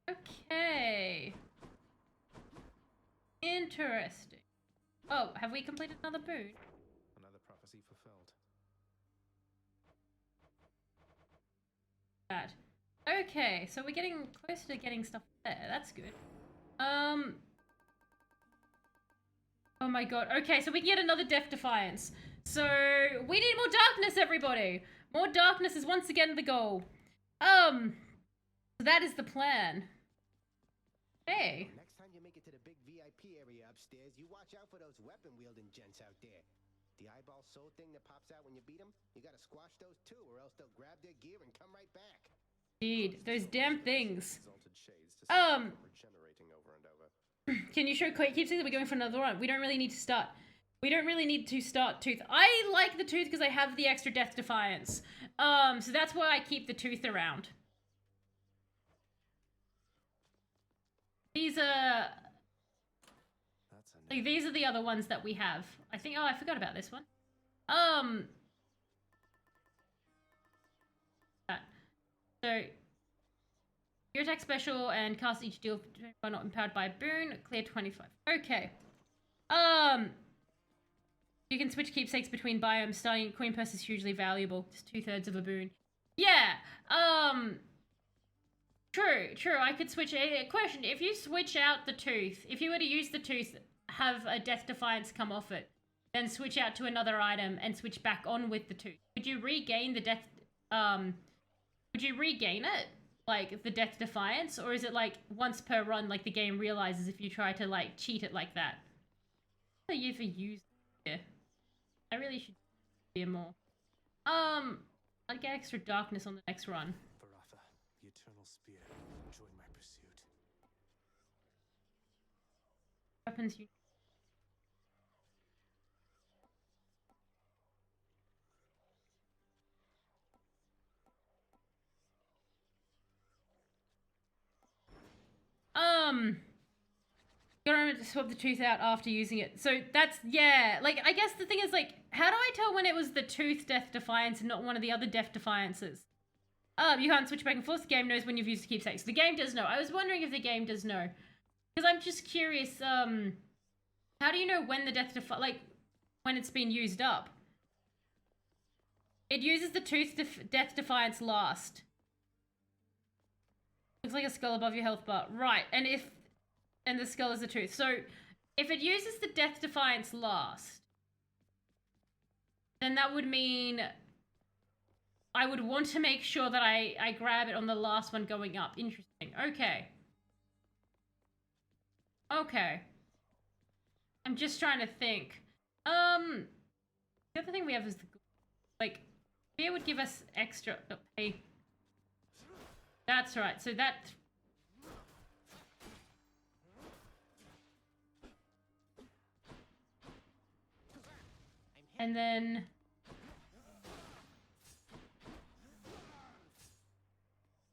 Okay. Interesting. Oh, have we completed another boon? Another prophecy fulfilled. Bad. Okay, so we're getting closer to getting stuff there. That's good. Oh my god. Okay, so we can get another Death Defiance. So we need more darkness, everybody. More darkness is once again the goal. So that is the plan. Hey. Next time you make it to the big VIP area upstairs, you watch out for those weapon-wielding gents out there. The eyeball soul thing that pops out when you beat them, you gotta squash those too, or else they'll grab their gear and come right back. Indeed, those damn things. Regenerating over and over. Can you show keep saying that we're going for another one? We don't really need to start. We don't really need to start Tooth. I like the Tooth because I have the extra Death Defiance. So that's why I keep the Tooth around. These are... Like, these are the other ones that we have. I think... Oh, I forgot about this one. So... Your attack special and cast each deal are not empowered by a boon. Clear 25. Okay. You can switch keepsakes between biomes. Starting coin purse is hugely valuable. Just 2/3 of a boon. Yeah. True. I could switch. Question: if you switch out the Tooth, if you were to use the Tooth, have a Death Defiance come off it, then switch out to another item and switch back on with the Tooth, would you regain the Death? Would you regain it? Like the Death Defiance, or is it like once per run, like the game realizes if you try to like cheat it like that? How do you ever use it? I really should be more. I'd get extra darkness on the next run. Baratha, the Eternal Spear. Join my pursuit. Weapons you. Gotta remember to swap the Tooth out after using it. So that's, yeah, like, I guess the thing is, like, how do I tell when it was the Tooth Death Defiance and not one of the other Death Defiances? You can't switch back and forth. The game knows when you've used the keepsake. So the game does know. I was wondering if the game does know. Because I'm just curious, how do you know when the when it's been used up? It uses the Death Defiance last. Looks like a skull above your health bar. Right, and the skull is the tooth. So, if it uses the Death Defiance last, then that would mean I would want to make sure that I grab it on the last one going up. Interesting. Okay. Okay. I'm just trying to think. The other thing we have is like, fear would give us extra. Oh, hey. That's right. So that. And then.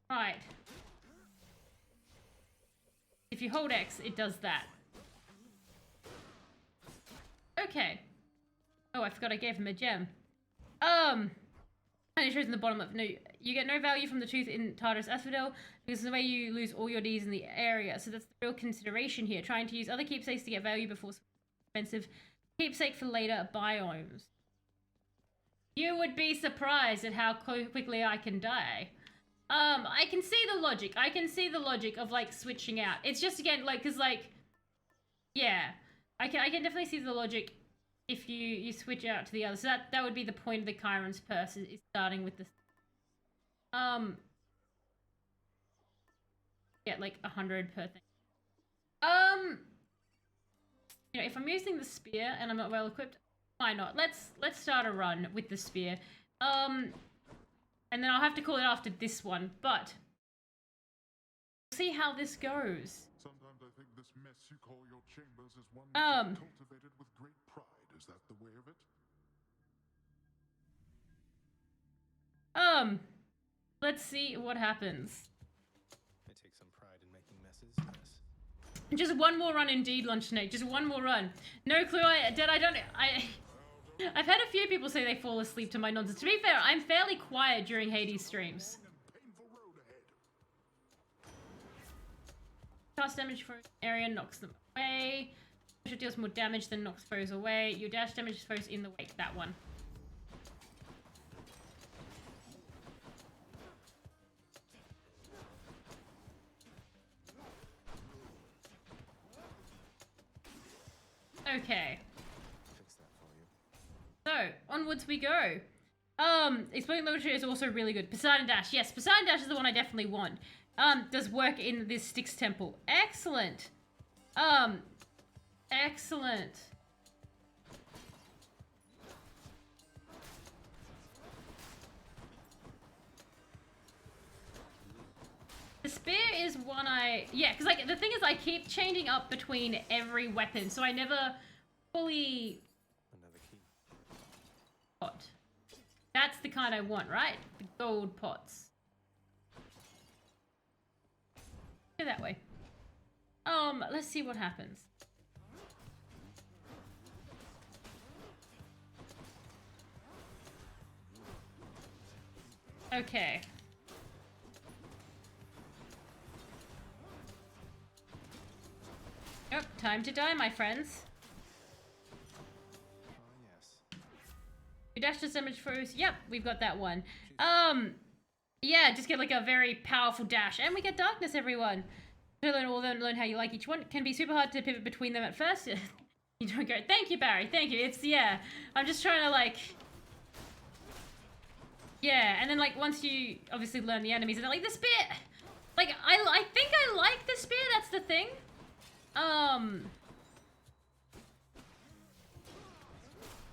Right. If you hold X, it does that. Okay. Oh, I forgot I gave him a gem. And it shows in the bottom of no. You get no value from the tooth in Tartarus Asphodel because it's the way you lose all your Ds in the area. So that's the real consideration here. Trying to use other keepsakes to get value before expensive keepsake for later biomes. You would be surprised at how quickly I can die. I can see the logic. I can see the logic of like switching out. It's just again like because like, yeah, I can definitely see the logic if you switch out to the other. So that would be the point of the Chiron's purse is starting with this. Get like 100 per thing. You know, if I'm using the spear and I'm not well equipped, why not? Let's start a run with the spear. And then I'll have to call it after this one, but we'll see how this goes. Sometimes I think this mess you call your chambers is one that's cultivated with great pride. Is that the way of it? Let's see what happens. I take some pride in making messes, yes. Just one more run indeed, Lunch Snake. Just one more run. No clue. I've had a few people say they fall asleep to my nonsense. To be fair, I'm fairly quiet during Hades streams. Cast damage for an area knocks them away. It deals more damage than knocks foes away. Your dash damage is foes in the wake. That one. Okay. Fix that for you. So, onwards we go. Exploding Laboratory is also really good. Poseidon Dash. Yes, Poseidon Dash is the one I definitely want. Does work in this Styx Temple. Excellent. Excellent. The spear is one yeah, because like the thing is I keep changing up between every weapon, so I never fully. Another key. Pot. That's the kind I want, right? The gold pots. Go that way. Let's see what happens. Okay. Oh, time to die, my friends. Oh, yes. Your dash does damage foes. Yep, we've got that one. Yeah, just get like a very powerful dash. And we get darkness, everyone. To learn how you like each one. It can be super hard to pivot between them at first. You don't go, thank you, Barry, thank you. It's, yeah. I'm just trying to like... Yeah, and then like once you obviously learn the enemies and then like the spear. Like, I think I like the spear, that's the thing.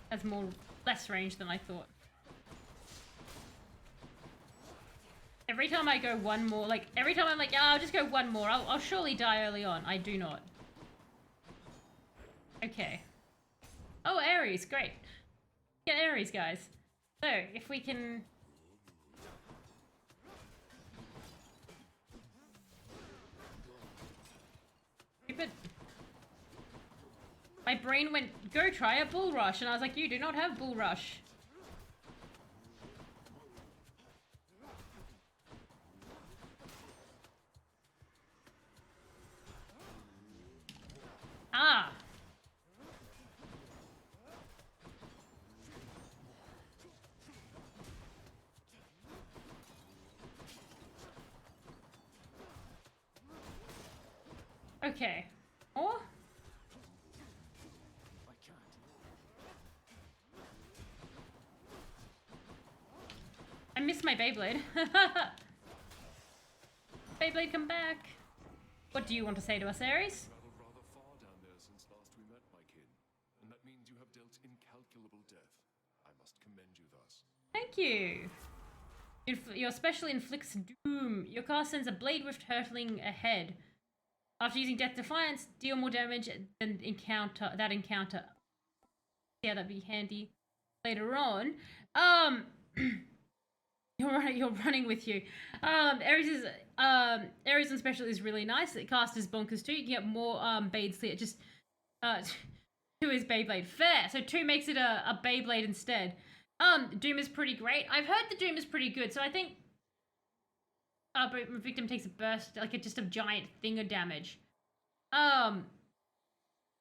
Has less range than I thought. Every time I go one more, like every time I'm like, yeah, I'll just go one more. I'll surely die early on. I do not. Okay. Oh, Ares, great. Get Ares, guys. So if we can. Stupid. My brain went, go try a bull rush, and I was like, you do not have bull rush. Okay. More? I can't. I missed my Beyblade. Beyblade, come back. What do you want to say to us, Ares? Traveled rather far down there since last we met, my kin. And that means you have dealt incalculable death. I must commend you thus. Thank you. Your special inflicts doom. Your cast sends a blade rift hurtling ahead. After using Death Defiance, deal more damage than that encounter. Yeah, that'd be handy later on. You're running with you. Ares' and special is really nice. It cast is bonkers too. You can get more Bade Slayer. Just 2 is Beyblade. Fair. So 2 makes it a Beyblade instead. Doom is pretty great. I've heard the Doom is pretty good, so I think victim takes a burst, like just a giant thing of damage. Kind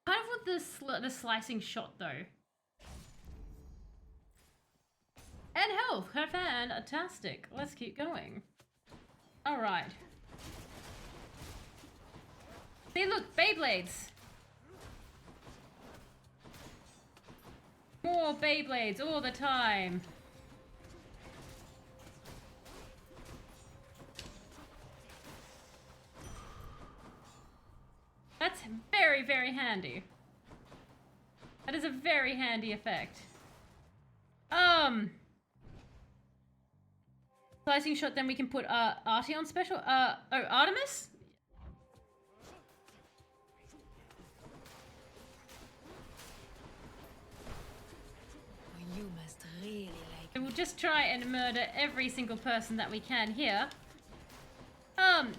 of with the slicing shot though. And health, fantastic. Let's keep going. All right. See, look, Beyblades. More Beyblades all the time. That's very, very handy. That is a very handy effect. Slicing shot, then we can put Artie on special. Artemis? You must really like. We'll just try and murder every single person that we can here. And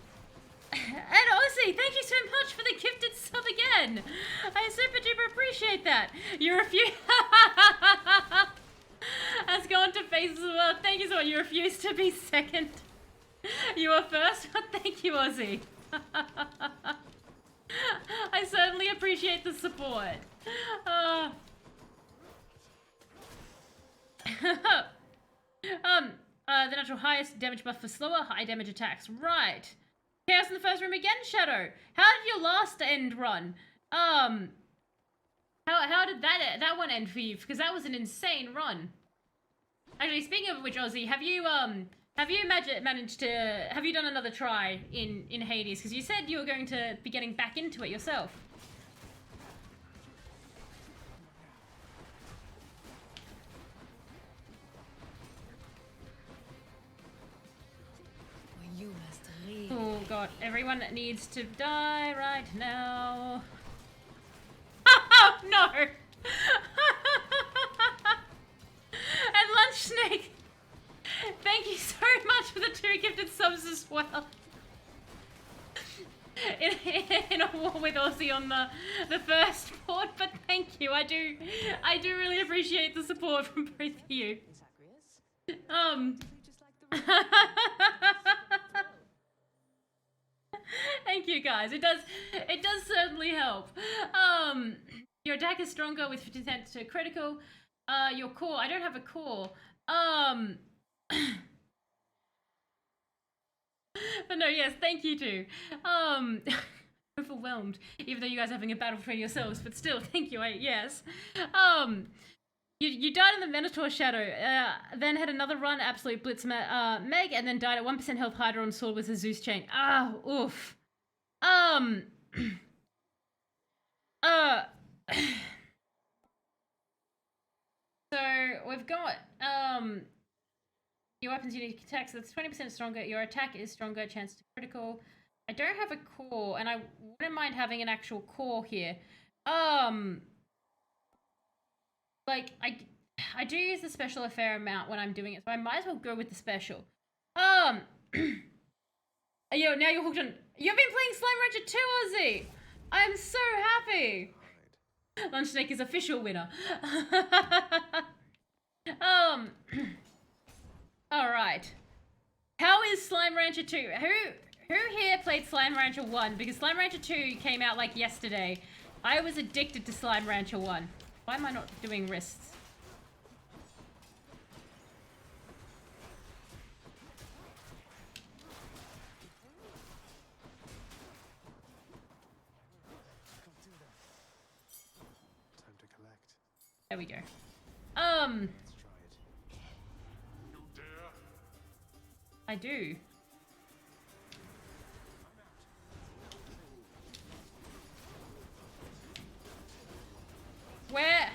Ozzy, thank you so much for the gifted sub again. I super duper appreciate that. You refuse. Has gone to face as well. Thank you so much. You refuse to be second. You were first. Thank you, Ozzy. I certainly appreciate the support. The natural highest damage buff for slower, high damage attacks. Right. Chaos in the first room again, Shadow. How did your last end run? How did that one end for you? Because that was an insane run. Actually, speaking of which, Ozzy, have you managed to have you done another try in Hades? Because you said you were going to be getting back into it yourself. You must really. Oh god, everyone needs to die right now. No! And Lunch Snake, thank you so much for the 2 gifted subs as well. In a war with Ozzy on the first port, but thank you. I do really appreciate the support from both of you. Thank you guys. It does certainly help. Your attack is stronger with 50% to critical. Your core, I don't have a core. But no, yes, thank you too. Overwhelmed, even though you guys are having a battle between yourselves, but still, thank you. Yes. You died in the Minotaur Shadow, then had another run, Absolute Blitz Meg, and then died at 1% health Hydra on sword with a Zeus chain. Ah, oof. So we've got your weapon's unique attack, so that's 20% stronger. Your attack is stronger, chance to critical. I don't have a core, and I wouldn't mind having an actual core here. Like I do use the special a fair amount when I'm doing it, so I might as well go with the special. Yo, now you're hooked on. You've been playing Slime Rancher 2, Ozzy. I'm so happy. Lunch Snake is official winner. All right. How is Slime Rancher 2? Who here played Slime Rancher 1? Because Slime Rancher 2 came out like yesterday. I was addicted to Slime Rancher 1. Why am I not doing wrists? There we go. I do. Where?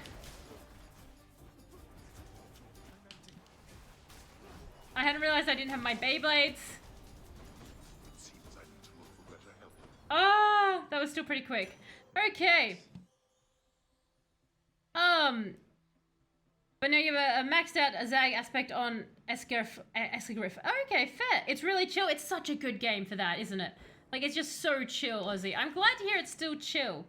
I hadn't realized I didn't have my Beyblades. Oh, that was still pretty quick. Okay. But no, you have a maxed out Zag aspect on Escagriff. Okay, fair. It's really chill. It's such a good game for that, isn't it? Like, it's just so chill, Ozzy. I'm glad to hear it's still chill.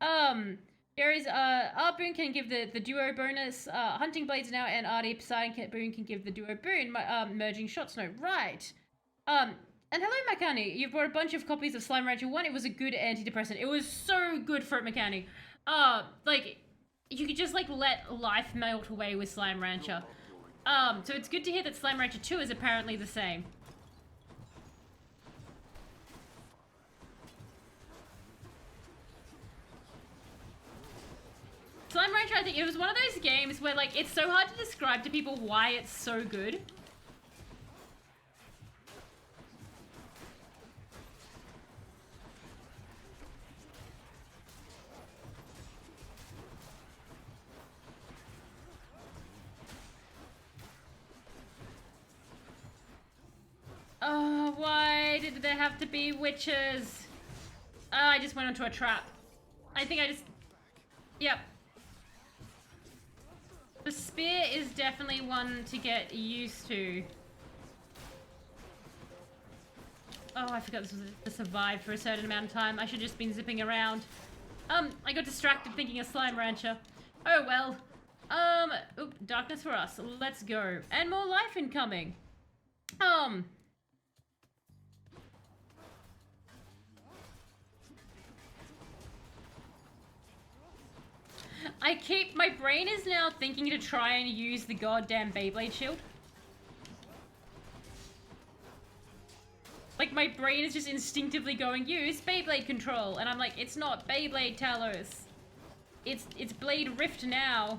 There is, our boon can give the duo bonus. Hunting Blades now and RD Poseidon boon can give the duo boon. Merging shots, no. Right. And hello, Makani. You've brought a bunch of copies of Slime Rancher 1. It was a good antidepressant. It was so good for it, Makani. Like, you could just, like, let life melt away with Slime Rancher. So it's good to hear that Slime Rancher 2 is apparently the same. Slime Rancher, I think it was one of those games where, like, it's so hard to describe to people why it's so good. Oh, why did there have to be witches? Oh, I just went onto a trap. I think I just... Yep. The spear is definitely one to get used to. Oh, I forgot this was to survive for a certain amount of time. I should have just been zipping around. I got distracted thinking of Slime Rancher. Oh well. Oop, darkness for us. Let's go. And more life incoming. My brain is now thinking to try and use the goddamn Beyblade shield. Like, my brain is just instinctively going, use Beyblade control. And I'm like, it's not Beyblade, Talos. It's Blade Rift now.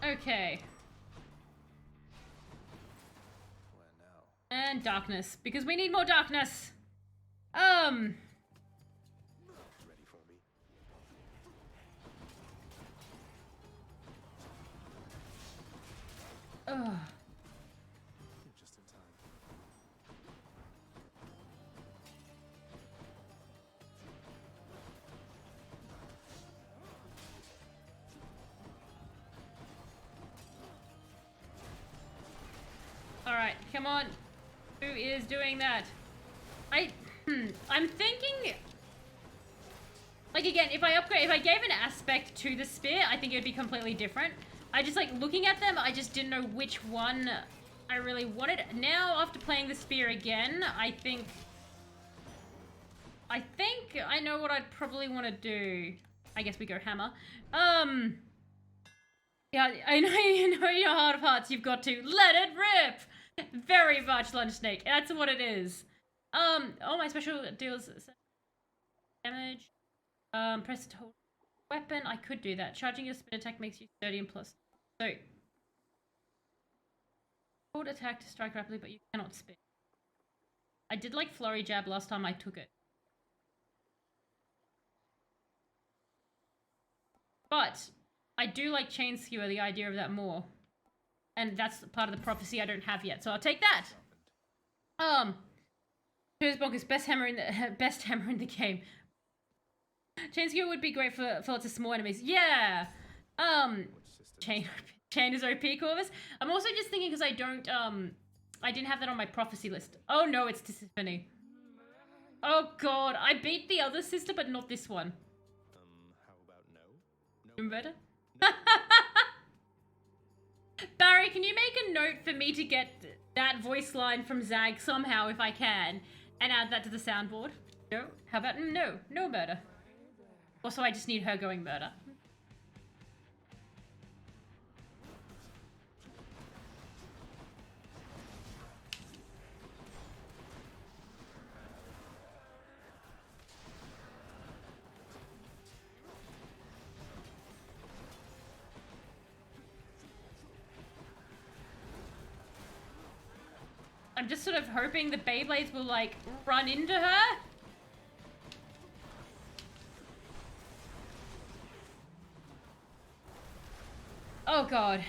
Okay. And darkness, because we need more darkness. Ready for me? Ugh. Just in time. Alright, come on. Who is doing that? I'm thinking... Like, again, if I gave an aspect to the spear, I think it would be completely different. I just, like, looking at them, I just didn't know which one I really wanted. Now, after playing the spear again, I think I know what I'd probably want to do. I guess we go hammer. Yeah, I know you know your heart of hearts, you've got to let it rip! Very much Lunch Snake, that's what it is. Oh, my special deals damage. Press to hold weapon, I could do that. Charging your spin attack makes you 30 and plus. So, hold attack to strike rapidly, but you cannot spin. I did like Flurry Jab last time I took it. But, I do like Chain Skewer, the idea of that more. And that's part of the prophecy I don't have yet, so I'll take that. Here's Bonkers, best hammer in the game. Chain Skewer would be great for lots of small enemies. Yeah! Chain is OP, Corvus. I'm also just thinking because I didn't have that on my prophecy list. Oh no, it's Tisiphone. Oh god, I beat the other sister, but not this one. How about no? Better? Barry, can you make a note for me to get that voice line from Zag somehow, if I can, and add that to the soundboard? No? How about no? No murder. Also, I just need her going murder. I'm just sort of hoping the Beyblades will, like, run into her. Oh, God.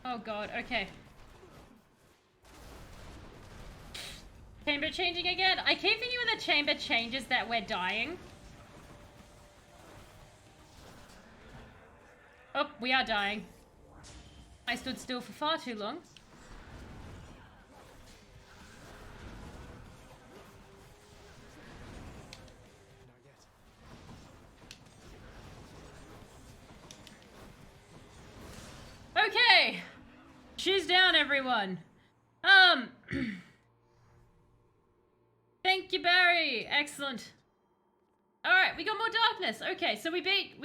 Oh, God. Okay. Chamber changing again? I keep thinking when the chamber changes that we're dying. Oh, we are dying. I stood still for far too long. Okay. She's down, everyone. Thank you, Barry. Excellent. Alright, we got more darkness. Okay, so we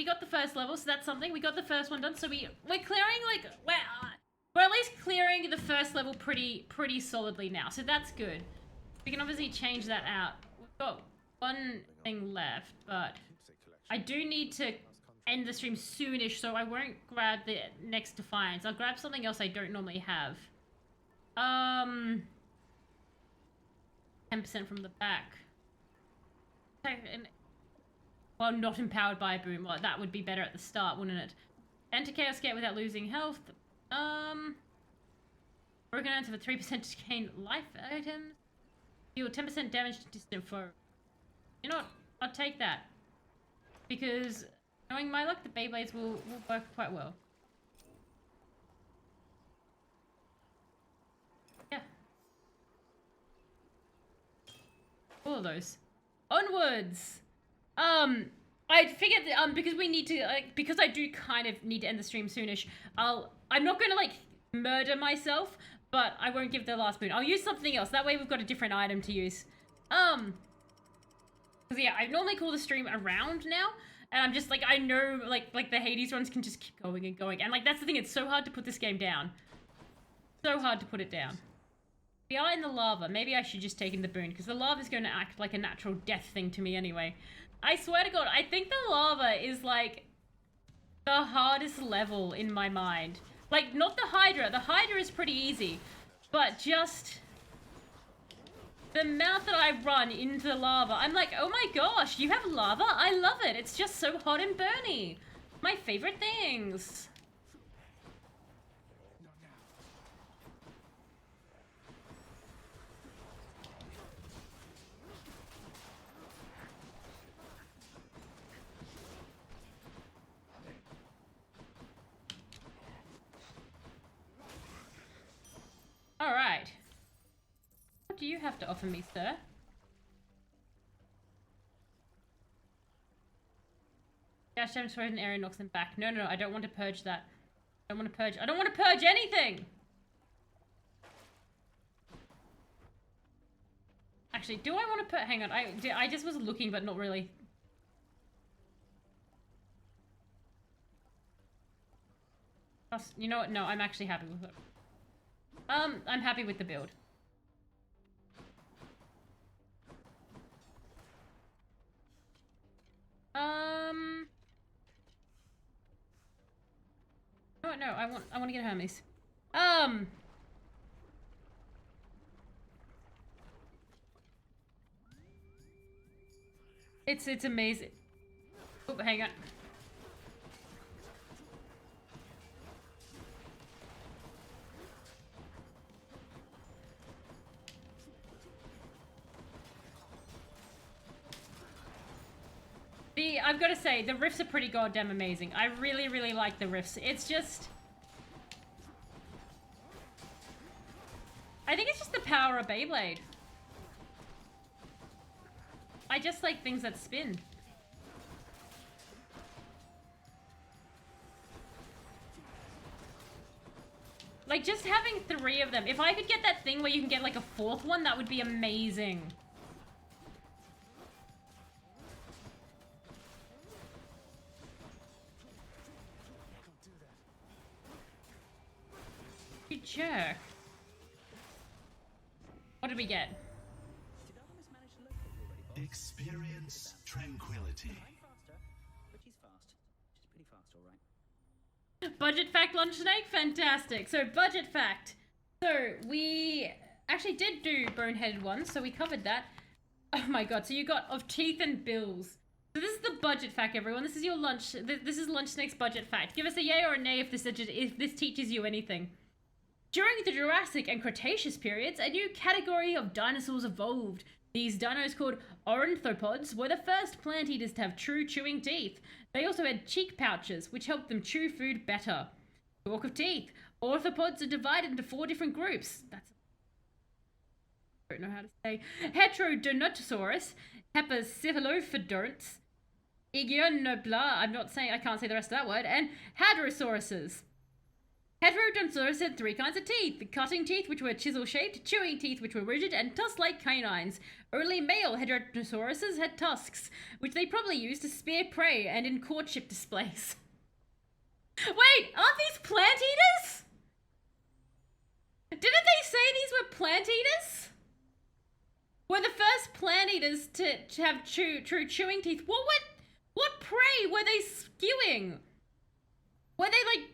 got the first level, so that's something. We got the first one done, so we're clearing, like, we're at least clearing the first level pretty solidly now, so that's good. We can obviously change that out. We've got one thing left, but I do need to end the stream soonish, so I won't grab the next Defiance. I'll grab something else I don't normally have. 10% from the back. Well, not empowered by a boom. Well, that would be better at the start, wouldn't it? Enter Chaos Gate without losing health. Broken answer for 3% to gain life items. Deal 10% damage to distant foe. You know what? I'll take that. Because, knowing my luck, the Beyblades will work quite well. Yeah. All of those. Onwards! I figured that, because we need to, because I do kind of need to end the stream soonish, I'm not gonna, like, murder myself, but I won't give the last boon. I'll use something else. That way we've got a different item to use. Because, yeah, I normally call the stream around now, and I'm just, like, I know, like the Hades runs can just keep going and going. And, like, that's the thing, it's so hard to put this game down. So hard to put it down. We are in the lava. Maybe I should just take in the boon, because the lava is going to act like a natural death thing to me anyway. I swear to God, I think the lava is, like, the hardest level in my mind. Like, not the Hydra. The Hydra is pretty easy. But just the amount that I run into the lava, I'm like, oh my gosh, you have lava? I love it. It's just so hot and burny. My favorite things. All right. What do you have to offer me, sir? Dash damage throws an area knocks them back. No, I don't want to purge that. I don't want to purge. I don't want to purge anything! Actually, do I want to put... Hang on. I just was looking, but not really. You know what? No, I'm actually happy with it. I'm happy with the build. No, I want to get Hermes. It's amazing. Oh, hang on. I've got to say, the riffs are pretty goddamn amazing. I really like the riffs. It's just... I think it's just the power of Beyblade. I just like things that spin. Like, just having 3 of them. If I could get that thing where you can get, like, a 4th one, that would be amazing. jerk. What did we get? Did Artemis manage to locate you already, boss? Experience tranquility. I'm faster, but she's fast. She's pretty fast, all right. Budget fact, lunch snake, fantastic. So budget fact. So we actually did do boneheaded ones, so we covered that. Oh my god, so you got of teeth and bills. So this is the budget fact, everyone. This is your lunch. This is Lunch Snake's budget fact. Give us a yay or a nay if this teaches you anything. During the Jurassic and Cretaceous periods, a new category of dinosaurs evolved. These dinos, called ornithopods, were the first plant eaters to have true chewing teeth. They also had cheek pouches, which helped them chew food better. Talk of teeth. Ornithopods are divided into 4 different groups. I don't know how to say. Heterodontosaurus, Hepatocephalophodonts, Iguanodonta, I can't say the rest of that word, and Hadrosauruses. Heterodontosaurus had 3 kinds of teeth: the cutting teeth, which were chisel-shaped, chewing teeth, which were rigid, and tusk-like canines. Early male Heterodontosaurus had tusks, which they probably used to spear prey and in courtship displays. Wait, aren't these plant eaters? Didn't they say these were plant eaters? Were the first plant eaters to have true chewing teeth? What prey were they skewing? Were they like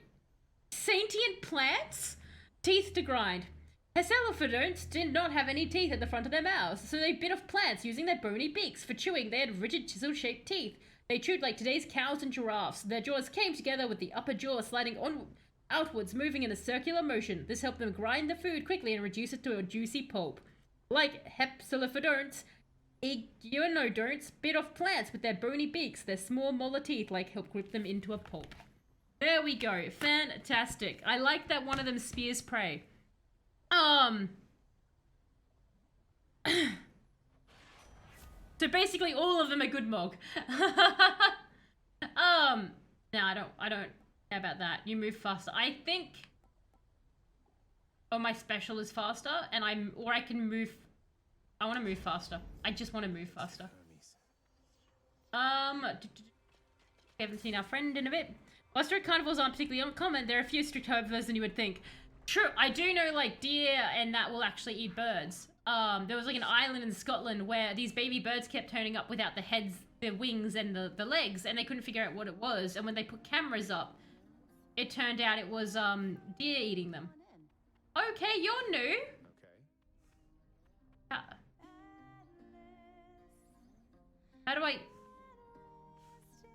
sentient plants? Teeth to grind. Cephalophodonts did not have any teeth at the front of their mouths, so they bit off plants using their bony beaks. For chewing, they had rigid chisel-shaped teeth. They chewed like today's cows and giraffes. Their jaws came together with the upper jaw sliding outwards, moving in a circular motion. This helped them grind the food quickly and reduce it to a juicy pulp. Like Cephalophodonts, Iguanodonts bit off plants with their bony beaks. Their small molar teeth help grip them into a pulp. There we go. Fantastic. I like that one of them spears prey. So basically all of them are good mog. No, I don't care about that. You move faster. I think... Oh, my special is faster, and I can move... I want to move faster. I just want to move faster. We haven't seen our friend in a bit. While strict carnivores aren't particularly uncommon, there are a few strict herbivores than you would think. True, I do know, deer and that will actually eat birds. There was, an island in Scotland where these baby birds kept turning up without the heads, the wings, and the legs, and they couldn't figure out what it was. And when they put cameras up, it turned out it was, deer eating them. Okay, you're new. Okay. How do I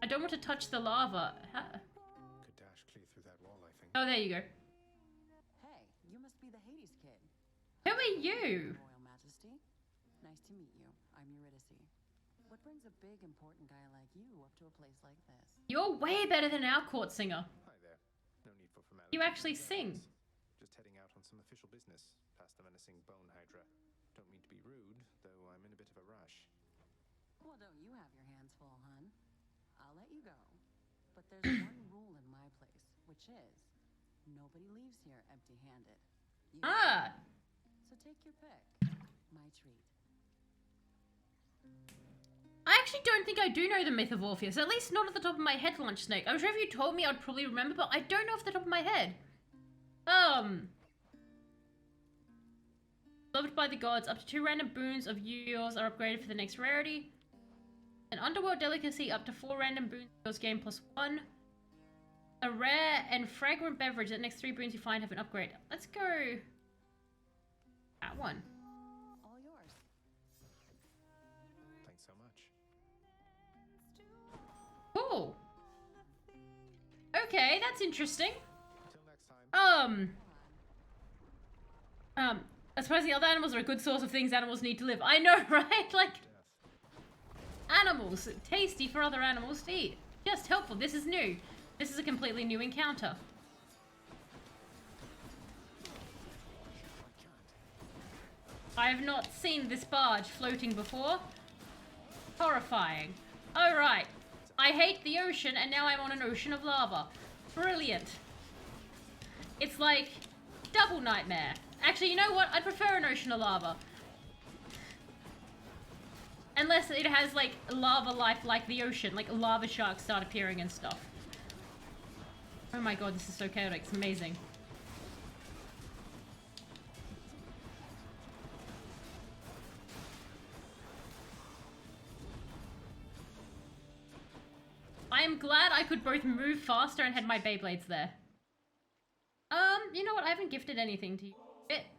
don't want to touch the lava. Could dash clear through that wall, I think. Oh, there you go. Hey, you must be the Hades kid. Who are you? Royal Majesty. Nice to meet you. I'm Eurydice. What brings a big, important guy like you up to a place like this? You're way better than our court singer. Hi there. No need for formality. You actually sing. Just heading out on some official business, past the menacing bone hydra. Don't mean to be rude, though I'm in a bit of a rush. Well, don't you have your hands full, hun? I'll let you go. But there's one rule in my place, which is nobody leaves here empty-handed. So take your pick. My treat. I actually don't think I do know the myth of Orpheus, at least not at the top of my head, Lunch Snake. I'm sure if you told me I'd probably remember, but I don't know off the top of my head. Loved by the gods, up to 2 random boons of yours are upgraded for the next rarity. An underworld delicacy, up to 4 random boons of yours gain +1. A rare and fragrant beverage, the next 3 boons you find have an upgrade. Let's go that one. All yours. Thanks so much. Cool. Okay, that's interesting. Until next time. I suppose the other animals are a good source of things animals need to live. I know, right? Animals. Tasty for other animals to eat. Just helpful. This is new. This is a completely new encounter. I have not seen this barge floating before. Horrifying. Alright. I hate the ocean, and now I'm on an ocean of lava. Brilliant. It's like double nightmare. Actually, you know what? I'd prefer an ocean of lava. Unless it has, lava life like the ocean. Lava sharks start appearing and stuff. Oh my god, this is so chaotic. It's amazing. I'm glad I could both move faster and had my Beyblades there. You know what? I haven't gifted anything to you.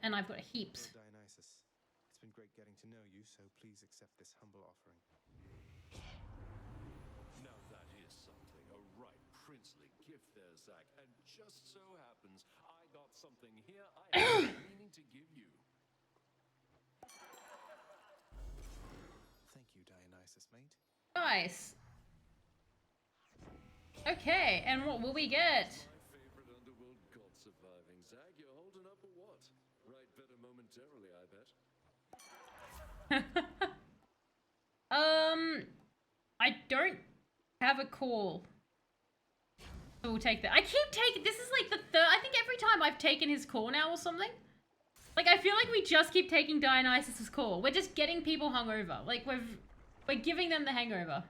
And I've got heaps. Dionysus, it's been great getting to know you, so please accept this humble offering. Now that is something. A right princely gift there, Zach. And just so happens, I got something here I have been meaning to give you. Thank you, Dionysus, mate. Nice. Okay, and what will we get? My favorite underworld god surviving. Zach, you're holding up or what? Right better momentarily, I bet. I don't have a call. So we'll take that. I keep taking, this is like the third, I think every time I've taken his call now or something. Like, I feel like we just keep taking Dionysus's call. We're just getting people hungover. Like, we're giving them the hangover.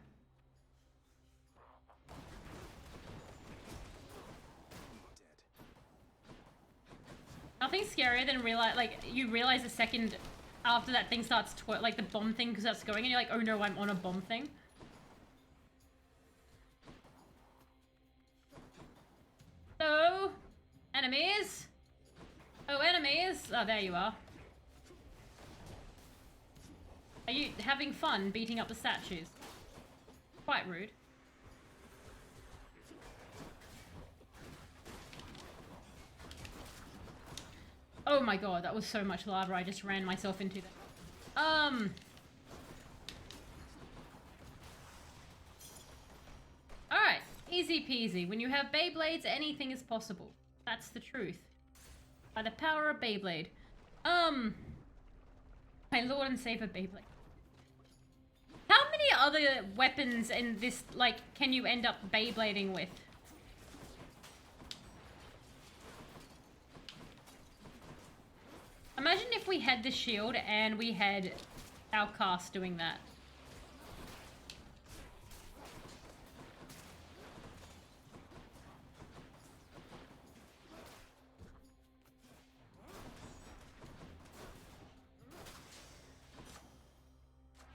Nothing scarier than you realize a second after that thing starts like the bomb thing starts going and you're like, oh no, I'm on a bomb thing. So, enemies. Oh, enemies. Oh, there you are. Are you having fun beating up the statues? Quite rude. Oh my god, that was so much lava I just ran myself into that. Alright, easy peasy. When you have Beyblades, anything is possible. That's the truth. By the power of Beyblade. My lord and savior Beyblade. How many other weapons in this, like, can you end up Beyblading with? Imagine if we had the shield and we had our cast doing that.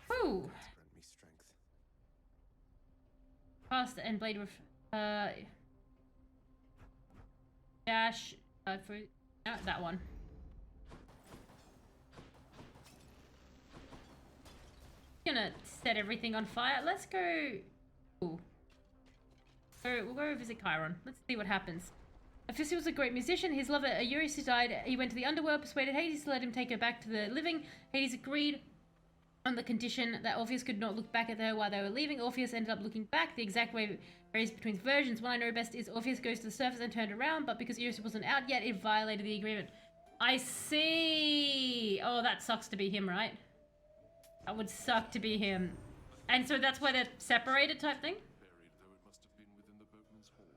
Woo! Cast and blade with dash for no, that one. Gonna set everything on fire. Let's go. Ooh. So we'll go visit Chiron. Let's see what happens. Ophiuchus was a great musician. His lover Eurydice died. He went to the underworld, persuaded Hades to let him take her back to the living. Hades agreed on the condition that Orpheus could not look back at her while they were leaving. Orpheus ended up looking back. The exact way varies between versions. One I know best is Orpheus goes to the surface and turned around, but because Eurydice wasn't out yet, it violated the agreement. I see. Oh, that sucks to be him, right? That would suck to be him. And so that's why they're separated type thing? Buried though it must have been within the boatman's hoard.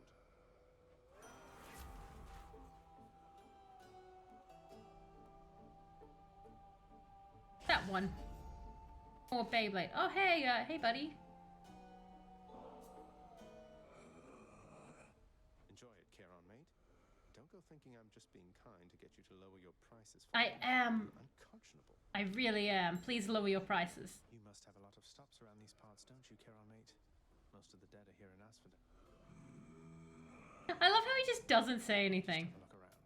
That one. More Beyblade. Oh, hey, hey, buddy. Enjoy it, Chiron, mate. Don't go thinking I'm just being kind to get you to lower your prices. I am. Unconscionable. I really am. Please lower your prices. You must have a lot of stops around these parts, don't you, Chiron, mate? Most of the dead are here in Asphodel. I love how he just doesn't say anything. Look around.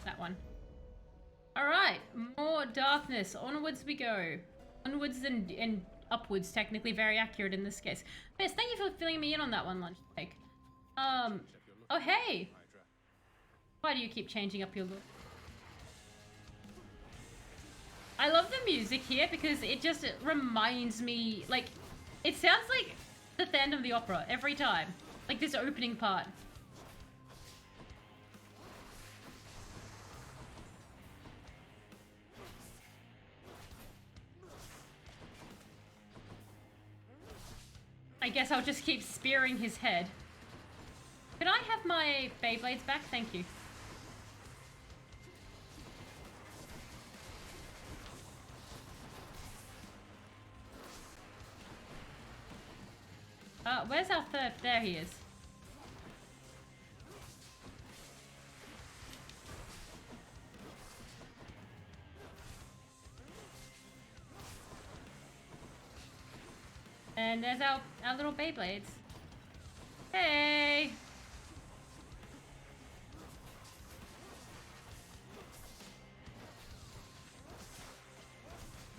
That one. Alright, more darkness. Onwards we go. Onwards and upwards, technically very accurate in this case. Yes, thank you for filling me in on that one, lunch take. Oh hey! Why do you keep changing up your look? I love the music here because it just reminds me, like, it sounds like the Phantom of the Opera every time. Like this opening part. I guess I'll just keep spearing his head. Could I have my Beyblades back? Thank you. Where's our third? There he is. And there's our little Beyblades. Hey!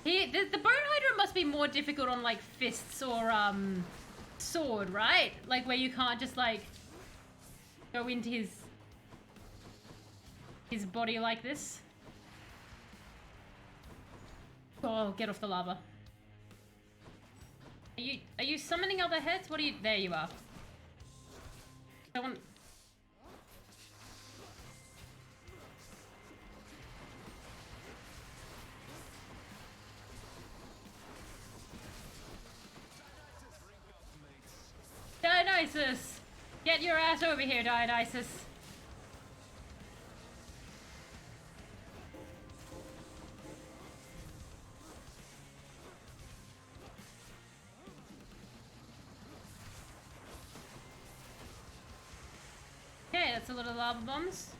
The Bone Hydra must be more difficult on like fists or sword, right? Like where you can't just like go into his body like this. Oh, get off the lava. Are you summoning other heads? What are you? There you are. Someone. Dionysus! Get your ass over here, Dionysus! Okay, that's a lot of lava bombs.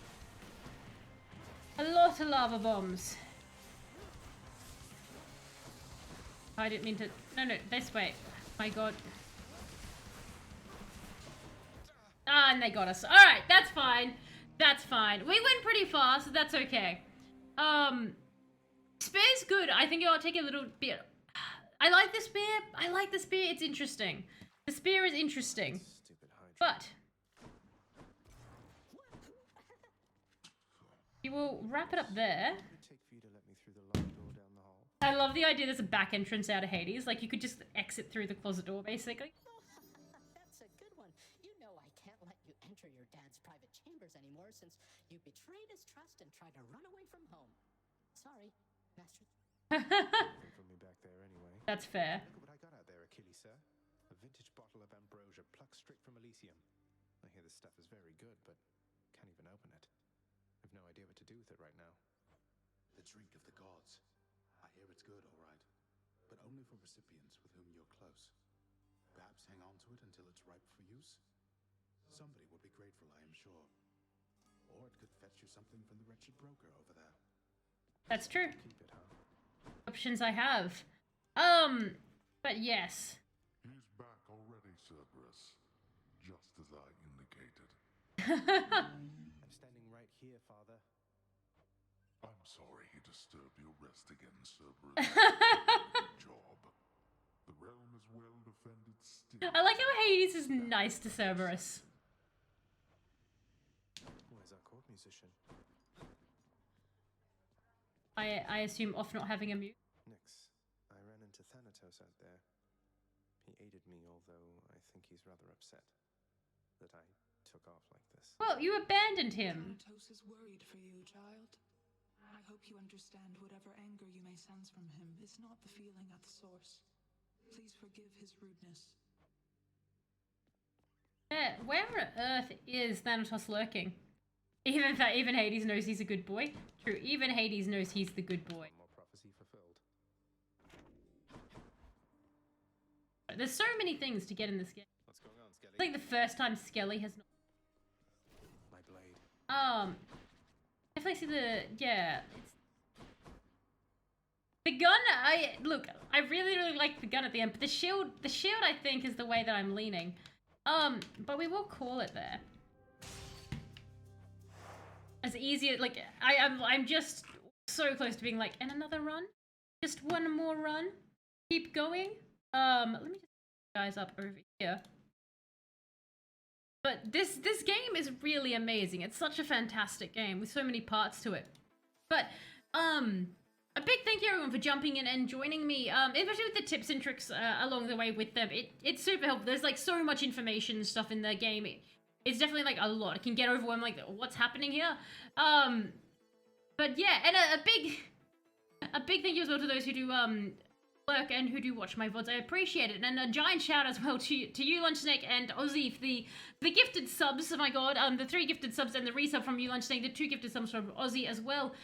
A lot of lava bombs. I didn't mean to... No, this way. My god. Ah, and they got us. Alright, that's fine. That's fine. We went pretty fast, so that's okay. Spear's good. I think I'll take a little bit... I like the spear. I like the spear. It's interesting. The spear is interesting. But... you will wrap it up there. I love the idea there's a back entrance out of Hades. Like, you could just exit through the closet door, basically. That's a good one. You know I can't let you enter your dad's private chambers anymore since you betrayed his trust and tried to run away from home. Sorry, Master. From me back there anyway. That's fair. Look at what I got out there, Achilles, sir. A vintage bottle of ambrosia plucked straight from Elysium. I hear this stuff is very good, but can't even open it. I've no idea what to do with it right now. The drink of the gods. I hear it's good, all right. But only for recipients with whom you're close. Perhaps hang on to it until it's ripe for use? Somebody would be grateful, I am sure. Or it could fetch you something from the wretched broker over there. That's true. Keep it, huh? Options I have. But yes. He's back already, Cerberus. Just as I indicated. I'm standing right here, Father. I'm sorry he disturbed your rest again, Cerberus. Good job. The realm is well defended still. I like how Hades is nice to Cerberus. Where's our court musician? I assume off not having a mute. Nix. I ran into Thanatos out there. He aided me, although I think he's rather upset that I took off like this. Well, you abandoned him. Thanatos is worried for you, child. I hope you understand whatever anger you may sense from him is not the feeling at the source. Please forgive his rudeness. Where on earth is Thanatos lurking? Even Hades knows he's a good boy. True, even Hades knows he's the good boy. More prophecy fulfilled. There's so many things to get in this game. What's going on, Skelly? It's like the first time Skelly has not... My blade. Definitely see the... yeah. The gun, I really like the gun at the end, but the shield I think is the way that I'm leaning. But we will call it there. As easy, like, I'm just so close to being like, and another run? Just one more run? Keep going? Let me just put you guys up over here. But this game is really amazing. It's such a fantastic game with so many parts to it. But, a big thank you everyone for jumping in and joining me, especially with the tips and tricks along the way with them. It's super helpful. There's like so much information and stuff in the game. It's definitely like a lot. It can get overwhelmed, like what's happening here. But yeah, and a big thank you as well to those who do work and who do watch my VODs. I appreciate it. And a giant shout as well to you, Lunch Snake, and Ozzy for the gifted subs. Oh my god, the 3 gifted subs and the resub from you, Lunch Snake, the 2 gifted subs from Ozzy as well.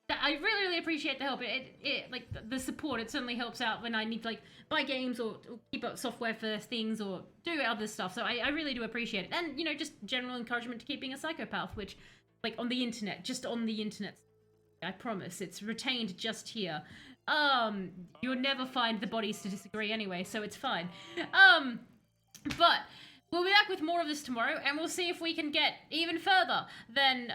I really appreciate the help. It like the support. It certainly helps out when I need to like buy games or keep up software for things or do other stuff. So I really do appreciate it. And you know, just general encouragement to keep being a psychopath, which like on the internet, just on the internet. I promise it's retained just here. you'll never find the bodies to disagree anyway, so it's fine. But we'll be back with more of this tomorrow, and we'll see if we can get even further than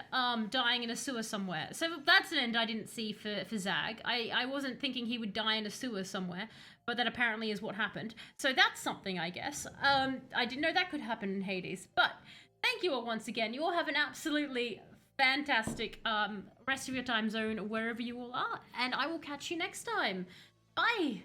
dying in a sewer somewhere. So that's an end I didn't see for Zag. I wasn't thinking he would die in a sewer somewhere, but that apparently is what happened. So that's something, I guess. I didn't know that could happen in Hades. But thank you all once again. You all have an absolutely fantastic rest of your time zone wherever you all are, and I will catch you next time. Bye!